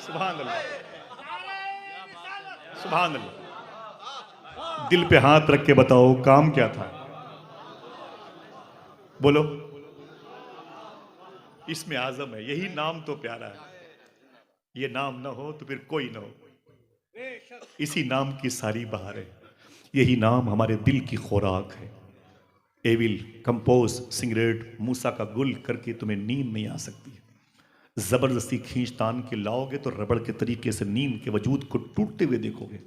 सुभान अल्लाह, सुभान अल्लाह। दिल पे हाथ रख के बताओ काम क्या था? बोलो। इसमें आजम है, यही नाम तो प्यारा है। ये नाम ना हो तो फिर कोई ना हो, इसी नाम की सारी बहार है। यही नाम हमारे दिल की खुराक है। एविल कंपोज सिगरेट मूसा का गुल करके तुम्हें नींद नहीं आ सकती है। जबरदस्ती खींच तान के लाओगे तो रबड़ के तरीके से नींद के वजूद को टूटते हुए देखोगे।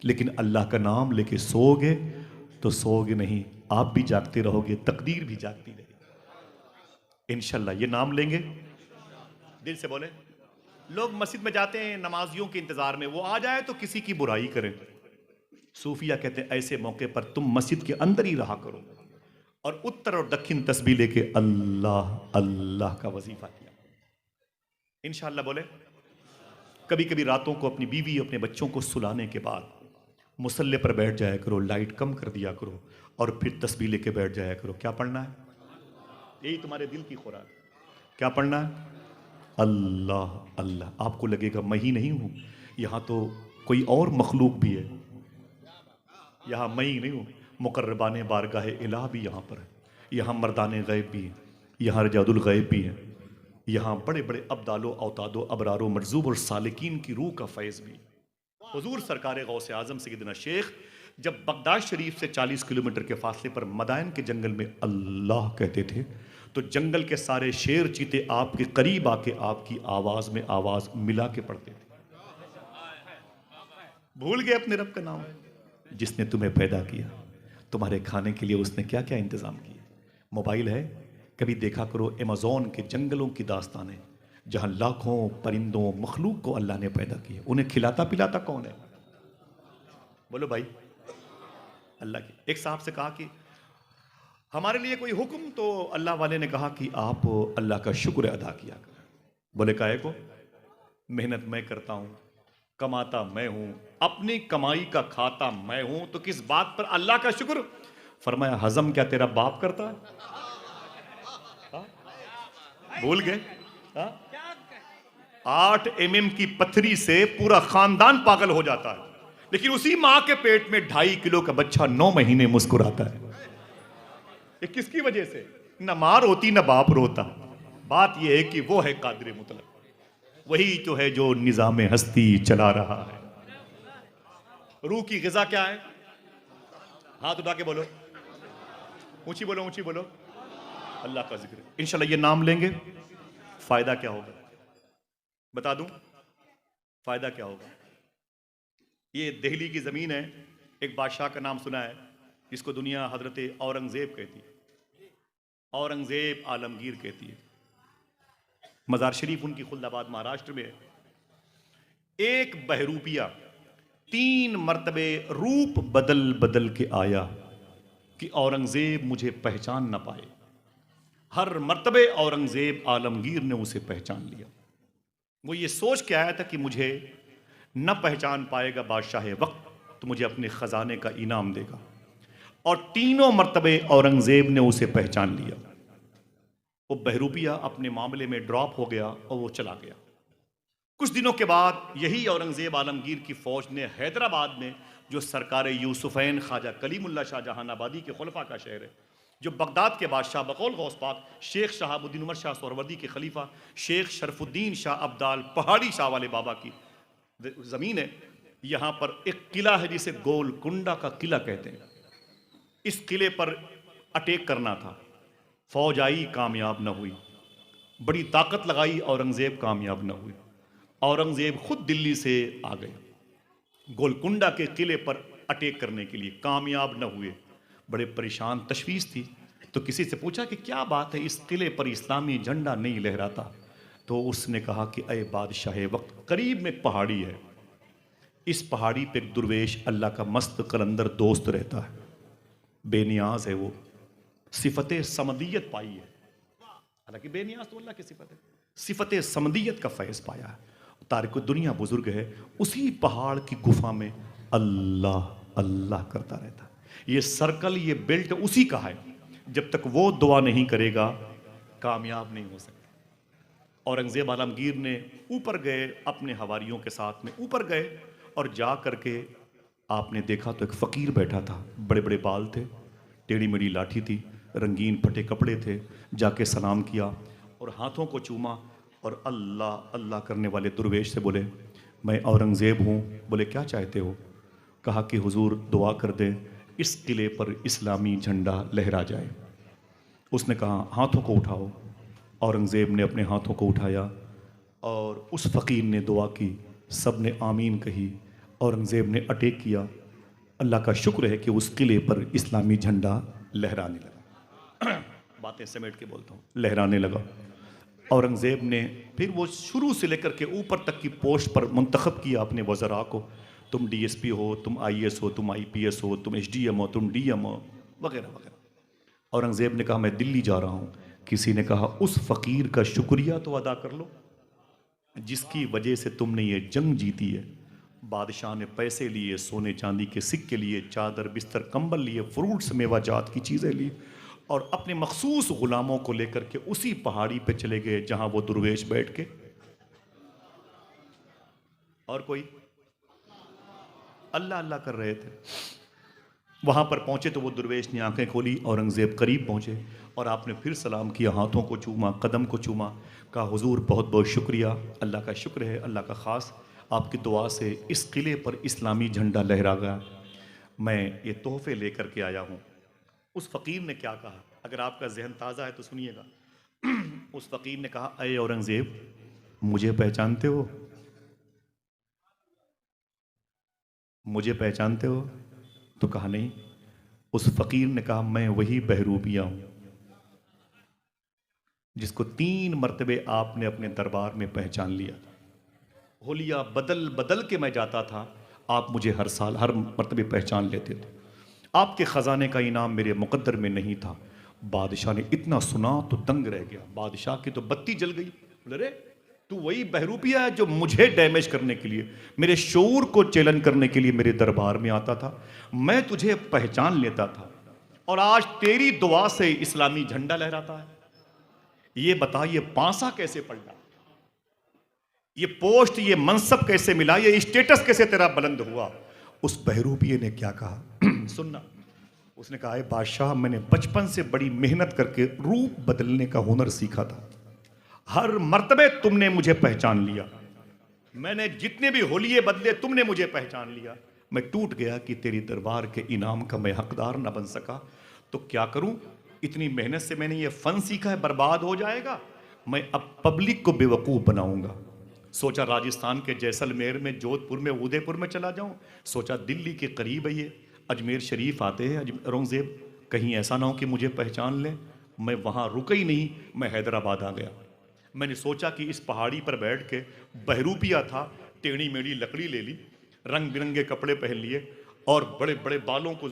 लेकिन अल्लाह का नाम लेके सोओगे तो सोओगे नहीं, आप भी जागते रहोगे, तकदीर भी जागती रहेगी इंशाल्लाह। ये नाम लेंगे, दिल से बोले। लोग मस्जिद में जाते हैं नमाजियों के इंतजार में, वो आ जाए तो किसी की बुराई करें। सूफिया कहते हैं ऐसे मौके पर तुम मस्जिद के अंदर ही रहा करो और उत्तर और दक्षिण तस्बीह लेके अल्लाह अल्लाह का वजीफा किया इंशाअल्लाह। बोले। कभी कभी रातों को अपनी बीवी अपने बच्चों को सुलाने के बाद मुसल्ले पर बैठ जाया करो, लाइट कम कर दिया करो और फिर तस्बीह लेके बैठ जाया करो। क्या पढ़ना है? यही तुम्हारे दिल की खुराक। क्या पढ़ना है? अल्लाह अल्लाह। आपको लगेगा मैं ही नहीं हूं, यहां तो कोई और मखलूक भी है। यहाँ मैं ही नहीं हूँ, मुकर्रबाने बारगाह इलाह भी यहाँ पर है, यहाँ मर्दाने गैब भी है, यहाँ रजादुल गैब भी है, यहाँ बड़े बड़े अब्दालो अवतादो अबरारो मरजूब और सालिकीन की रूह का फैज़ भी। हुजूर सरकार गौसे आज़म सैयदना शेख जब बगदाद शरीफ से 40 किलोमीटर के फासले पर मदायन के जंगल में अल्लाह कहते थे तो जंगल के सारे शेर चीते आपके करीब आके आपकी आवाज़ में आवाज़ मिला के पढ़ते थे। भूल गए अपने रब का नाम जिसने तुम्हें पैदा किया। तुम्हारे खाने के लिए उसने क्या क्या इंतजाम किए। मोबाइल है, कभी देखा करो अमेज़न के जंगलों की दास्तानें जहां लाखों परिंदों मखलूक को अल्लाह ने पैदा किया। उन्हें खिलाता पिलाता कौन है? बोलो भाई। अल्लाह की। एक साहब से कहा कि हमारे लिए कोई हुक्म, तो अल्लाह वाले ने कहा कि आप अल्लाह का शुक्र अदा किया करें। बोले काहे को? मेहनत मैं करता हूं, कमाता मैं हूं, अपनी कमाई का खाता मैं हूं, तो किस बात पर अल्लाह का शुक्र? फरमाया हजम क्या तेरा बाप करता है? भूल गए? 8 mm की पत्थरी से पूरा खानदान पागल हो जाता है, लेकिन उसी मां के पेट में 2.5 किलो का बच्चा 9 महीने मुस्कुराता है। ये किसकी वजह से? न मां रोती न बाप रोता। बात यह है कि वो है कादिर मुतलक, वही तो है जो निजाम हस्ती चला रहा है। रूह की ग़िज़ा क्या है? हाथ उठा के बोलो, ऊंची बोलो, ऊंची बोलो। अल्लाह का जिक्र। इंशाल्लाह ये नाम लेंगे, फायदा क्या होगा बता दूं? फायदा क्या होगा? ये दिल्ली की जमीन है, एक बादशाह का नाम सुना है जिसको दुनिया हजरत औरंगजेब कहती है, औरंगजेब आलमगीर कहती है। मज़ार शरीफ उनकी खुल्दाबाद महाराष्ट्र में है। एक बहरूपिया 3 मरतबे रूप बदल बदल के आया कि औरंगजेब मुझे पहचान न पाए। हर मरतबे औरंगजेब आलमगीर ने उसे पहचान लिया। वो ये सोच के आया था कि मुझे न पहचान पाएगा बादशाह वक्त तो मुझे अपने खजाने का इनाम देगा, और तीनों मरतबे औरंगजेब ने उसे पहचान लिया। वो बहरूपिया अपने मामले में ड्रॉप हो गया और वो चला गया। कुछ दिनों के बाद यही औरंगजेब आलमगीर की फौज ने हैदराबाद में, जो सरकार यूसुफैन ख्वाजा कलीमुल्लाह शाह जहानाबादी के खुलफा का शहर है, जो बगदाद के बादशाह बकौल गौस पाक शेख शहाबुद्दीन उमर शाह सोहरवर्दी के खलीफा शेख शरफुद्दीन शाह अब्दाल पहाड़ी शाह वाले बाबा की ज़मीन है, यहाँ पर एक किला है जिसे गोलकुंडा का किला कहते हैं। इस किले पर अटैक करना था, फौज आई कामयाब न हुई, बड़ी ताकत लगाई औरंगजेब कामयाब न हुई। औरंगजेब खुद दिल्ली से आ गए, गोलकुंडा के किले पर अटैक करने के लिए, कामयाब न हुए। बड़े परेशान, तशवीश थी, तो किसी से पूछा कि क्या बात है, इस किले पर इस्लामी झंडा नहीं लहराता? तो उसने कहा कि अय बादशाह वक्त, करीब में एक पहाड़ी है, इस पहाड़ी पे एक दुर्वेश अल्लाह का मस्त कलंदर दोस्त रहता है, बेनियाज है वो, सिफत समदियत पाई है। हालांकि बेनियाज तो अल्लाह की सिफत है, सिफत समदियत का फैज़ पाया है। तारिक दुनिया बुजुर्ग है, उसी पहाड़ की गुफा में अल्लाह अल्लाह करता रहता है। ये सर्कल, ये बेल्ट उसी का है। जब तक वो दुआ नहीं करेगा कामयाब नहीं हो सकता। औरंगजेब आलमगीर ने ऊपर गए, अपने हवारियों के साथ में ऊपर गए और जा करके आपने देखा तो एक फ़कीर बैठा था, बड़े बड़े बाल थे, टेढ़ी मेढ़ी लाठी थी, रंगीन फटे कपड़े थे। जाके सलाम किया और हाथों को चूमा और अल्लाह अल्लाह करने वाले दुर्वेश से बोले, मैं औरंगज़ेब हूँ। बोले क्या चाहते हो? कहा कि हुजूर दुआ कर दे, इस किले पर इस्लामी झंडा लहरा जाए। उसने कहा हाथों को उठाओ। औरंगज़ेब ने अपने हाथों को उठाया और उस फ़कीर ने दुआ की, सब ने आमीन कही। औरंगज़ेब ने अटैक किया। अल्लाह का शुक्र है कि उस किले पर इस्लामी झंडा लहराने लगा। बातें समेट के बोलता हूँ, लहराने लगा। औरंगज़ेब ने फिर वो शुरू से लेकर के ऊपर तक की पोस्ट पर मुंतखब किया अपने वज़रा को, तुम DSP हो, तुम IAS हो, तुम IPS हो, तुम SDM हो, तुम DM हो, वगैरह वगैरह। औरंगज़ेब ने कहा मैं दिल्ली जा रहा हूँ। किसी ने कहा उस फ़कीर का शुक्रिया तो अदा कर लो जिसकी वजह से तुमने ये जंग जीती है। बादशाह ने पैसे लिए, सोने चांदी के सिक्के लिए, चादर बिस्तर कंबल लिए, फ्रूट्स मेवा जात की चीज़ें ली और अपने मखसूस गुलामों को लेकर के उसी पहाड़ी पे चले गए जहां वो दुर्वेश बैठ के, और कोई अल्लाह अल्लाह कर रहे थे। वहां पर पहुंचे तो वो दुर्वेश ने आंखें खोली। औरंगज़ेब करीब पहुंचे और आपने फिर सलाम किया, हाथों को चूमा, कदम को चूमा। कहा हुजूर बहुत बहुत शुक्रिया, अल्लाह का शुक्र है, अल्लाह का ख़ास आपकी दुआ से इस किले पर इस्लामी झंडा लहरा गया। मैं ये तोहफे लेकर के आया हूँ। उस फ़कीर ने क्या कहा, अगर आपका जहन ताज़ा है तो सुनिएगा। उस फ़कीर ने कहा, अरे औरंगज़ेब मुझे पहचानते हो? मुझे पहचानते हो? तो कहा नहीं। उस फ़कीर ने कहा मैं वही बहरूपिया हूँ जिसको 3 मरतबे आपने अपने दरबार में पहचान लिया था। होलिया बदल बदल के मैं जाता था, आप मुझे हर साल हर मरतबे पहचान लेते थे। आपके ख़जाने का इनाम मेरे मुक़द्दर में नहीं था। बादशाह ने इतना सुना तो दंग रह गया। बादशाह की तो बत्ती जल गई। बोले रे तू वही बहरूपिया है जो मुझे डैमेज करने के लिए, मेरे शऊर को चैलेंज करने के लिए मेरे दरबार में आता था। मैं तुझे पहचान लेता था और आज तेरी दुआ से इस्लामी झंडा लहराता है। ये बता, ये पांसा कैसे पलटा, ये पोस्ट, ये मनसब कैसे मिला, ये स्टेटस कैसे तेरा बुलंद हुआ? उस बहरूपिये ने क्या कहा सुनना। उसने कहा बादशाह मैंने बचपन से बड़ी मेहनत करके रूप बदलने का हुनर सीखा था। हर मर्तबे तुमने मुझे पहचान लिया। मैंने जितने भी होलिये बदले तुमने मुझे पहचान लिया। मैं टूट गया कि तेरी दरबार के इनाम का मैं हकदार न बन सका। तो क्या करूं? इतनी मेहनत से मैंने ये फन सीखा है, बर्बाद हो जाएगा। मैं अब पब्लिक को बेवकूफ़ बनाऊंगा। सोचा राजस्थान के जैसलमेर में, जोधपुर में, उदयपुर में चला जाऊं। सोचा दिल्ली के करीब है ये, अजमेर शरीफ आते हैं औरंगज़ेब, कहीं ऐसा ना हो कि मुझे पहचान ले। मैं वहाँ रुका ही नहीं, मैं हैदराबाद आ गया। मैंने सोचा कि इस पहाड़ी पर बैठ के, बहरूपिया था, टेढ़ी मेढ़ी लकड़ी ले ली, रंग बिरंगे कपड़े पहन लिए और बड़े बड़े बालों को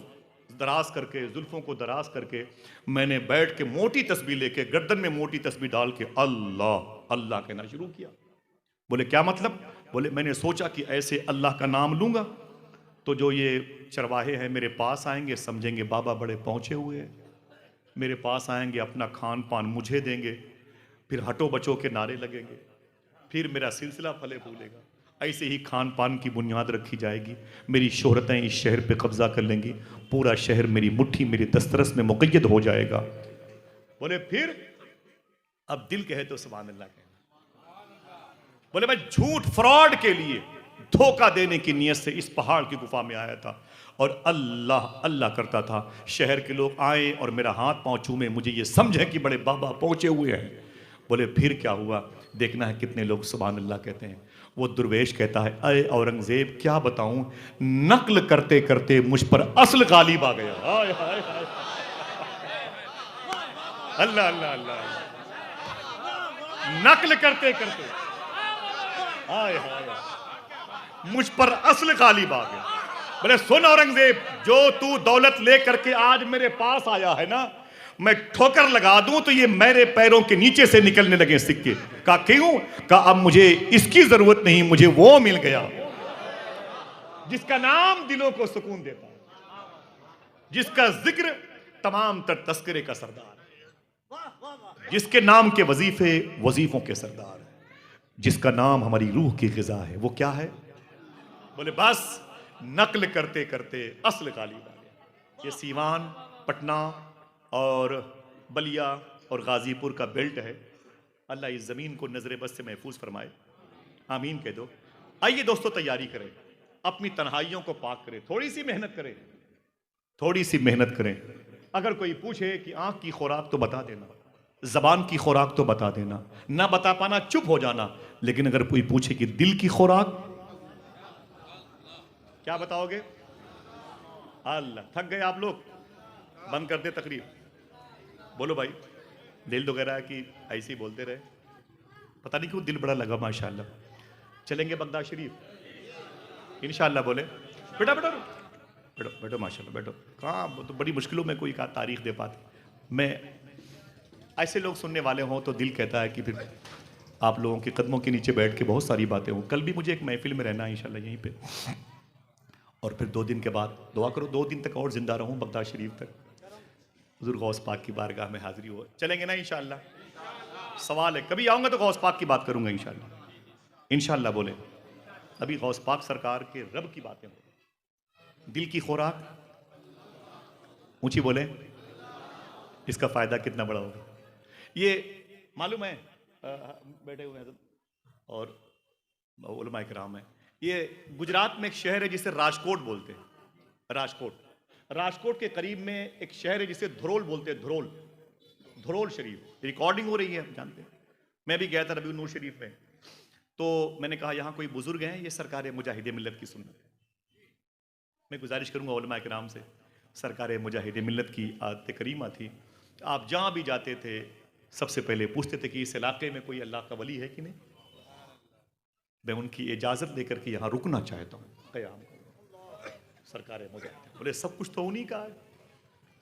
दराज करके, जुल्फों को दराज करके मैंने बैठ के मोटी तस्बीह लेके, गर्दन में मोटी तस्बीह डाल के अल्लाह अल्लाह कहना शुरू किया। बोले क्या मतलब? बोले मैंने सोचा कि ऐसे अल्लाह का नाम लूंगा तो जो ये चरवाहे हैं मेरे पास आएंगे, समझेंगे बाबा बड़े पहुंचे हुए हैं, मेरे पास आएंगे, अपना खान पान मुझे देंगे, फिर हटो बचो के नारे लगेंगे, फिर मेरा सिलसिला फले फूलेगा। ऐसे ही खान पान की बुनियाद रखी जाएगी, मेरी शोहरतें इस शहर पे कब्जा कर लेंगी, पूरा शहर मेरी मुट्ठी, मेरी दस्तरस में मुक़य्यद हो जाएगा। बोले फिर अब दिल कहे तो सुभान अल्लाह कहे। बोले मैं झूठ फ्रॉड के लिए, धोखा देने की नीयत से इस पहाड़ की गुफा में आया था और अल्लाह अल्लाह करता था। शहर के लोग आए और मेरा हाथ पांव चूमे, मुझे ये समझे कि बड़े बाबा पहुंचे हुए हैं। बोले फिर क्या हुआ? देखना है कितने लोग सुभान अल्लाह कहते हैं। वो दुर्वेश कहता है अरे औरंगज़ेब क्या बताऊं, नकल करते करते मुझ पर असल गालिब आ गया। हाय हाय हाय, अल्लाह अल्लाह अल्लाह, नकल करते करते हाय हाय मुझ पर असल गालिब आ गया। बोले सुन औरंगज़ेब, जो तू दौलत लेकर के आज मेरे पास आया है ना, मैं ठोकर लगा दूं तो ये मेरे पैरों के नीचे से निकलने लगे सिक्के। कहा क्यों? कहा अब मुझे इसकी जरूरत नहीं, मुझे वो मिल गया। जिसका नाम दिलों को सुकून देता है, जिसका जिक्र तमाम तर तस्करे का सरदार है, जिसके नाम के वजीफे वजीफों के सरदार है, जिसका नाम हमारी रूह की ग़िज़ा है। वो क्या है? बोले बस नकल करते करते असल गालिब आ गया। ये सीवान, पटना और बलिया और गाजीपुर का बेल्ट है। अल्लाह इस ज़मीन को नज़र बस से महफूज फरमाए, आमीन कह दो। आइए दोस्तों, तैयारी करें, अपनी तन्हाइयों को पाक करें, थोड़ी सी मेहनत करें, थोड़ी सी मेहनत करें। अगर कोई पूछे कि आंख की खुराक तो बता देना, जबान की खुराक तो बता देना, ना बता पाना चुप हो जाना। लेकिन अगर कोई पूछे कि दिल की खुराक, क्या बताओगे? अल्लाह, थक गए आप लोग? बंद कर दे तकरीर। बोलो भाई, दिल तो कह रहा है कि ऐसे ही बोलते रहे, पता नहीं क्यों दिल बड़ा लगा माशाल्लाह। चलेंगे बगदाद शरीफ इंशाल्लाह। बोले बेटा बेटा बैठो बैठो, माशाल्लाह बैठो। कहाँ तो बड़ी मुश्किलों में कोई कहा तारीख दे पाते। मैं ऐसे लोग सुनने वाले हों तो दिल कहता है कि फिर आप लोगों के कदमों के नीचे बैठ के बहुत सारी बातें हों। कल भी मुझे एक महफिल में रहना है इंशाल्लाह यहीं पे, और फिर 2 दिन के बाद दुआ करो 2 दिन तक और जिंदा रहूं बगदाद शरीफ तक, हुज़ूर गौस पाक की बारगाह में हाजिरी हो। चलेंगे ना इंशाल्लाह? सवाल है, कभी आऊँगा तो गौस पाक की बात करूँगा इंशाल्लाह। इंशाल्लाह बोले, अभी गौस पाक सरकार के रब की बातें हो। दिल की खुराक ऊंची बोले, इसका फ़ायदा कितना बड़ा होगा ये मालूम है। बैठे हुए हैं और उलमा इकराम है। ये गुजरात में एक शहर है जिसे राजकोट बोलते हैं। राजकोट के करीब में एक शहर है जिसे धरोल बोलते हैं। धरोल शरीफ। रिकॉर्डिंग हो रही है, जानते हैं। मैं भी गया था रबी नूर शरीफ में, तो मैंने कहा यहाँ कोई बुजुर्ग हैं, ये सरकार मुजाहिद मिल्लत की सुन्नत है। मैं गुजारिश करूँगा उलमा इकराम से, सरकार मुजाहिद मिल्लत की आदत करीमा थी, आप जहाँ भी जाते थे सबसे पहले पूछते थे कि इस इलाके में कोई अल्लाह का वली है कि नहीं। मैं उनकी इजाज़त लेकर के यहाँ रुकना चाहता हूँ क़याम। सरकार मुजाहिद बोले सब कुछ तो उन्हीं का है,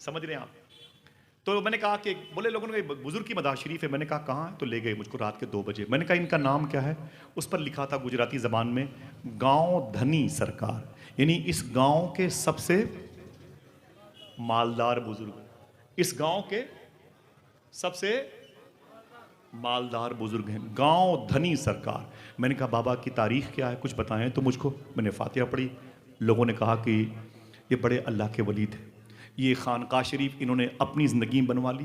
समझ रहे हैं आप। तो मैंने कहा कि बोले लोगों ने बुजुर्ग की मदार शरीफ है। मैंने कहा कहाँ है? तो ले गए मुझको रात के 2 बजे। मैंने कहा इनका नाम क्या है? उस पर लिखा था गुजराती ज़बान में गांव धनी सरकार, यानी इस गांव के सबसे मालदार बुजुर्ग, इस गांव के सबसे मालदार बुजुर्ग हैं, गांव धनी सरकार। मैंने कहा बाबा की तारीख क्या है, कुछ बताएं तो मुझको। मैंने फातिहा पढ़ी। लोगों ने कहा कि ये बड़े अल्लाह के वली थे, ये खानका शरीफ इन्होंने अपनी ज़िंदगी बनवा ली,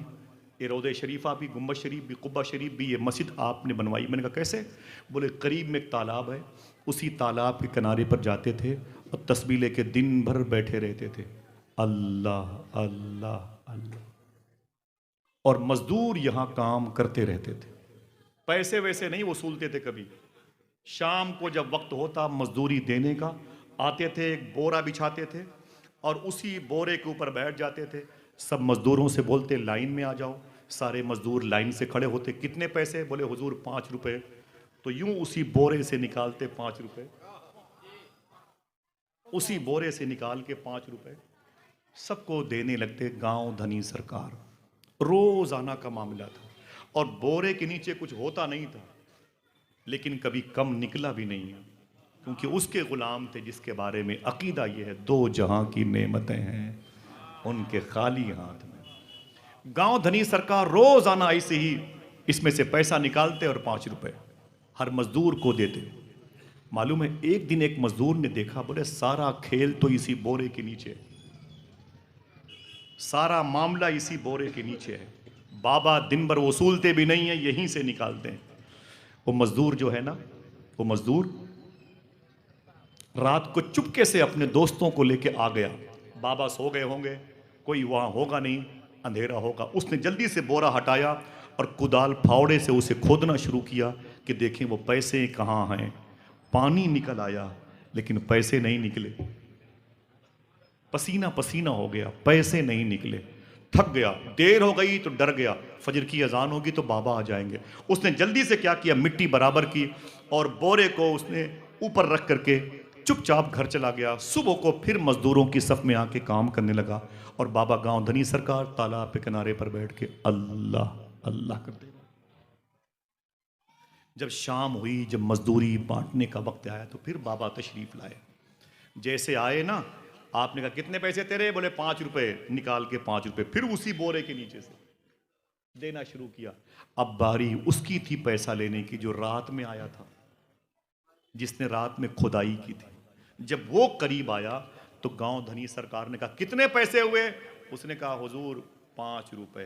ये रोज़े शरीफा भी, गुम्बद शरीफ भी, कुब्बा शरीफ भी, ये मस्जिद आपने बनवाई। मैंने कहा कैसे? बोले करीब में एक तालाब है, उसी तालाब के किनारे पर जाते थे और तस्बीह लेके दिन भर बैठे रहते थे, अल्लाह अल्लाह अल्लाह। और मजदूर यहाँ काम करते रहते थे, पैसे वैसे नहीं वसूलते थे कभी। शाम को जब वक्त होता मजदूरी देने का, आते थे, एक बोरा बिछाते थे और उसी बोरे के ऊपर बैठ जाते थे। सब मजदूरों से बोलते लाइन में आ जाओ। सारे मजदूर लाइन से खड़े होते। कितने पैसे? बोले हुजूर 5 रुपए। तो यूं उसी बोरे से निकालते 5 रुपए, उसी बोरे से निकाल के 5 रुपए सबको देने लगते। गांव धनी सरकार, रोजाना का मामला था। और बोरे के नीचे कुछ होता नहीं था, लेकिन कभी कम निकला भी नहीं है, क्योंकि उसके गुलाम थे जिसके बारे में अकीदा ये है 2 जहां की नेमतें हैं उनके खाली हाथ में। गांव धनी सरकार रोजाना ऐसे ही इसमें से पैसा निकालते और 5 रुपए हर मजदूर को देते। मालूम है एक दिन एक मजदूर ने देखा, बोले सारा खेल तो इसी बोरे के नीचे, सारा मामला इसी बोरे के नीचे है। बाबा दिन भर वसूलते भी नहीं है, यहीं से निकालते हैं। वो मजदूर जो है ना, वो मजदूर रात को चुपके से अपने दोस्तों को लेके आ गया। बाबा सो गए होंगे, कोई वहां होगा नहीं, अंधेरा होगा। उसने जल्दी से बोरा हटाया और कुदाल फावड़े से उसे खोदना शुरू किया कि देखें वो पैसे कहाँ हैं। पानी निकल आया लेकिन पैसे नहीं निकले। पसीना पसीना हो गया, पैसे नहीं निकले। थक गया, देर हो गई तो डर गया, फजर की अजान होगी तो बाबा आ जाएंगे। उसने जल्दी से क्या किया, मिट्टी बराबर की और बोरे को उसने ऊपर रख करके चुपचाप घर चला गया। सुबह को फिर मजदूरों की सफ में आके काम करने लगा और बाबा गांव धनी सरकार तालाब के किनारे पर बैठ के अल्लाह अल्लाह करते। जब शाम हुई, जब मजदूरी बांटने का वक्त आया तो फिर बाबा तशरीफ लाए। जैसे आए ना, आपने कहा कितने पैसे तेरे, बोले 5 रुपए, निकाल के 5 रुपए फिर उसी बोरे के नीचे से देना शुरू किया। अब बारी उसकी थी पैसा लेने की जो रात में आया था, जिसने रात में खुदाई की थी। जब वो करीब आया तो गांव धनी सरकार ने कहा कितने पैसे हुए, उसने कहा हुजूर 5 रुपए।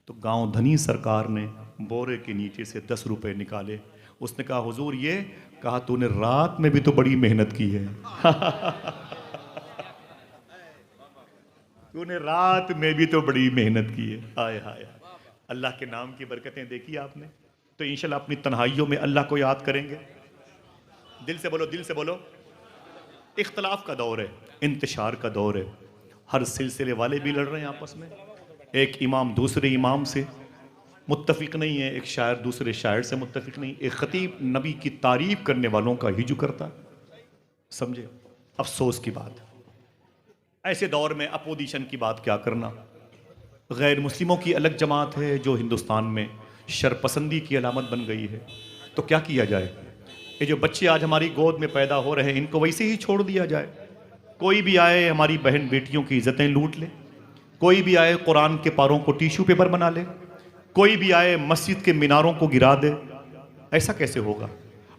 तो गांव धनी सरकार ने बोरे के नीचे से 10 रुपए निकाले। उसने कहा हुजूर ये, कहा तूने रात में भी तो बड़ी मेहनत की है तूने रात में भी तो बड़ी मेहनत की है। हाय हाय, अल्लाह के नाम की बरकतें देखी आपने। तो इंशाल्लाह अपनी तन्हाइयों में अल्लाह को याद करेंगे। दिल से बोलो, दिल से बोलो। इख्तलाफ का दौर है, इंतशार का दौर है, हर सिलसिले वाले भी लड़ रहे हैं आपस में। एक इमाम दूसरे इमाम से मुत्तफिक नहीं है, एक शायर दूसरे शायर से मुत्तफिक नहीं, एक खतीब नबी की तारीफ करने वालों का हिजू करता। समझे, अफसोस की बात। ऐसे दौर में अपोजिशन की बात क्या करना। गैर मुस्लिमों की अलग जमात है जो हिंदुस्तान में शरपसंदी की अलामत बन गई है। तो क्या किया जाए, ये जो बच्चे आज हमारी गोद में पैदा हो रहे हैं इनको वैसे ही छोड़ दिया जाए। कोई भी आए हमारी बहन बेटियों की इज्जतें लूट ले, कोई भी आए कुरान के पारों को टिश्यू पेपर बना ले, कोई भी आए मस्जिद के मीनारों को गिरा दे, ऐसा कैसे होगा।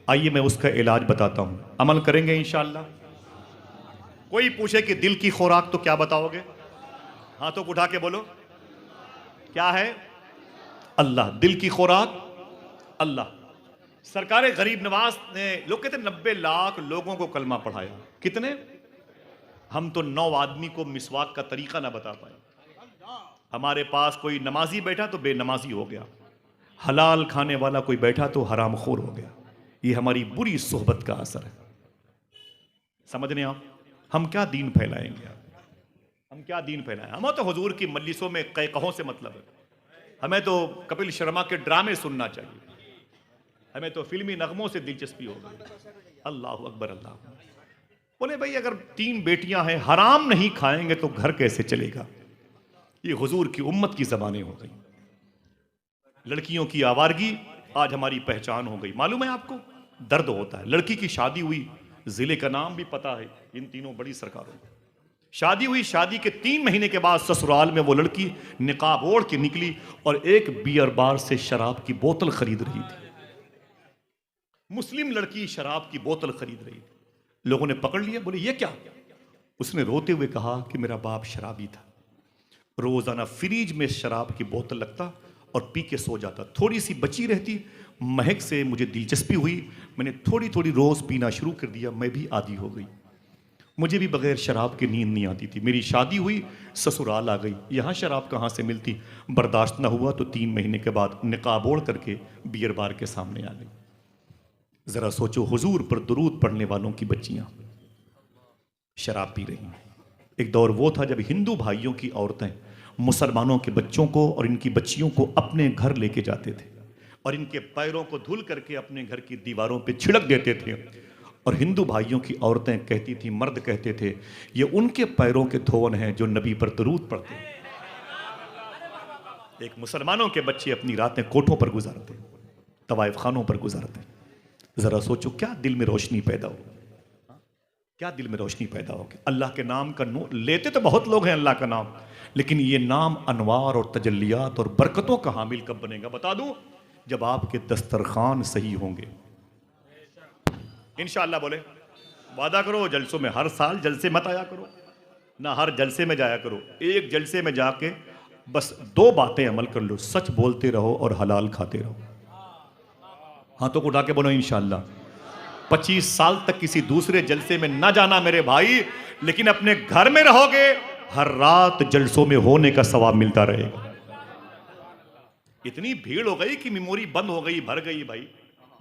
आइए मैं उसका इलाज बताता हूं, अमल करेंगे इंशाअल्लाह। कोई पूछे कि दिल की खुराक तो क्या बताओगे, हाथों को उठा के बोलो क्या है। अल्लाह, दिल की खुराक अल्लाह। सरकार गरीब नवाज ने, लोग कहते 90 लाख लोगों को कलमा पढ़ाया। कितने, हम तो 9 आदमी को मिसवाक का तरीका ना बता पाए। हमारे पास कोई नमाजी बैठा तो बेनमाजी हो गया, हलाल खाने वाला कोई बैठा तो हरामखोर हो गया। ये हमारी बुरी सोहबत का असर है। समझ रहे आप, हम क्या दीन फैलाएंगे, हम क्या दीन फैलाएं। हमें तो हुजूर की मजलिसों में कहों से मतलब है, हमें तो कपिल शर्मा के ड्रामे सुनना चाहिए, हमें तो फिल्मी नगमों से दिलचस्पी हो गई। अल्लाह अकबर, अल्लाह। बोले भाई अगर 3 बेटियां हैं, हराम नहीं खाएंगे तो घर कैसे चलेगा। ये हुजूर की उम्मत की जबानें हो गई। लड़कियों की आवारगी आज हमारी पहचान हो गई। मालूम है आपको, दर्द होता है। लड़की की शादी हुई, जिले का नाम भी पता है इन तीनों बड़ी सरकारों को। शादी हुई, शादी के 3 महीने के बाद ससुराल में वो लड़की निकाब ओढ़ के निकली और एक बियर बार से शराब की बोतल खरीद रही थी। मुस्लिम लड़की शराब की बोतल खरीद रही थी। लोगों ने पकड़ लिया, बोले ये क्या। उसने रोते हुए कहा कि मेरा बाप शराबी था, रोजाना फ्रिज में शराब की बोतल लगता और पी के सो जाता। थोड़ी सी बची रहती, महक से मुझे दिलचस्पी हुई, मैंने थोड़ी थोड़ी रोज पीना शुरू कर दिया, मैं भी आदी हो गई। मुझे भी बगैर शराब की नींद नहीं आती थी। मेरी शादी हुई, ससुराल आ गई, यहाँ शराब कहाँ से मिलती। बर्दाश्त न हुआ तो 3 महीने के बाद निकाब ओढ़ करके बियर बार के सामने आ गई। जरा सोचो, हुजूर पर दुरूद पढ़ने वालों की बच्चियां शराब पी रही हैं। एक दौर वो था जब हिंदू भाइयों की औरतें मुसलमानों के बच्चों को और इनकी बच्चियों को अपने घर लेके जाते थे और इनके पैरों को धुल करके अपने घर की दीवारों पे छिड़क देते थे। और हिंदू भाइयों की औरतें कहती थी, मर्द कहते थे, ये उनके पैरों के धोवन हैं जो नबी पर दुरूद पढ़ते हैं। एक मुसलमानों के बच्चे अपनी रातें कोठों पर गुजारते, तवाइफ खानों पर गुजारते। जरा सोचो क्या दिल में रोशनी पैदा हो, क्या दिल में रोशनी पैदा हो। अल्लाह के नाम का नूर लेते तो बहुत लोग हैं अल्लाह का नाम, लेकिन ये नाम अनवार और तजल्लियात और बरकतों का हामिल कब बनेगा बता दूं, जब आपके दस्तरखान सही होंगे इंशाअल्लाह। बोले वादा करो जलसों में, हर साल जलसे मत आया करो ना, हर जलसे में जाया करो। एक जलसे में जाके बस 2 बातें अमल कर लो, सच बोलते रहो और हलाल खाते रहो। हाथों को उठा के बोलो इंशाअल्लाह। 25 साल तक किसी दूसरे जलसे में ना जाना मेरे भाई, लेकिन अपने घर में रहोगे, हर रात जलसों में होने का सवाब मिलता रहेगा। इतनी भीड़ हो गई कि मेमोरी बंद हो गई, भर गई भाई,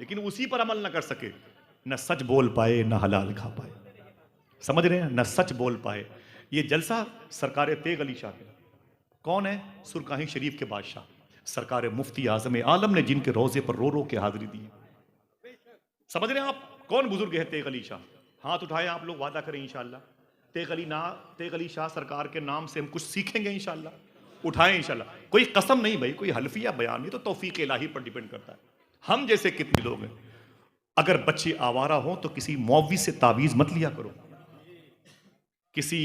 लेकिन उसी पर अमल ना कर सके, न सच बोल पाए न हलाल खा पाए। समझ रहे हैं, न सच बोल पाए। ये जलसा सरकार तेग अली शाह, कौन है, सुरकाही शरीफ के बादशाह सरकार मुफ्ती आजम आलम ने जिनके रोजे पर रो रो के हाजिरी दी। समझ रहे हैं आप कौन बुजुर्ग है तेग अली शाह। हाथ उठाए आप लोग, वादा करें इंशाअल्लाह। तेग अली शाह सरकार के नाम से हम कुछ सीखेंगे इंशाअल्लाह। उठाएं इंशाअल्लाह, कोई कसम नहीं भाई, कोई हल्फिया बयान नहीं, तो तौफीक इलाही पर डिपेंड करता है। हम जैसे कितने लोग हैं, अगर बच्चे आवारा हो तो किसी मौलवी से तावीज मत लिया करो। किसी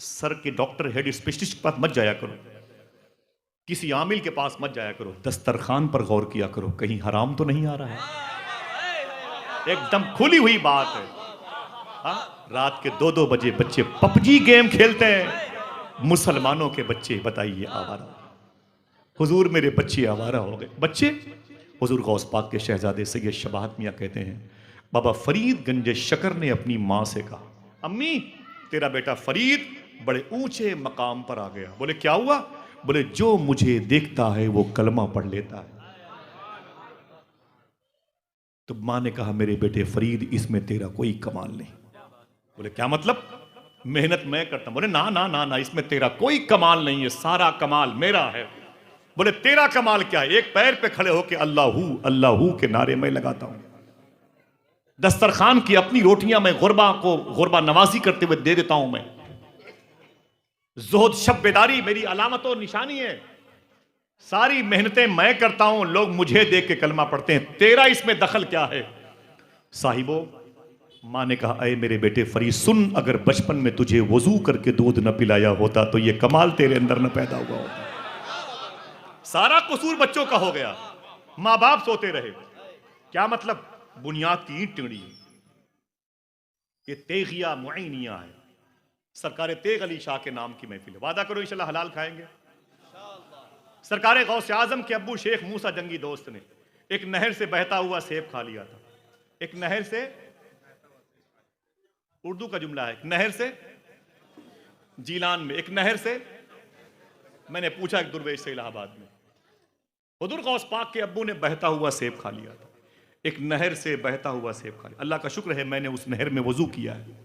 सर के डॉक्टर हेड स्पेशलिस्ट के पास मत जाया करो, किसी आमिल के पास मत जाया करो, दस्तरखान पर गौर किया करो, कहीं हराम तो नहीं आ रहा है। एकदम खुली हुई बात है। हाँ, रात के 2-2 बजे बच्चे पबजी गेम खेलते हैं। मुसलमानों के बच्चे बताइए आवारा। हुजूर मेरे बच्चे आवारा हो गए। बच्चे हुजूर गौस पाक के शहजादे सैयद शबाहत मियाँ कहते हैं, बाबा फरीद गंज शकर ने अपनी माँ से कहा, अम्मी तेरा बेटा फरीद बड़े ऊंचे मकाम पर आ गया। बोले क्या हुआ? बोले जो मुझे देखता है वो कलमा पढ़ लेता है। तो मां ने कहा, मेरे बेटे फरीद इसमें तेरा कोई कमाल नहीं। बोले क्या मतलब? मेहनत मैं करता हूं। बोले ना ना ना ना, इसमें तेरा कोई कमाल नहीं है, सारा कमाल मेरा है। बोले तेरा कमाल क्या है? एक पैर पे खड़े होकर अल्लाहू के नारे मैं लगाता हूं। दस्तरखान की अपनी रोटियां मैं गुरबा नवाजी करते हुए दे देता हूं। मैं ज़ुहद शब्बेदारी मेरी अलामत और निशानी है। सारी मेहनतें मैं करता हूं, लोग मुझे देख के कलमा पढ़ते हैं, तेरा इसमें दखल क्या है? साहिबो, मां ने कहा, अरे मेरे बेटे फरीद सुन, अगर बचपन में तुझे वजू करके दूध न पिलाया होता तो यह कमाल तेरे अंदर न पैदा हुआ होता। सारा कसूर बच्चों का हो गया, मां बाप सोते रहे। क्या मतलब? बुनियाद की ईंट टिंगड़ी। ये तेगिया मुआइनिया है, सरकार तेग अली शाह के नाम की महफिल है। वादा करो इंशाल्लाह हलाल खाएंगे। सरकार गौस आजम के अब्बू शेख मूसा जंगी दोस्त ने एक नहर से बहता हुआ सेब खा लिया था। एक नहर से, उर्दू का जुमला है, एक नहर से, जीलान में एक नहर से। मैंने पूछा एक दुर्वेश से इलाहाबाद में, हुजूर गौस पाक के अब्बू ने बहता हुआ सेब खा लिया था। एक नहर से बहता हुआ सेब खा लिया। अल्लाह का शुक्र है मैंने उस नहर में वजू किया है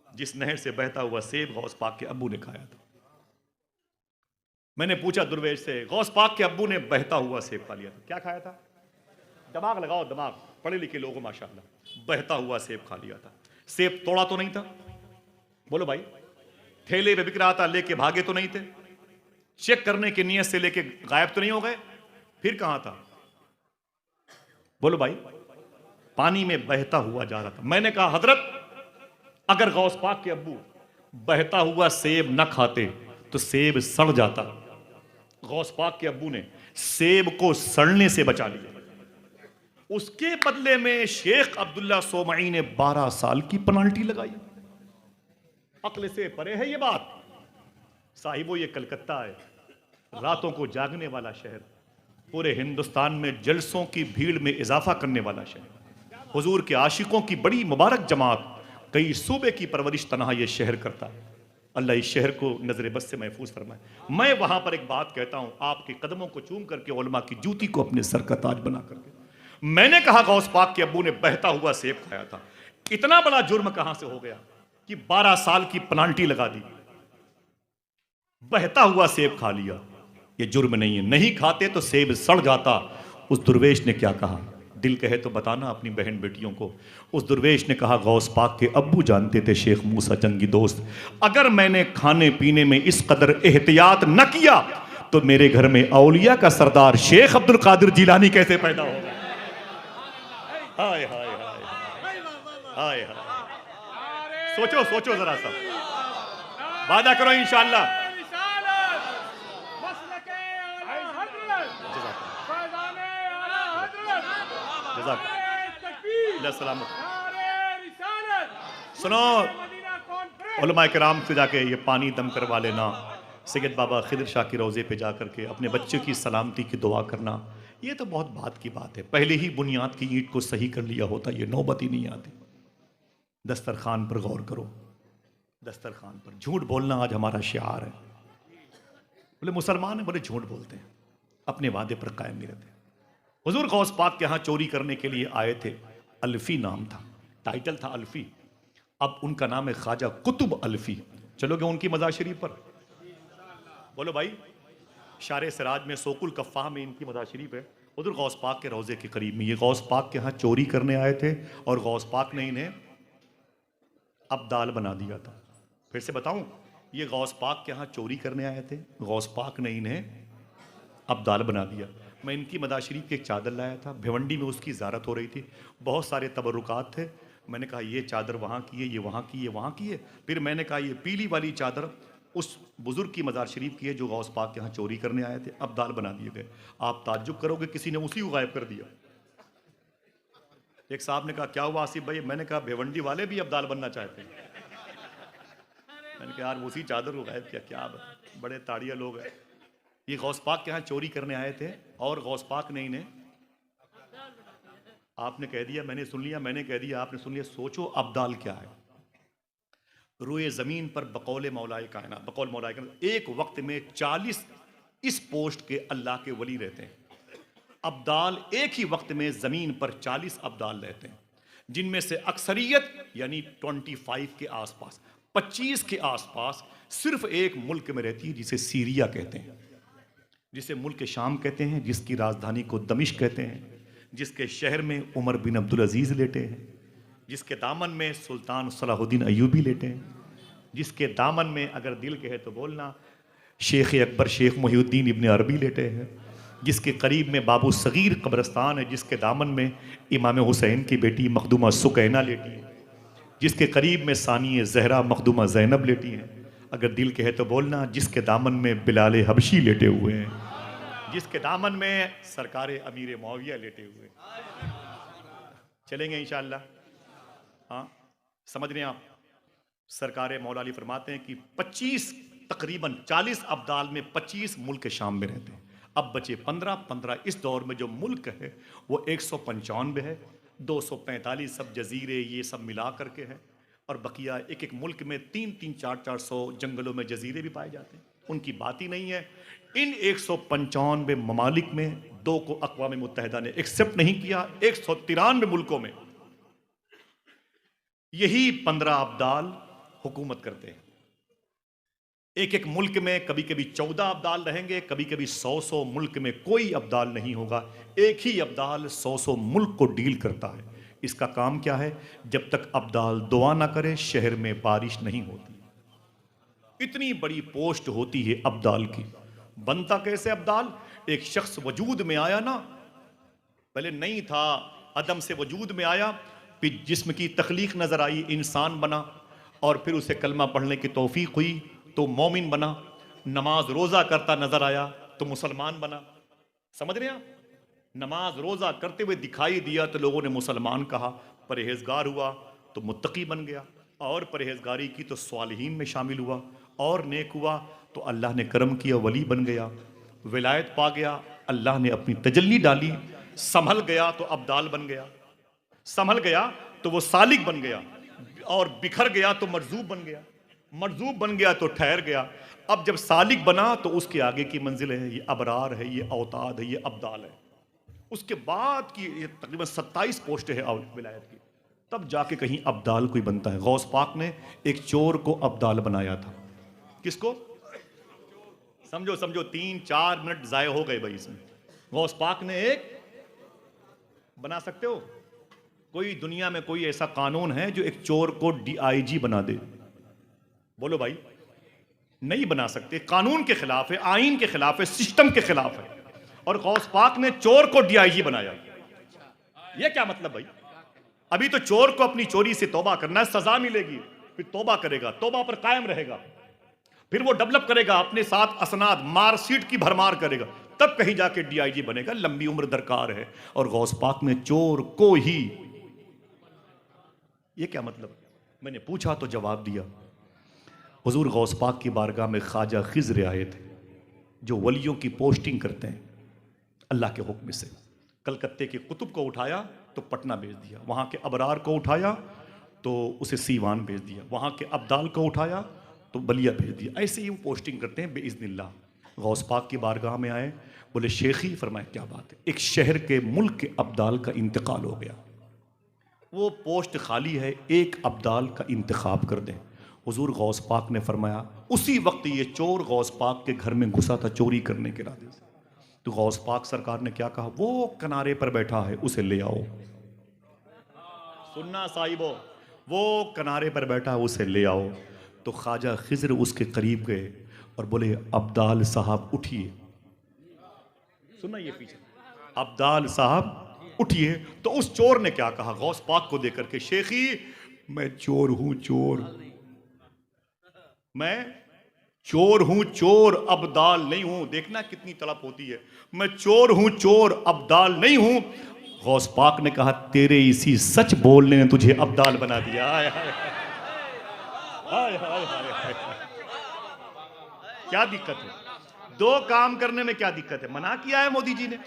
जिस नहर से बहता हुआ सेब गौस पाक के अब्बू ने खाया था। मैंने पूछा दुर्वेश से, गौस पाक के अब्बू ने बहता हुआ सेब खा लिया था, क्या खाया था? दिमाग लगाओ, दिमाग, पढ़े लिखे लोग माशाल्लाह। बहता हुआ सेब खा लिया था। सेब तोड़ा तो नहीं था? बोलो भाई। ठेले पे बिक रहा था, लेके भागे तो नहीं थे? चेक करने की नीयत से लेके गायब तो नहीं हो गए? फिर कहां था? बोलो भाई। पानी में बहता हुआ जा रहा था। मैंने कहा, हजरत अगर गौस पाक के अब्बू बहता हुआ सेब न खाते तो सेब सड़ जाता। गौस पाक के अब्बू ने सेब को सड़ने से बचा लिया। उसके बदले में शेख अब्दुल्ला सोमई ने 12 साल की पेनाल्टी लगाई। अक्ल से परे है ये बात। साहिबो, ये कलकत्ता है, रातों को जागने वाला शहर, पूरे हिंदुस्तान में जलसों की भीड़ में इजाफा करने वाला शहर, हुजूर के आशिकों की बड़ी मुबारक जमात, कई सूबे की परवरिश तनहा ये शहर करता है। अल्लाह इस शहर को नजर बस से महफूज फरमाए। मैं वहां पर एक बात कहता हूं, आपके कदमों को चूम करके, उलमा की जूती को अपने सर का ताज बना करके। मैंने कहा गौस पाक के अब्बू ने बहता हुआ सेब खाया था। इतना बड़ा जुर्म कहां से हो गया कि 12 साल की पेनाल्टी लगा दी? बहता हुआ सेब खा लिया, ये जुर्म नहीं है। नहीं खाते तो सेब सड़ जाता। उस दुर्वेश ने क्या कहा? दिल कहे तो बताना अपनी बहन बेटियों को। उस दुर्वेश ने कहा, गौस पाक के अब्बू जानते थे शेख मूसा जंगी दोस्त, अगर मैंने खाने पीने में इस कदर एहतियात न किया तो मेरे घर में औलिया का सरदार शेख अब्दुल कादिर जिलानी कैसे पैदा होगा? हाय हाय हाय हाय हाय। सोचो सोचो जरा सा। वादा करो इंशाअल्लाह। सुनो, उलमा किराम से जाके ये पानी दम करवा लेना, सैयद बाबा खिदर शाह के रोज़े पे जा करके अपने बच्चे की सलामती की दुआ करना, ये तो बहुत बात की बात है। पहले ही बुनियाद की ईंट को सही कर लिया होता, ये नौबत ही नहीं आती। दस्तरखान पर गौर करो, दस्तरखान पर। झूठ बोलना आज हमारा शिआर है। बोले मुसलमान है, बोले झूठ बोलते हैं, अपने वादे पर कायम नहीं रहते। हुजूर गौस पाक के यहाँ चोरी करने के लिए आए थे। अल्फी नाम था, टाइटल था अल्फी। अब उनका नाम है ख्वाजा कुतुब अल्फी। चलोगे उनकी मज़ार शरीफ पर? बोलो भाई। शारे सिराज में सोकुल कफ़्फ़ा में इनकी मज़ार शरीफ है, हुजूर गौस पाक के रोज़े के करीब में। ये गौस पाक के यहाँ चोरी करने आए थे और गौस पाक ने इन्हें अब्दाल बना दिया था। फिर से बताऊं, ये गौस पाक के यहाँ चोरी करने आए थे, गौस पाक ने इन्हें अब्दाल बना दिया। मैं इनकी मज़ार शरीफ की एक चादर लाया था, भिवंडी में उसकी ज़ियारत हो रही थी, बहुत सारे तबरुकात थे। मैंने कहा ये चादर वहाँ की है, ये वहाँ की, ये वहाँ की है। फिर मैंने कहा ये पीली वाली चादर उस बुजुर्ग की मज़ार शरीफ की है जो गौस पाक के यहाँ चोरी करने आए थे, अब्दाल बना दिए गए। आप ताज्जुब करोगे, किसी ने उसी को गायब कर दिया। एक साहब ने कहा क्या हुआ आसिफ भाई? मैंने कहा भिवंडी वाले भी अब्दाल बनना चाहते हैं। मैंने कहा यार उसी चादर को गायब किया, क्या बड़े ताड़िया लोग हैं। ये गौस पाक के यहाँ चोरी करने आए थे और गौस पाक ने इन्हें, आपने कह दिया मैंने सुन लिया, मैंने कह दिया आपने सुन लिया। सोचो अब्दाल क्या है। रोए जमीन पर बकौल मौलाए कायनात, बकौल मौलाए कायनात एक वक्त में 40 इस पोस्ट के अल्लाह के वली रहते हैं। अब्दाल एक ही वक्त में जमीन पर 40 अब्दाल रहते हैं, जिनमें से अक्सरियत यानी 25 के आसपास, 25 के आसपास सिर्फ एक मुल्क में रहती है जिसे सीरिया कहते हैं, जिसे मुल्क शाम कहते हैं, जिसकी राजधानी को दमिश्क कहते हैं, जिसके शहर में उमर बिन अब्दुल अजीज लेटे हैं, जिसके दामन में सुल्तान सलाहुद्दीन अयूबी लेटे हैं, जिसके दामन में अगर दिल कहे तो बोलना शेख अकबर शेख मोहिउद्दीन इब्न अरबी लेटे हैं, जिसके करीब में बाबू सगीर कब्रस्तान है, जिसके दामन में इमाम हुसैन की बेटी मखदूमा सुकैना लेटी है, जिसके करीब में सानी जहरा मखदूमा जैनब लेटी हैं, अगर दिल कहे तो बोलना जिसके दामन में बिलाल हबशी लेटे हुए हैं, जिसके दामन में सरकार अमीर मुआविया लेटे हुए हैं। चलेंगे इंशाअल्लाह। हाँ समझ रहे हैं आप। सरकार मौला अली फरमाते हैं कि 25 तकरीबन 40 अब्दाल में 25 मुल्क शाम में रहते हैं। अब बचे 15 इस दौर में जो मुल्क है वो 195 है, 245 सब जजीरे ये सब मिला करके है, और बकिया एक एक मुल्क में 300 400 जंगलों में जजीरे भी पाए जाते हैं, उनकी बात ही नहीं है। इन 195 ममालिक में 2 को अक़वाम मुत्तहिदा ने एक्सेप्ट नहीं किया, 193 मुल्कों में यही 15 अब्दाल हुकूमत करते हैं। एक एक मुल्क में कभी कभी 14 अब्दाल रहेंगे, कभी कभी 100 मुल्क में कोई अब्दाल नहीं होगा। एक ही अब्दाल 100 मुल्क को डील करता है। इसका काम क्या है? जब तक अब्दाल दुआ ना करे शहर में बारिश नहीं होती। इतनी बड़ी पोस्ट होती है अब्दाल की। बनता कैसे अब्दाल? एक शख्स वजूद में आया ना, पहले नहीं था, अदम से वजूद में आया, फिर जिस्म की तख्लीक नजर आई, इंसान बना, और फिर उसे कलमा पढ़ने की तौफीक हुई तो मोमिन बना, नमाज रोजा करता नजर आया तो मुसलमान बना। समझ रहे हैं आप? नमाज रोजा करते हुए दिखाई दिया तो लोगों ने मुसलमान कहा, परहेजगार हुआ तो मुत्तकी बन गया, और परहेजगारी की तो स्वालिहीन में शामिल हुआ, और नेक हुआ तो अल्लाह ने करम किया, वली बन गया, विलायत पा गया, अल्लाह ने अपनी तजल्ली डाली, संभल गया तो अब्दाल बन गया, संभल गया तो वो सालिक बन गया, और बिखर गया तो मरजूब बन गया, मरजूब बन गया तो ठहर गया। अब जब सालिक बना तो उसके आगे की मंजिल है, ये अबरार है, ये औताद है, ये अब्दाल है। उसके बाद की ये तकरीबन 27 पोस्ट है विलायत की, तब जाके कहीं अब्दाल कोई बनता है। गौस पाक ने एक चोर को अब्दाल बनाया था। किसको? समझो समझो, 3-4 मिनट जाए हो गए भाई इसमें। गौस पाक ने एक बना सकते हो? कोई दुनिया में कोई ऐसा कानून है जो एक चोर को DIG बना दे? बोलो भाई, नहीं बना सकते। कानून के खिलाफ है, आईन के खिलाफ है, सिस्टम के खिलाफ है, और गौस पाक ने चोर को DIG बनाया। ये क्या मतलब भाई? अभी तो चोर को अपनी चोरी से तौबा करना है, सजा मिलेगी, फिर तौबा करेगा, तौबा पर कायम रहेगा, फिर वो डेवलप करेगा, अपने साथ असनाद मार्कशीट की भरमार करेगा, तब कहीं जाके DIG बनेगा। लंबी उम्र दरकार है, और गौस पाक ने चोर को ही। ये क्या मतलब? मैंने पूछा तो जवाब दिया। हुजूर गौस पाक की बारगाह में ख्वाजा खिज़र आए थे, जो वलियों की पोस्टिंग करते हैं अल्लाह के हुक्म से। कलकत्ते के कुतुब को उठाया तो पटना भेज दिया, वहाँ के अबरार को उठाया तो उसे सीवान भेज दिया, वहाँ के अब्दाल को उठाया तो बलिया भेज दिया। ऐसे ही वो पोस्टिंग करते हैं बेइज़्निल्लाह। गौस पाक की बारगाह में आए, बोले शेखी, फरमाए क्या बात है? एक शहर के मुल्क के अब्दाल का इंतकाल हो गया, वो पोस्ट खाली है, एक अब्दाल का इंतखाब कर दें। हुजूर गौस पाक ने फरमाया, उसी वक्त ये चोर गौस पाक के घर में घुसा था चोरी करने के इरादे से। तो गौस पाक सरकार ने क्या कहा? वो किनारे पर बैठा है, उसे ले आओ। सुनना साहिबो, वो किनारे पर बैठा है, उसे ले आओ। तो ख्वाजा खिज़र उसके करीब गए और बोले, अब्दाल साहब उठिए। सुनना ये पीछे, अब्दाल साहब उठिए। तो उस चोर ने क्या कहा गौस पाक को देकर के, शेखी मैं चोर हूं चोर, मैं चोर हूं चोर, अब्दाल नहीं हूं। देखना कितनी तड़प होती है, मैं चोर हूं चोर, अब्दाल नहीं हूं। गौस पाक ने कहा तेरे इसी सच बोलने ने तुझे अब्दाल बना दिया। हाय हाय हाय हाय हाय हाय। क्या दिक्कत है? दो काम करने में क्या दिक्कत है? मना किया है मोदी जी ने,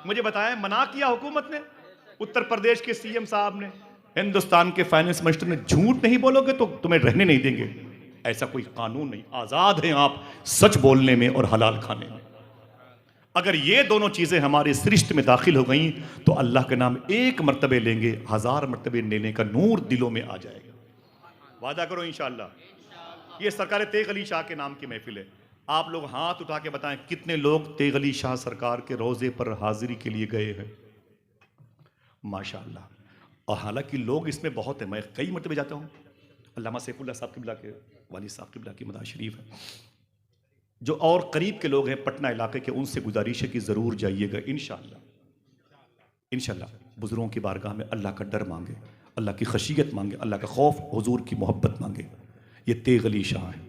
मुझे बताएं, मना किया हुकूमत ने, उत्तर प्रदेश के सीएम साहब ने, हिंदुस्तान के फाइनेंस मिनिस्टर ने। झूठ नहीं बोलोगे तो तुम्हें रहने नहीं देंगे, ऐसा कोई कानून नहीं। आजाद हैं आप सच बोलने में और हलाल खाने में। अगर ये दोनों चीजें हमारे सृष्टि में दाखिल हो गई तो अल्लाह के नाम एक मर्तबे लेंगे, 1000 मर्तबे लेने का नूर दिलों में आ जाएगा। वादा करो इंशाअल्लाह। ये सरकार तेग अली शाह के नाम की महफिल है। आप लोग हाथ उठा के बताएं कितने लोग तेग अली शाह सरकार के रोजे पर हाजिरी के लिए गए हैं? माशाअल्लाह। और हालांकि लोग इसमें बहुत हैं, मैं कई मरतबे जाता हूँ। अल्लामा सैफुल्लाह साहब किबला के वालिद साहब किबला की मदार शरीफ है। जो और करीब के लोग हैं पटना इलाके के, उनसे गुजारिश है कि ज़रूर जाइएगा इंशाअल्लाह। इंशाअल्लाह बुजुर्गों की बारगाह में अल्लाह का डर मांगे, अल्लाह की खशियत मांगे, अल्लाह का खौफ, हुजूर की मोहब्बत मांगे। ये तेग अली शाह है।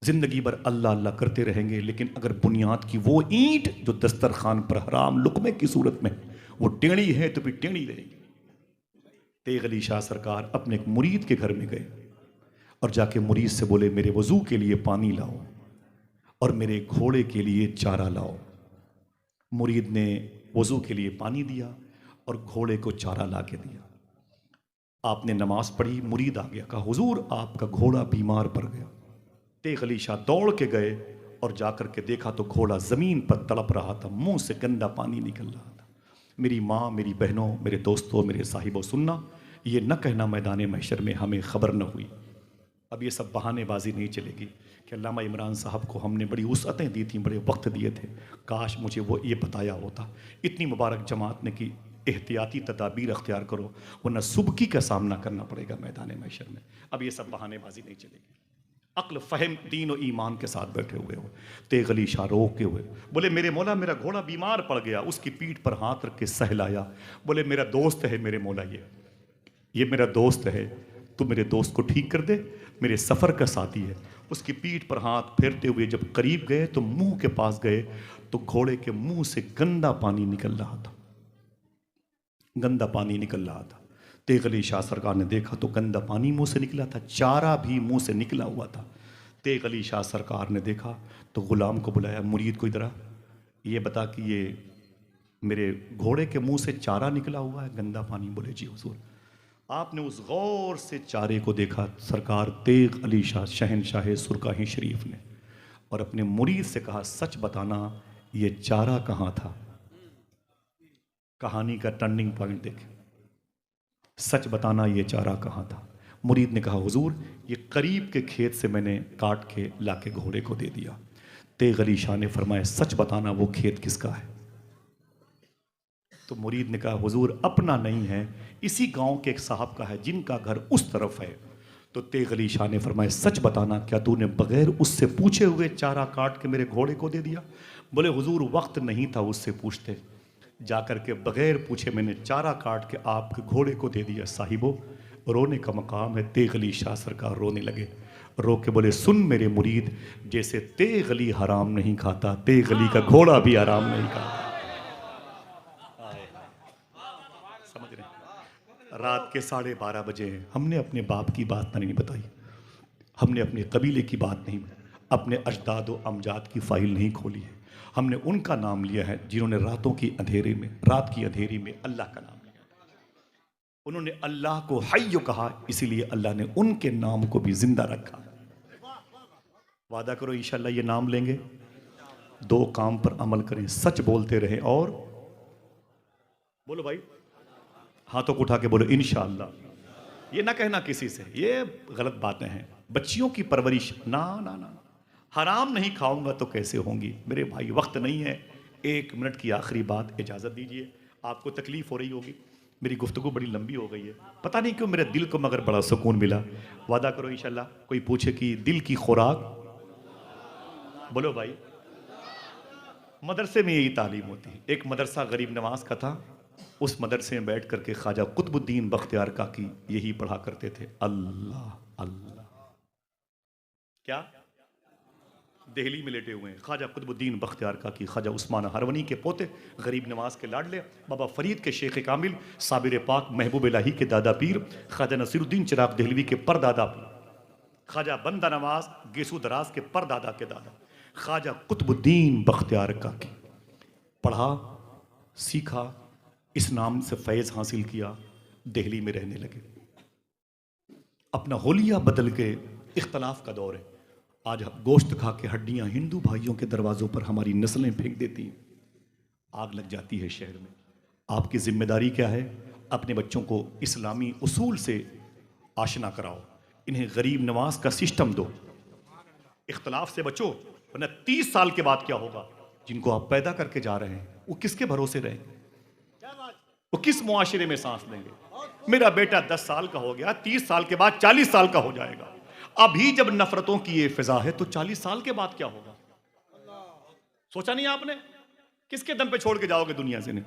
जिंदगी भर अल्लाह अल्लाह करते रहेंगे, लेकिन अगर बुनियाद की वो ईंट जो दस्तरखान पर हराम लुकमे की सूरत में वो टेढ़ी है तो फिर टेढ़ी रहेगी। तेग अली शाह सरकार अपने एक मुरीद के घर में गए और जाके मुरीद से बोले मेरे वजू के लिए पानी लाओ और मेरे घोड़े के लिए चारा लाओ। मुरीद ने वजू के लिए पानी दिया और घोड़े को चारा ला के दिया। आपने नमाज पढ़ी, मुरीद आ गया, कहा हुजूर आपका घोड़ा बीमार पड़ गया। तेग अली शाह दौड़ के गए और जाकर के देखा तो घोड़ा जमीन पर तड़प रहा था, मुंह से गंदा पानी निकल रहा था। मेरी माँ, मेरी बहनों, मेरे दोस्तों, मेरे साहिबों, सुनना, ये न कहना मैदान महशर में हमें खबर न हुई। अब ये सब बहानेबाजी नहीं चलेगी कि अल्लामा इमरान साहब को हमने बड़ी वुसअतें दी थी, बड़े वक्त दिए थे, काश मुझे वो ये बताया होता। इतनी मुबारक जमात ने कि एहतियाती तदाबीर अख्तियार करो वरना सुबकी का सामना करना पड़ेगा मैदान महशर में। अब ये सब बहानेबाजी नहीं चलेगी। अक्ल फ़हम दीन और ईमान के साथ बैठे हुए हो। तेग अली शाह रोके हुए बोले मेरे मौला मेरा घोड़ा बीमार पड़ गया। उसकी पीठ पर हाथ रख के सहलाया, बोले मेरा दोस्त है मेरे मौला, ये मेरा दोस्त है, तू मेरे दोस्त को ठीक कर दे, मेरे सफ़र का साथी है। उसकी पीठ पर हाथ फेरते हुए जब करीब गए तो मुंह के पास गए तो घोड़े के मुंह से गंदा पानी निकल रहा था, गंदा पानी निकल रहा था। तेग अली शाह सरकार ने देखा तो गंदा पानी मुंह से निकला था, चारा भी मुंह से निकला हुआ था। तेग अली शाह सरकार ने देखा तो गुलाम को बुलाया, मुरीद को इधर आ, ये बता कि ये मेरे घोड़े के मुंह से चारा निकला हुआ है, गंदा पानी। बोले जी हुजूर। आपने उस गौर से चारे को देखा सरकार तेग अली शाह शहनशाह सुरकाही शरीफ ने, और अपने मुरीद से कहा सच बताना ये चारा कहाँ था। कहानी का टर्निंग पॉइंट देखें, सच बताना ये चारा कहाँ था। मुरीद ने कहा हुजूर ये करीब के खेत से मैंने काट के लाके घोड़े को दे दिया। तेग अली शाह ने फरमाया सच बताना वो खेत किसका है। तो मुरीद ने कहा हुजूर अपना नहीं है, इसी गांव के एक साहब का है जिनका घर उस तरफ है। तो तेग अली शाह ने फरमाया सच बताना क्या तूने बगैर उससे पूछे हुए चारा काट के मेरे घोड़े को दे दिया। बोले हुजूर वक्त नहीं था उससे पूछते, जाकर के बगैर पूछे मैंने चारा काट के आपके घोड़े को दे दिया। साहिबो रोने का मकाम है। तेग अली शाह सरकार रोने लगे, रो के बोले सुन मेरे मुरीद, जैसे तेग अली हराम नहीं खाता तेग अली का घोड़ा भी हराम नहीं खाता। समझ रहे? रात के 12:30 बजे हैं, हमने अपने बाप की बात नहीं बताई, हमने अपने कबीले की बात नहीं, अपने अजदाद व अमजाद की फाइल नहीं खोली है। हमने उनका नाम लिया है जिन्होंने रात की अंधेरे में अल्लाह का नाम लिया। उन्होंने अल्लाह को हय्य कहा, इसीलिए अल्लाह ने उनके नाम को भी जिंदा रखा। वादा करो इंशाअल्लाह ये नाम लेंगे। दो काम पर अमल करें, सच बोलते रहे और बोलो भाई, हाथों को उठा के बोलो इंशाअल्लाह। ये ना कहना किसी से, ये गलत बातें हैं। बच्चियों की परवरिश ना ना ना, हराम नहीं खाऊंगा तो कैसे होंगी। मेरे भाई वक्त नहीं है, 1 मिनट की आखिरी बात, इजाज़त दीजिए। आपको तकलीफ़ हो रही होगी, मेरी गुफ्तगू बड़ी लंबी हो गई है, पता नहीं क्यों मेरे दिल को मगर बड़ा सुकून मिला। वादा करो इंशाल्लाह। कोई पूछे कि दिल की खुराक, बोलो भाई, मदरसे में यही तालीम होती है। एक मदरसा गरीब नवाज का था, उस मदरसे में बैठ करके ख्वाजा कुतुबुद्दीन बख्तियार काकी यही पढ़ा करते थे, अल्लाह अल्लाह। क्या दिल्ली में लेटे हुए हैं ख्वाजा कुतुबुद्दीन बख्तियार काकी, ख्वाजा उस्मान हरवनी के पोते, गरीब नवाज के लाडले, बाबा फरीद के शेख कामिल, साबिर पाक महबूब इलाही के दादा पीर, ख्वाजा नसीरुद्दीन चिराग दहलवी के परदादा पीर, ख्वाजा बंदा नवाज गेसू दराज के परदादा के दादा, ख्वाजा कुतुबुद्दीन बख्तियार काकी। पढ़ा, सीखा, इस नाम से फैज़ हासिल किया, दिल्ली में रहने लगे। अपना होलिया बदल के, इख्तलाफ का दौर है। आज गोश्त खा के हड्डियां हिंदू भाइयों के दरवाजों पर हमारी नस्लें फेंक देती हैं, आग लग जाती है शहर में। आपकी जिम्मेदारी क्या है? अपने बच्चों को इस्लामी उसूल से आशना कराओ, इन्हें गरीब नवाज का सिस्टम दो, इख्तलाफ से बचो, वरना 30 साल के बाद क्या होगा? जिनको आप पैदा करके जा रहे हैं वो किसके भरोसे रहेंगे? वो किस मुआशरे में सांस लेंगे? मेरा बेटा 10 साल का हो गया, 30 साल के बाद 40 साल का हो जाएगा। अभी जब नफरतों की ये फिजा है तो 40 साल के बाद क्या होगा? सोचा नहीं आपने? किसके दम पे छोड़ के जाओगे दुनिया से? नहीं,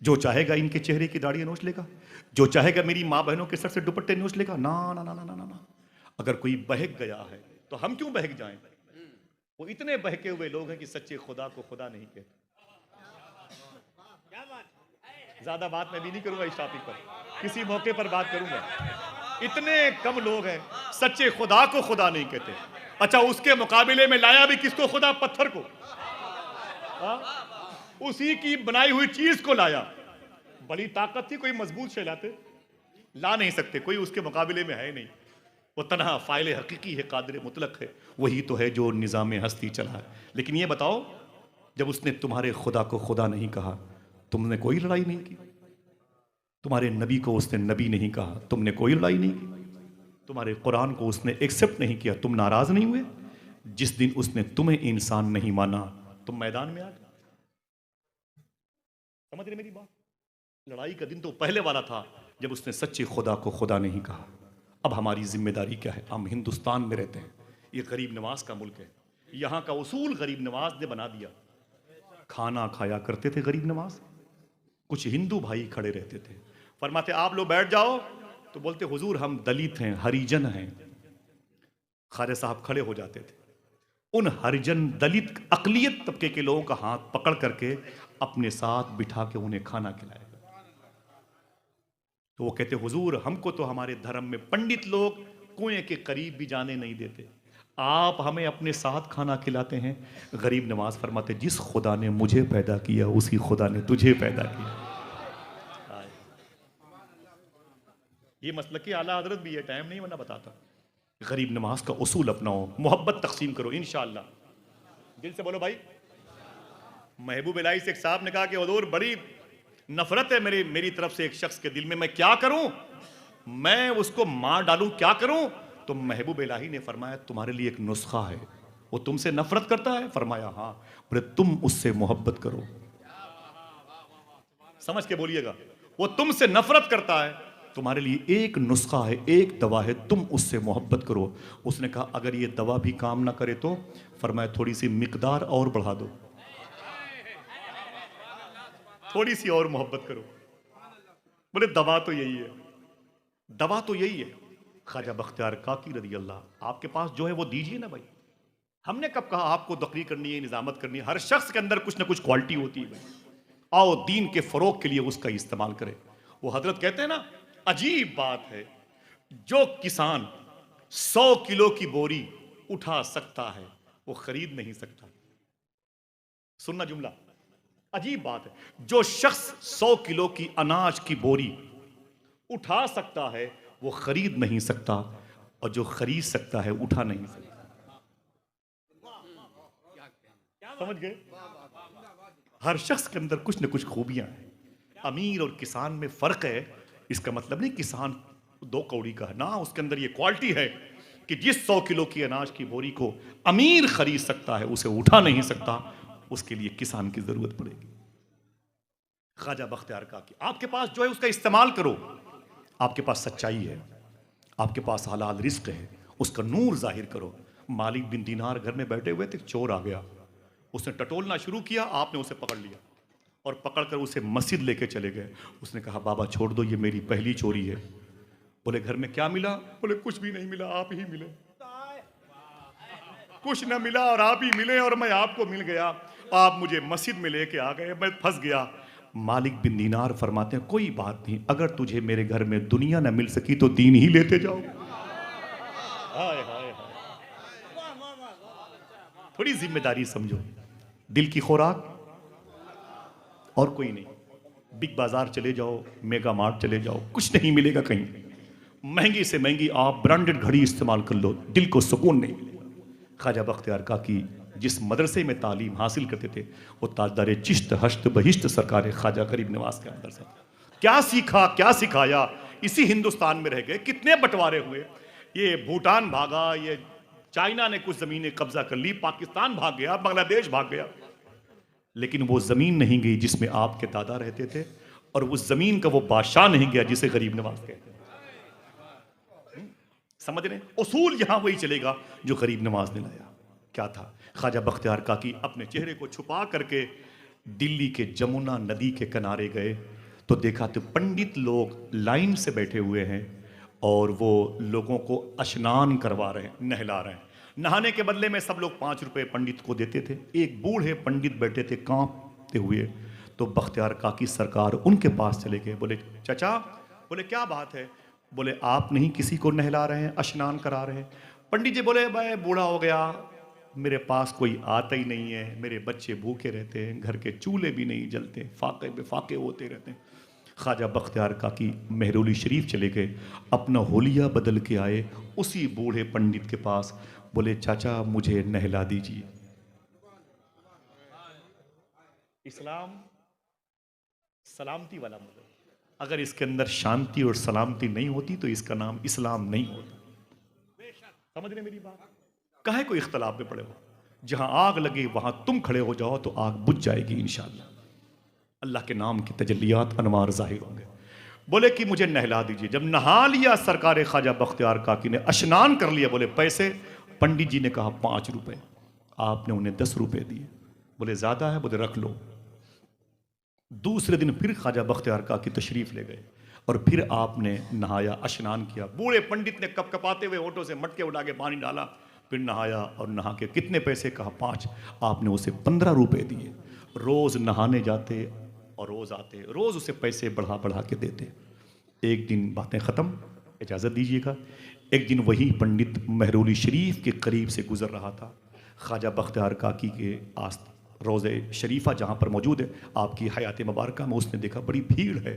जो चाहेगा इनके चेहरे की दाढ़ी नोच लेगा, जो चाहेगा मेरी माँ बहनों के सर से दुपट्टे नोच लेगा। ना ना ना ना ना ना। अगर कोई बहक गया है तो हम क्यों बहक जाएं? वो इतने बहके हुए लोग हैं कि सच्चे खुदा को खुदा नहीं कहते। ज्यादा बात मैं भी नहीं करूंगा इस टॉपिक पर, किसी मौके पर बात करूंगा। इतने कम लोग हैं सच्चे खुदा को खुदा नहीं कहते। अच्छा, उसके मुकाबले में लाया भी किसको खुदा? पत्थर को। उसी की बनाई हुई चीज को लाया। बड़ी ताकत थी, कोई मजबूत शे लाते, ला नहीं सकते, कोई उसके मुकाबले में है नहीं। वो तन्हा फाइल हकीकी है, कादिर मुतलक है, वही तो है जो निज़ाम हस्ती चला है। लेकिन ये बताओ, जब उसने तुम्हारे खुदा को खुदा नहीं कहा, तुमने कोई लड़ाई नहीं की। तुम्हारे नबी को उसने नबी नहीं कहा, तुमने कोई लड़ाई नहीं की। तुम्हारे कुरान को उसने एक्सेप्ट नहीं किया, तुम नाराज नहीं हुए। जिस दिन उसने तुम्हें इंसान नहीं माना, तुम मैदान में आ गए। समझ रहे मेरी बात? लड़ाई का दिन तो पहले वाला था जब उसने सच्चे खुदा को खुदा नहीं कहा। अब हमारी जिम्मेदारी क्या है? हम हिंदुस्तान में रहते हैं, ये गरीब नवाज का मुल्क है, यहाँ का उसूल गरीब नवाज ने बना दिया। खाना खाया करते थे गरीब नवाज, कुछ हिंदू भाई खड़े रहते थे, फरमाते आप लोग बैठ जाओ, तो बोलते हुजूर हम दलित हैं, हरिजन हैं। खारे साहब खड़े हो जाते थे, उन हरिजन दलित अकलियत तबके के लोगों का हाथ पकड़ करके अपने साथ बिठा के उन्हें खाना खिलाएगा। तो वो कहते हुजूर हमको तो हमारे धर्म में पंडित लोग कुएं के करीब भी जाने नहीं देते, आप हमें अपने साथ खाना खिलाते हैं। गरीब नवाज फरमाते जिस खुदा ने मुझे पैदा किया उसी खुदा ने तुझे पैदा किया। ये मसलक की आला हजरत भी है, टाइम नहीं वरना बताता। गरीब नवाज का उसूल अपनाओ, मोहब्बत तकसीम करो, इंशाअल्लाह। दिल से बोलो भाई। महबूब इलाही से एक साहब ने कहा कि हुजूर बड़ी नफरत है मेरी तरफ से एक शख्स के दिल में, मैं क्या करूं? मैं उसको मार डालूं, क्या करूं? तो महबूब इलाही ने फरमाया तुम्हारे लिए एक नुस्खा है। वो तुमसे नफरत करता है? फरमाया हाँ। बोले तुम उससे मोहब्बत करो। समझ के बोलिएगा, वो तुमसे नफरत करता है, तुम्हारे लिए एक नुस्खा है, एक दवा है, तुम उससे मोहब्बत करो। उसने कहा अगर ये दवा भी काम ना करे तो? फरमाया थोड़ी सी मिकदार और बढ़ा दो, थोड़ी सी और मोहब्बत करो। बोले दवा तो यही है, दवा तो यही है। ख्वाजा बख्तियार काकी रज़ी अल्लाह, आपके पास जो है वो दीजिए ना भाई। हमने कब कहा आपको तकरीर करनी है, निजामत करनी है? हर शख्स के अंदर कुछ ना कुछ क्वालिटी होती है भाई, आओ दीन के फरोग के लिए उसका इस्तेमाल करें। वो हजरत कहते हैं ना, अजीब बात है, जो किसान 100 किलो की बोरी उठा सकता है वो खरीद नहीं सकता। सुनना जुमला, अजीब बात है, जो शख्स 100 किलो की अनाज की बोरी उठा सकता है वो खरीद नहीं सकता, और जो खरीद सकता है उठा नहीं सकता। समझ गए? हर शख्स के अंदर कुछ न कुछ खूबियां हैं। अमीर और किसान में फर्क है, इसका मतलब नहीं किसान 2 कौड़ी का है ना, उसके अंदर ये क्वालिटी है कि जिस 100 किलो की अनाज की बोरी को अमीर खरीद सकता है उसे उठा नहीं सकता, उसके लिए किसान की जरूरत पड़ेगी। ख्वाजा बख्तियार काकी, आपके पास जो है उसका इस्तेमाल करो। आपके पास सच्चाई है, आपके पास हलाल रिस्क है, उसका नूर जाहिर करो। मालिक बिन दीनार घर में बैठे हुए थे, चोर आ गया, उसने टटोलना शुरू किया, आपने उसे पकड़ लिया और पकड़कर उसे मस्जिद लेके चले गए। उसने कहा बाबा छोड़ दो, ये मेरी पहली चोरी है। बोले घर में क्या मिला? बोले कुछ भी नहीं मिला, आप ही मिले। कुछ न मिला और आप ही मिले और मैं आपको मिल गया। आप मुझे मस्जिद में लेके आ गए, मैं फंस गया। मालिक बिन दीनार फरमाते हैं कोई बात नहीं, अगर तुझे मेरे घर में दुनिया न मिल सकी तो दीन ही लेते जाओ। हाय हाय हाय, थोड़ी जिम्मेदारी समझो। दिल की खुराक और कोई नहीं। बिग बाजार चले जाओ, मेगा मार्ट चले जाओ, कुछ नहीं मिलेगा कहीं। महंगी से महंगी आप ब्रांडेड घड़ी इस्तेमाल कर लो, दिल को सुकून नहीं मिलेगा। ख्वाजा बख्तियार काकी जिस मदरसे में तालीम हासिल करते थे वो ताजदार चिश्त हश्त बहिश्त सरकार ख्वाजा गरीब नवाज के अंदर से क्या सीखा, क्या सिखाया, इसी हिंदुस्तान में रह गए। कितने बंटवारे हुए, ये भूटान भागा, ये चाइना ने कुछ जमीनें कब्जा कर ली, पाकिस्तान भाग गया, बांग्लादेश भाग गया, लेकिन वो जमीन नहीं गई जिसमें आपके दादा रहते थे, और उस जमीन का वो बादशाह नहीं गया जिसे गरीब नवाज कहते हैं। समझ रहे? उसूल यहां वही चलेगा जो गरीब नवाज ने लाया। क्या था? ख्वाजा बख्तियार काकी अपने चेहरे को छुपा करके दिल्ली के जमुना नदी के किनारे गए तो देखा तो पंडित लोग लाइन से बैठे हुए हैं और वो लोगों को स्नान करवा रहे हैं, नहला रहे हैं। नहाने के बदले में सब लोग 5 रुपए पंडित को देते थे। एक बूढ़े पंडित बैठे थे कांपते हुए, तो बख्तियार काकी सरकार उनके पास चले गए। बोले चाचा, बोले क्या बात है? बोले आप नहीं किसी को नहला रहे हैं, स्नान करा रहे हैं? पंडित जी बोले मैं बूढ़ा हो गया, मेरे पास कोई आता ही नहीं है, मेरे बच्चे भूखे रहते हैं, घर के चूल्हे भी नहीं जलते, फाके बेफाके होते रहते हैं। ख्वाजा बख्तियार काकी महरौली शरीफ चले गए, अपना होलिया बदल के आए उसी बूढ़े पंडित के पास। बोले चाचा मुझे नहला दीजिए। इस्लाम सलामती वाला मजहब, अगर इसके अंदर शांति और सलामती नहीं होती तो इसका नाम इस्लाम नहीं होता। समझ रहे मेरी बात? काहे कोई इख्तलाफ में पड़े हो? जहां आग लगे वहां तुम खड़े हो जाओ तो आग बुझ जाएगी इंशाअल्लाह। अल्लाह के नाम की तजल्लियात अनवार जाहिर होंगे। बोले कि मुझे नहला दीजिए। जब नहा लिया सरकार ख्वाजा बख्तियार काकी ने, स्नान कर लिया, बोले पैसे? पंडित जी ने कहा 5 रुपए। आपने उन्हें 10 रुपए दिए। बोले ज्यादा है? बोले रख लो। दूसरे दिन फिर ख्वाजा बख्तियार काकी तशरीफ ले गए और फिर आपने नहाया, स्नान किया। बूढ़े पंडित ने कपकपाते हुए होठों से मटके उठा के पानी डाला, फिर नहाया और नहा के कितने पैसे? कहा 5। आपने उसे 15 रुपए दिए। रोज नहाने जाते और रोज आते, रोज उसे पैसे बढ़ा बढ़ा के देते। एक दिन बातें खत्म, इजाजत दीजिएगा। एक दिन वही पंडित महरौली शरीफ के करीब से गुजर रहा था। ख्वाजा बख्तियार काकी के रोज़े शरीफा जहाँ पर मौजूद है आपकी हयात मुबारक में, उसने देखा बड़ी भीड़ है।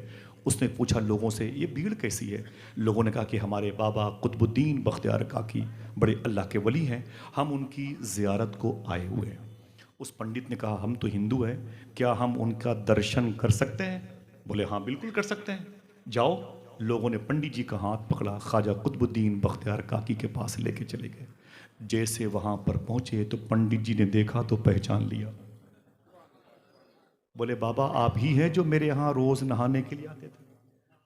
उसने पूछा लोगों से ये भीड़ कैसी है? लोगों ने कहा कि हमारे बाबा कुतुबुद्दीन बख्तियार काकी बड़े अल्लाह के वली हैं, हम उनकी ज़ियारत को आए हुए हैं। उस पंडित ने कहा हम तो हिंदू हैं, क्या हम उनका दर्शन कर सकते हैं? बोले हाँ बिल्कुल कर सकते हैं, जाओ। लोगों ने पंडित जी का हाथ पकड़ा, ख्वाजा कुतुबुद्दीन बख्तियार काकी के पास लेके चले गए। जैसे वहाँ पर पहुँचे तो पंडित जी ने देखा तो पहचान लिया। बोले बाबा आप ही हैं जो मेरे यहाँ रोज़ नहाने के लिए आते थे?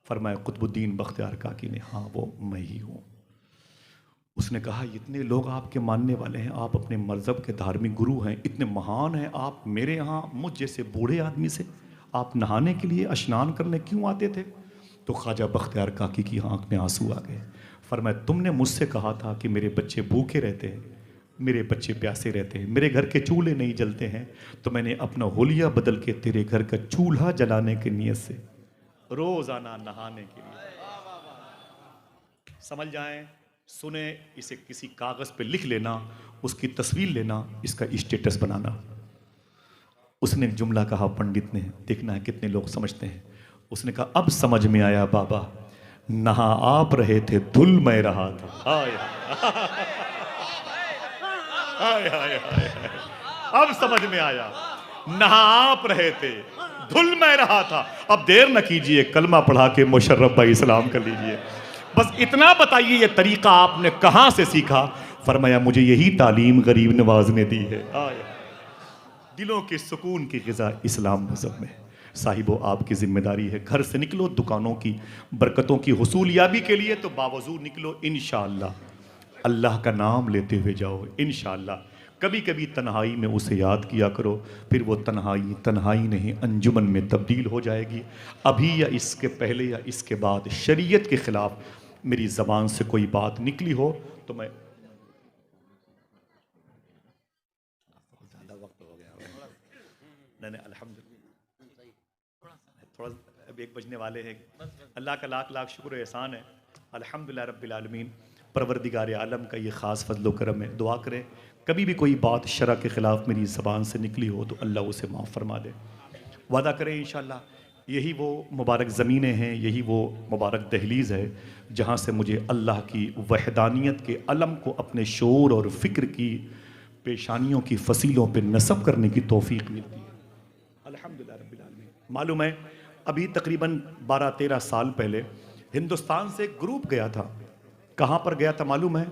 फरमाया कुतुबुद्दीन बख्तियार काकी ने, हाँ वो मैं ही हूँ। उसने कहा इतने लोग आपके मानने वाले हैं, आप अपने मज़हब के धार्मिक गुरु हैं, इतने महान हैं, आप मेरे यहाँ मुझ जैसे बूढ़े आदमी से आप नहाने के लिए स्नान करने क्यों आते थे? तो ख्वाजा बख्तियार काकी की आंख में आंसू आ गए। फरमाया तुमने मुझसे कहा था कि मेरे बच्चे भूखे रहते हैं, मेरे बच्चे प्यासे रहते हैं, मेरे घर के चूल्हे नहीं जलते हैं, तो मैंने अपना होलिया बदल के तेरे घर का चूल्हा जलाने की नीयत से रोजाना नहाने के लिए। समझ जाएं, सुने, इसे किसी कागज पे लिख लेना, उसकी तस्वीर लेना, इसका स्टेटस बनाना। उसने जुमला कहा पंडित ने, देखना है कितने लोग समझते हैं। उसने कहा अब समझ में आया बाबा, नहा आप रहे थे धुल मैं रहा था। हाय हाय हाय हाय, अब समझ में आया, नहा आप रहे थे धुल मैं रहा था। अब देर न कीजिए, कलमा पढ़ा के मुशर्रफ भाई इस्लाम कर लीजिए। बस इतना बताइए ये तरीका आपने कहां से सीखा? फरमाया मुझे यही तालीम गरीब नवाज ने दी है। दिलों के सुकून की ग़िज़ा इस्लाम मज़हब में। साहिबो आपकी जिम्मेदारी है, घर से निकलो दुकानों की बरकतों की हुसूलियाबी के लिए तो बावजूद निकलो, इंशाअल्लाह अल्लाह का नाम लेते हुए जाओ। इंशाअल्लाह कभी कभी तन्हाई में उसे याद किया करो, फिर वो तन्हाई तन्हाई नहीं अंजुमन में तब्दील हो जाएगी। अभी या इसके पहले या इसके बाद शरीयत के खिलाफ मेरी ज़बान से कोई बात निकली हो तो मैं ज़्यादा वक्त हो गया नहीं अल्हम्दुलिल्लाह थोड़ा अब 1 बजने वाले हैं। अल्लाह का लाख लाख शुक्र एहसान है, अल्हम्दुलिल्लाह रब्बिल आलमीन। परवरदिगार आलम का ये ख़ास फजलो करम है। दुआ करें कभी भी कोई बात शरा के ख़िलाफ़ मेरी ज़बान से निकली हो तो अल्लाह उसे माफ़ फरमा दे। वादा करें इंशाअल्लाह यही वो मुबारक ज़मीनें हैं, यही वो मुबारक दहलीज़ है जहाँ से मुझे अल्लाह की वहदानियत के अलम को अपने शोर और फ़िक्र की पेशानियों की फसीलों पर नस्ब करने की तौफ़ीक़ मिलती है। अल्हम्दुलिल्लाह रब्बिल आलमीन। मालूम है अभी तकरीबन 12-13 साल पहले हिंदुस्तान से एक ग्रुप गया था। कहाँ पर गया था मालूम है?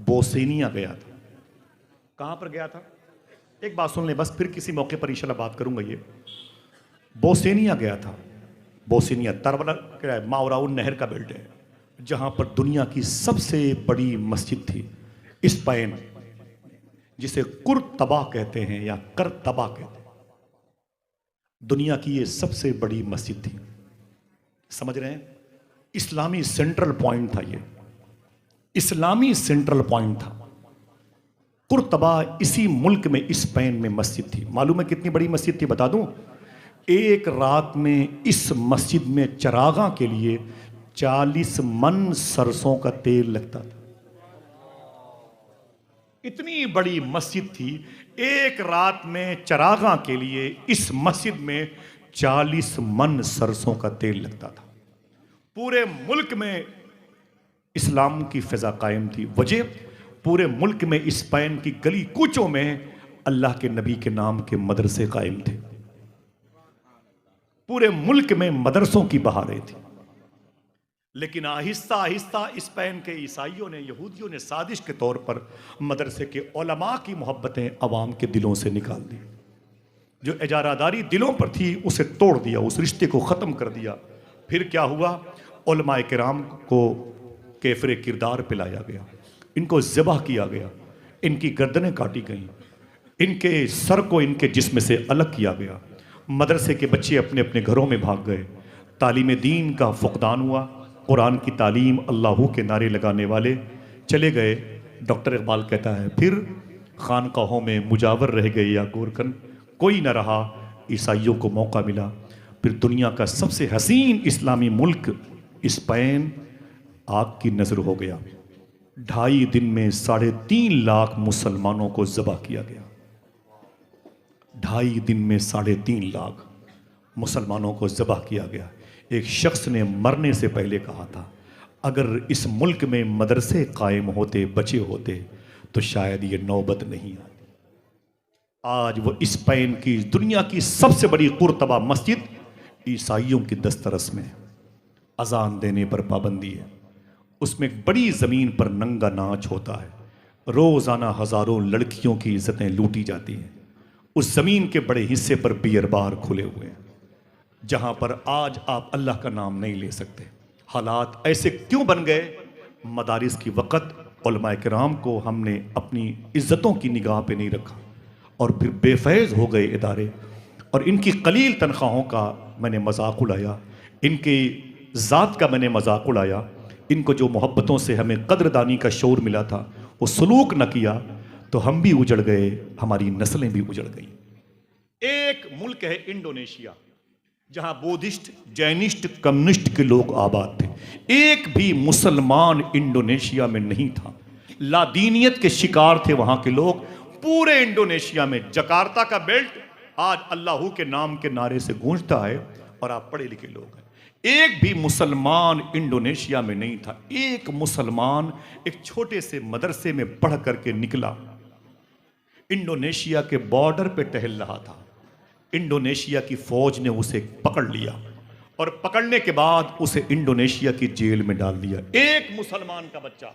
बोस्निया गया था। कहाँ पर गया था? एक बात सुन लें बस, फिर किसी मौके पर इंशाल्लाह बात करूंगा। ये बोस्निया गया था। बोस्निया तरबला मावराउन नहर का बेल्ट है जहाँ पर दुनिया की सबसे बड़ी मस्जिद थी, स्पेन, जिसे कुर्तबा कहते हैं या करतबा कहते हैं। दुनिया की ये सबसे बड़ी मस्जिद थी, समझ रहे हैं? इस्लामी सेंट्रल पॉइंट था, ये इस्लामी सेंट्रल पॉइंट था। कुर्तबा इसी मुल्क में स्पेन में मस्जिद थी। मालूम है कितनी बड़ी मस्जिद थी बता दूं? एक रात में इस मस्जिद में चरागा के लिए 40 मन सरसों का तेल लगता था। इतनी बड़ी मस्जिद थी, एक रात में चरागा के लिए इस मस्जिद में 40 मन सरसों का तेल लगता था। पूरे मुल्क में इस्लाम की फिजा कायम थी। वजह, पूरे मुल्क में स्पेन की गली कूचों में अल्लाह के नबी के नाम के मदरसे कायम थे। पूरे मुल्क में मदरसों की बहारें थी। लेकिन आहिस्ता आहिस्ता स्पेन के ईसाइयों ने, यहूदियों ने साजिश के तौर पर मदरसे के उलमा की मोहब्बतें अवाम के दिलों से निकाल दी। जो इजारादारी दिलों पर थी उसे तोड़ दिया, उस रिश्ते को ख़त्म कर दिया। फिर क्या हुआ? उलमाए किराम को केफरे किरदार पिलाया गया, इनको ज़िबह किया गया, इनकी गर्दनें काटी गईं, इनके सर को इनके जिस्म से अलग किया गया। मदरसे के बच्चे अपने अपने घरों में भाग गए। तालीम दीन का फुकदान हुआ। कुरान की तालीम, अल्लाहू के नारे लगाने वाले चले गए। डॉक्टर इकबाल कहता है फिर खानकाहों में मुजावर रह गए या गोरकन, कोई न रहा, ईसाइयों को मौका मिला। फिर दुनिया का सबसे हसीन इस्लामी मुल्क स्पेन आग की नज़र हो गया। 2.5 दिन में 3.5 लाख मुसलमानों को ज़बह किया गया। 2.5 दिन में 3.5 लाख मुसलमानों को ज़बह किया गया। एक शख्स ने मरने से पहले कहा था, अगर इस मुल्क में मदरसे कायम होते, बचे होते, तो शायद ये नौबत नहीं आती। आज वो स्पेन की दुनिया की सबसे बड़ी कुर्तबा मस्जिद ईसाइयों की दस्तरस में। अजान देने पर पाबंदी है, उसमें एक बड़ी ज़मीन पर नंगा नाच होता है। रोज़ाना हज़ारों लड़कियों की इज्जतें लूटी जाती हैं। उस ज़मीन के बड़े हिस्से पर बियर बार खुले हुए हैं जहाँ पर आज आप अल्लाह का नाम नहीं ले सकते। हालात ऐसे क्यों बन गए? मदारिस की वक़्त उलमाए किराम को हमने अपनी इज़्ज़तों की निगाह पे नहीं रखा और फिर बेफैज़ हो गए इदारे। और इनकी कलील तनख्वाहों का मैंने मजाक उड़ाया, इनकी ज़ात का मैंने मजाक उड़ाया। इनको जो मोहब्बतों से हमें कदरदानी का शौर मिला था वो सलूक न किया तो हम भी उजड़ गए, हमारी नस्लें भी उजड़ गई। एक मुल्क है इंडोनेशिया जहां बुद्धिस्ट, जैनिस्ट, कम्युनिस्ट के लोग आबाद थे। एक भी मुसलमान इंडोनेशिया में नहीं था। लादीनियत के शिकार थे वहां के लोग। पूरे इंडोनेशिया में जकार्ता का बेल्ट आज अल्लाहू के नाम के नारे से गूंजता है और आप पढ़े लिखे लोग हैं। एक भी मुसलमान इंडोनेशिया में नहीं था। एक मुसलमान एक छोटे से मदरसे में पढ़ करके निकला, इंडोनेशिया के बॉर्डर पे टहल रहा था। इंडोनेशिया की फौज ने उसे पकड़ लिया और पकड़ने के बाद उसे इंडोनेशिया की जेल में डाल दिया। एक मुसलमान का बच्चा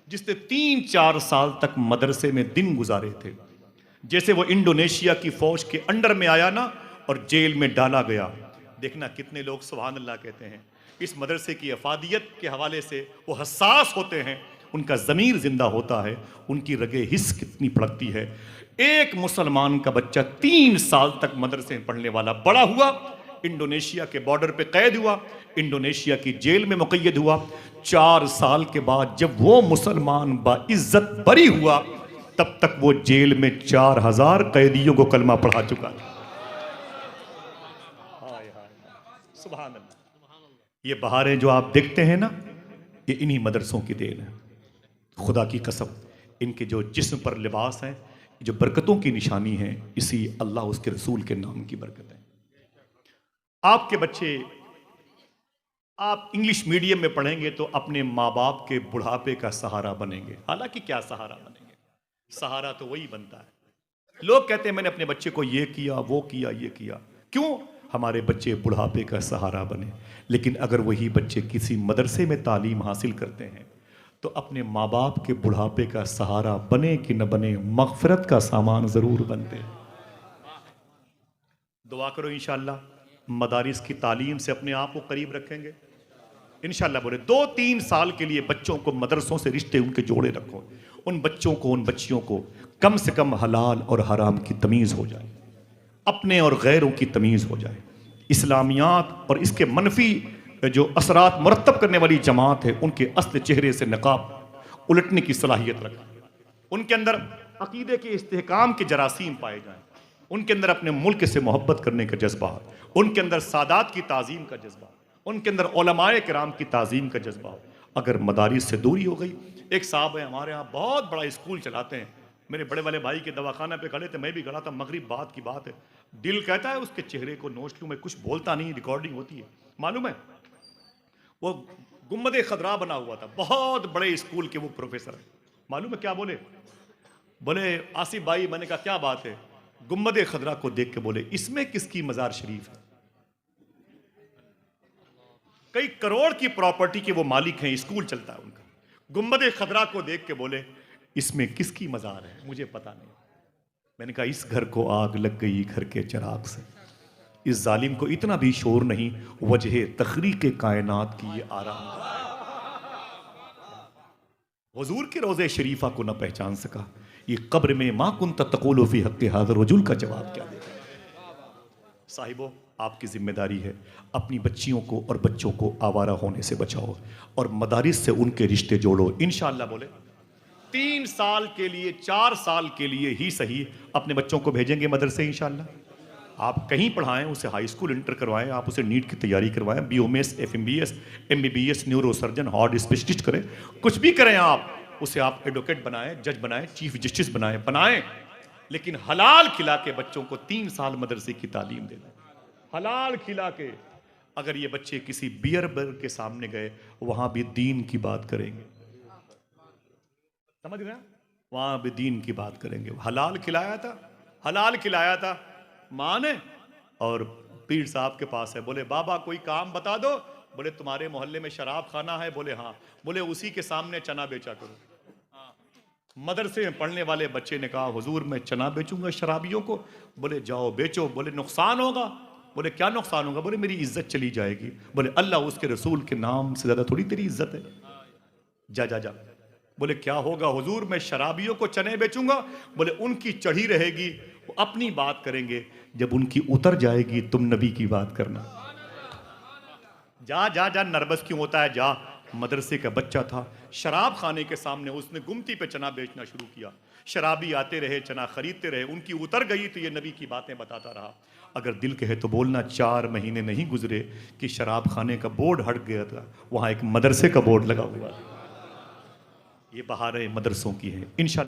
जिसने 3-4 साल तक मदरसे में दिन गुजारे थे, जैसे वो इंडोनेशिया की फौज के अंडर में आया ना और जेल में डाला गया। देखना कितने लोग सुभान अल्लाह कहते हैं। इस मदरसे की अफादियत के हवाले से वो हसास होते हैं, उनका ज़मीर जिंदा होता है, उनकी रगे हिस्स कितनी फड़कती है। एक मुसलमान का बच्चा 3 साल तक मदरसे में पढ़ने वाला बड़ा हुआ, इंडोनेशिया के बॉर्डर पे कैद हुआ, इंडोनेशिया की जेल में मुक़य्यद हुआ। 4 साल के बाद जब वो मुसलमान बाइज्जत बरी हुआ, तब तक वो जेल में 4000 कैदियों को कलमा पढ़ा चुका था। सुभान अल्लाह। ये बहारें जो आप देखते हैं ना, ये इन्हीं मदरसों की देन है। खुदा की कसम, इनके जो जिस्म पर लिबास हैं, जो बरकतों की निशानी है, इसी अल्लाह उसके रसूल के नाम की बरकत है। आपके बच्चे आप इंग्लिश मीडियम में पढ़ेंगे तो अपने माँ बाप के बुढ़ापे का सहारा बनेंगे। हालांकि क्या सहारा बनेंगे, सहारा तो वही बनता है। लोग कहते हैं मैंने अपने बच्चे को ये किया, वो किया, ये किया। क्यों? हमारे बच्चे बुढ़ापे का सहारा बने। लेकिन अगर वही बच्चे किसी मदरसे में तालीम हासिल करते हैं तो अपने माँ बाप के बुढ़ापे का सहारा बने कि न बने, मग़फ़िरत का सामान ज़रूर बनते हैं। दुआ करो इंशाअल्लाह मदारिस की तालीम से अपने आप को करीब रखेंगे इंशाअल्लाह। बोले 2-3 साल के लिए बच्चों को मदरसों से रिश्ते उनके जोड़े रखो। उन बच्चों को, उन बच्चियों को कम से कम हलाल और हराम की तमीज़ हो जाए, अपने और गैरों की तमीज़ हो जाए। इस्लामियात और इसके मनफी जो असरात मुरत्तब करने वाली जमात है, उनके असल चेहरे से नकाब उलटने की सलाहियत रखा। उनके अंदर अकीदे के इस्तेहकाम के जरासीम पाए जाएं, उनके अंदर अपने मुल्क से मोहब्बत करने का जज्बा, उनके अंदर सादात की ताज़ीम का जज्बा, उनके अंदर उलमाए किराम की ताज़ीम का जज्बा। अगर मदारिस से दूरी हो गई, एक साहब है हमारे यहाँ बहुत बड़ा स्कूल चलाते हैं, मेरे बड़े वाले भाई के दवाखाना पे खड़े थे, मैं भी खड़ा था, मगरिब बाद की बात है। दिल कहता है उसके चेहरे को नोच लूं, मैं कुछ बोलता नहीं, रिकॉर्डिंग होती है। मालूम है वो गुम्बद खदरा बना हुआ था, बहुत बड़े स्कूल के वो प्रोफेसर है। मालूम है क्या बोले? बोले आसिफ भाई, मैंने कहा क्या बात है? गुम्बद खदरा को देख के बोले इसमें किसकी मजार शरीफ है? कई करोड़ की प्रॉपर्टी के वो मालिक हैं, स्कूल चलता है उनका। गुम्बद खदरा को देख के बोले इसमें किसकी मजार है? मुझे पता नहीं। मैंने कहा इस घर को आग लग गई घर के चिराग से। इस जालिम को इतना भी शोर नहीं, वजह तखरीक कायनात की ये आराम। हुजूर के रोज़े शरीफा को न पहचान सका, ये कब्र में मा कुंत तक़ूलु फी हक़्क़ि हाज़ा रजुल का जवाब क्या देगा? साहिबो, आपकी जिम्मेदारी है अपनी बच्चियों को और बच्चों को आवारा होने से बचाओ और मदारिस से उनके रिश्ते जोड़ो। इंशाअल्लाह बोले 3 साल के लिए, 4 साल के लिए ही सही अपने बच्चों को भेजेंगे मदरसे इंशाअल्लाह। आप कहीं पढ़ाएं, उसे हाई स्कूल इंटर करवाएं, आप उसे नीट की तैयारी करवाएं, BOMS, FMBS, MBBS, neuro surgeon, heart specialist करें, कुछ भी करें आप उसे, आप एडवोकेट बनाएं, जज बनाएं, चीफ जस्टिस बनाएं, लेकिन हलाल खिला के बच्चों को 3 साल मदरसे की तालीम देना, हलाल खिला के। अगर ये बच्चे किसी बियर बर के सामने गए, वहां भी दीन की बात करेंगे, समझ गए? वहां भी दीन की बात करेंगे। हलाल खिलाया था माँ ने, और पीर साहब के पास है, बोले बाबा कोई काम बता दो। बोले तुम्हारे मोहल्ले में शराब खाना है? बोले हाँ। बोले उसी के सामने चना बेचा करो। मदरसे में पढ़ने वाले बच्चे ने कहा हुजूर मैं चना बेचूंगा शराबियों को? बोले जाओ बेचो। बोले नुकसान होगा? बोले क्या नुकसान होगा? बोले मेरी इज्जत चली जाएगी। बोले अल्लाह उसके रसूल के नाम से ज्यादा थोड़ी तेरी इज्जत है, जा जा जा। बोले क्या होगा हुजूर? मैं शराबियों को चने बेचूंगा। बोले उनकी चढ़ी रहेगी, वो अपनी बात करेंगे, जब उनकी उतर जाएगी तुम नबी की बात करना। जा जा जा, नर्वस क्यों होता है? जा। मदरसे का बच्चा था, शराब खाने के सामने उसने गुमती पे चना बेचना शुरू किया। शराबी आते रहे, चना खरीदते रहे, उनकी उतर गई तो ये नबी की बातें बताता रहा। अगर दिल कहे तो बोलना 4 महीने नहीं गुजरे कि शराब खाने का बोर्ड हट गया था, वहां एक मदरसे का बोर्ड लगा हुआ था। ये बहारें मदरसों की हैं इंशाअल्लाह।